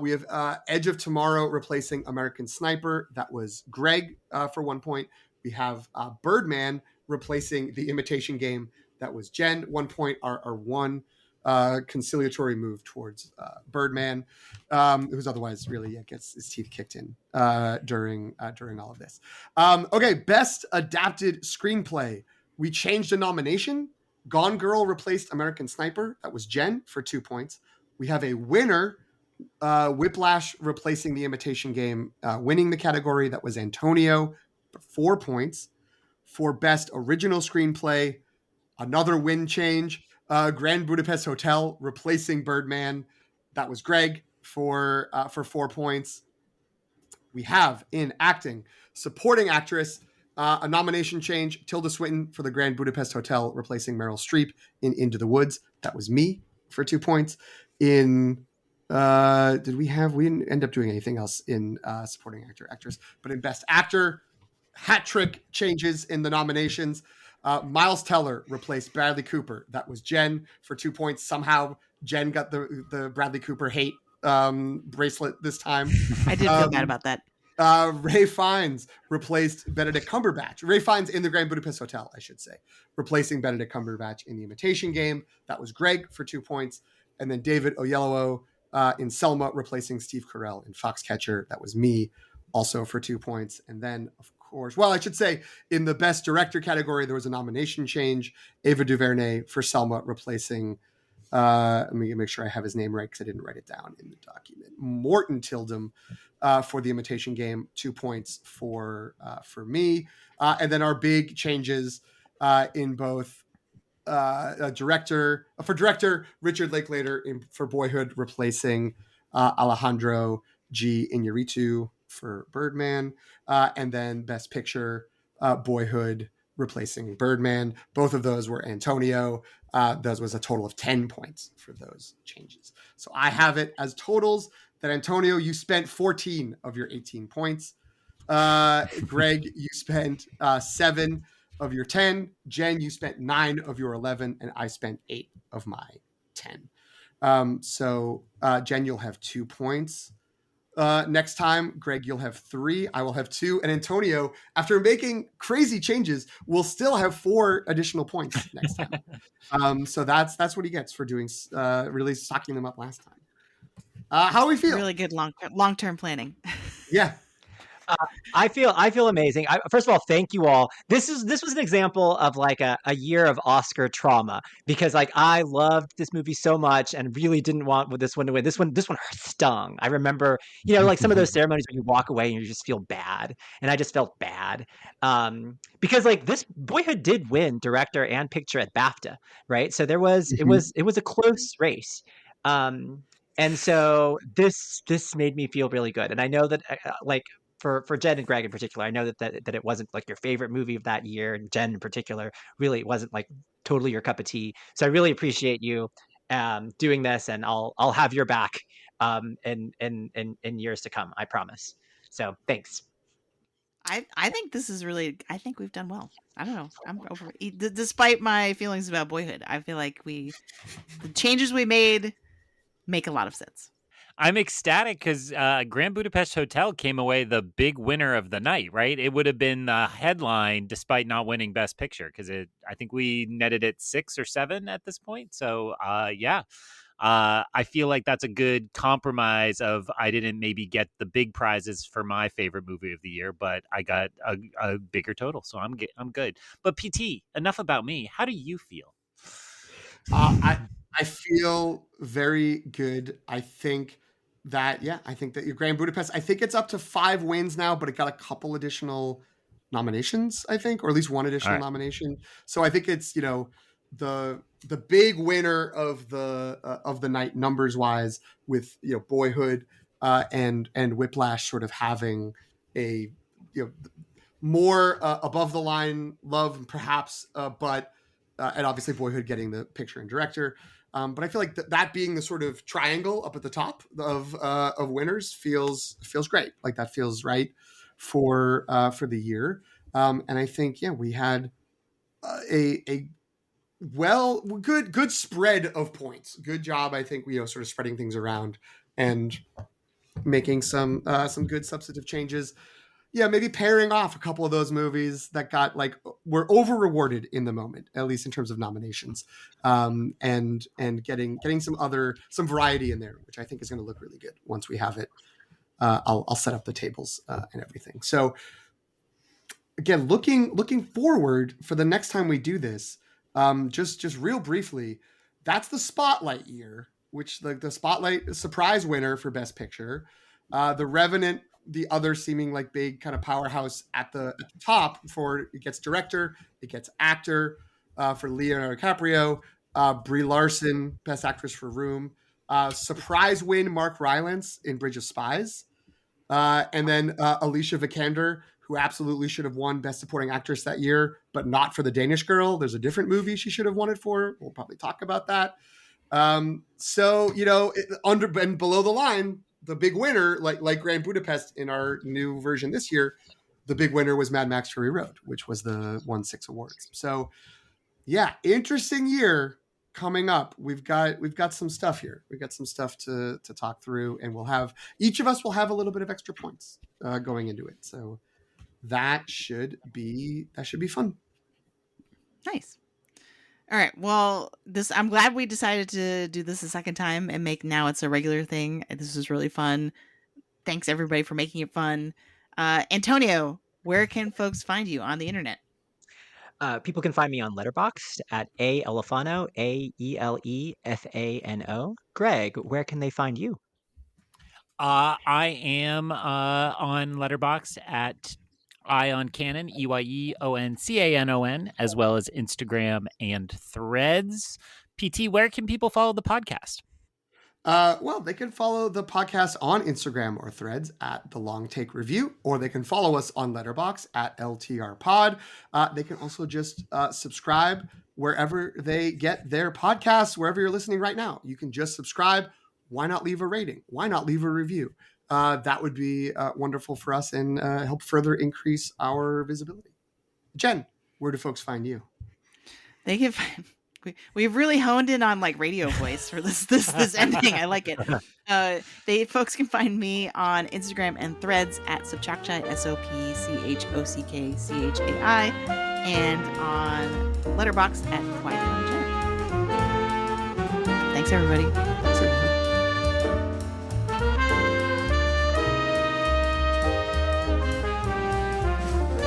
We have Edge of Tomorrow replacing American Sniper. That was Greg for 1 point. We have Birdman replacing The Imitation Game. That was Jen. 1 point. Our one conciliatory move towards Birdman, who's otherwise really gets his teeth kicked in during all of this. Okay, best adapted screenplay. We changed a nomination. Gone Girl replaced American Sniper. That was Jen for 2 points. We have a winner, Whiplash replacing The Imitation Game, winning the category. That was Antonio for 4 points. For best original screenplay, another win change. Grand Budapest Hotel replacing Birdman. That was Greg for 4 points. We have in acting, supporting actress, a nomination change. Tilda Swinton for the Grand Budapest Hotel, replacing Meryl Streep in Into the Woods. That was me for 2 points. In we didn't end up doing anything else in supporting actress, but in best actor, hat trick changes in the nominations. Miles Teller replaced Bradley Cooper. That was Jen for 2 points. Somehow Jen got the Bradley Cooper hate bracelet this time. I did feel bad about that. Ray Fiennes replaced Benedict Cumberbatch. Ray Fiennes in the Grand Budapest Hotel, I should say, replacing Benedict Cumberbatch in The Imitation Game. That was Greg for 2 points. And then David Oyelowo in Selma replacing Steve Carell in Foxcatcher. That was me, also for 2 points. And then, of course, well, I should say in the Best Director category, there was a nomination change. Ava DuVernay for Selma replacing, let me make sure I have his name right because I didn't write it down in the document, Morton Tildum for The Imitation Game. 2 points for me. And then our big changes in both director, Richard Linklater for Boyhood replacing Alejandro G. Iñárritu for Birdman, and then Best Picture, Boyhood replacing Birdman. Both of those were Antonio. Those was a total of 10 points for those changes. So I have it as totals that Antonio, you spent 14 of your 18 points. Greg, you spent 7 of your 10. Jen, you spent 9 of your 11, and I spent 8 of my 10. So Jen, you'll have 2 points. Next time, Greg, you'll have 3. I will have 2. And Antonio, after making crazy changes, will still have 4 additional points next time. So that's what he gets for doing really stocking them up last time. How do we feel? Really good long-term planning. Yeah. I feel amazing. First of all, thank you all. This was an example of like a year of Oscar trauma, because like I loved this movie so much and really didn't want this one to win. This one stung. I remember, like some of those ceremonies when you walk away and you just feel bad, and I just felt bad because like this Boyhood did win director and picture at BAFTA, right? So there was it was a close race. And so this made me feel really good, and I know that like. For Jen and Greg in particular, I know that it wasn't like your favorite movie of that year, and Jen in particular really wasn't like totally your cup of tea. So I really appreciate you doing this, and I'll have your back in years to come. I promise. So thanks. I think this is really. I think we've done well. I don't know. I'm over it. Despite my feelings about Boyhood, I feel like the changes we made make a lot of sense. I'm ecstatic because Grand Budapest Hotel came away the big winner of the night, right? It would have been the headline despite not winning Best Picture, because I think we netted it 6 or 7 at this point. So, yeah. I feel like that's a good compromise of I didn't maybe get the big prizes for my favorite movie of the year, but I got a bigger total. So I'm good. But PT, enough about me. How do you feel? I feel very good. I think that your Grand Budapest. I think it's up to 5 wins now, but it got a couple additional nominations. I think, or at least one additional nomination. So I think it's the big winner of the night numbers wise, with Boyhood and Whiplash sort of having a more above the line love perhaps, but and obviously Boyhood getting the picture and director. But I feel like that being the sort of triangle up at the top of winners feels great. Like that feels right for the year. And I think we had a good spread of points. Good job, I think, sort of spreading things around and making some good substantive changes. Yeah, maybe pairing off a couple of those movies that were over rewarded in the moment, at least in terms of nominations, and getting some variety in there, which I think is going to look really good once we have it. I'll set up the tables and everything. So again, looking forward for the next time we do this, just real briefly, that's the Spotlight year, which the Spotlight surprise winner for Best Picture, The Revenant, the other seeming like big kind of powerhouse at the top for it gets director, it gets actor for Leonardo DiCaprio, Brie Larson, Best Actress for Room, surprise win Mark Rylance in Bridge of Spies, and then Alicia Vikander, who absolutely should have won Best Supporting Actress that year, but not for The Danish Girl. There's a different movie she should have won it for. We'll probably talk about that. So under and below the line, the big winner, like Grand Budapest in our new version this year, the big winner was Mad Max Fury Road, which was won 6 awards. So yeah, interesting year coming up. We've got some stuff here. We've got some stuff to talk through, and each of us will have a little bit of extra points going into it. So that should be fun. Nice. All right. Well, I'm glad we decided to do this a second time and now it's a regular thing. This is really fun. Thanks everybody for making it fun. Antonio, where can folks find you on the internet? People can find me on Letterboxd at Aelefano, AELEFANO. Greg, where can they find you? I am on Letterboxd at Ion Cannon, EYEONCANON, as well as Instagram and Threads. PT, where can people follow the podcast? Well, they can follow the podcast on Instagram or Threads at The Long Take Review, or they can follow us on Letterboxd at LTR Pod. They can also just subscribe wherever they get their podcasts, wherever you're listening right now. You can just subscribe. Why not leave a rating? Why not leave a review? That would be wonderful for us and help further increase our visibility. Jen, where do folks find you? They can find... We've really honed in on radio voice for this ending. I like it. Folks can find me on Instagram and Threads at Sopchockchai, SOPCHOCKCHAI, and on Letterboxd at Qui-Gon Jen. Thanks everybody.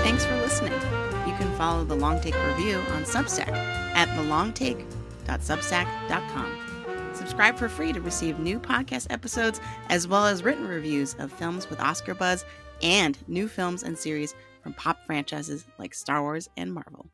Thanks for listening. You can follow The Long Take Review on Substack at thelongtake.substack.com. Subscribe for free to receive new podcast episodes, as well as written reviews of films with Oscar buzz and new films and series from pop franchises like Star Wars and Marvel.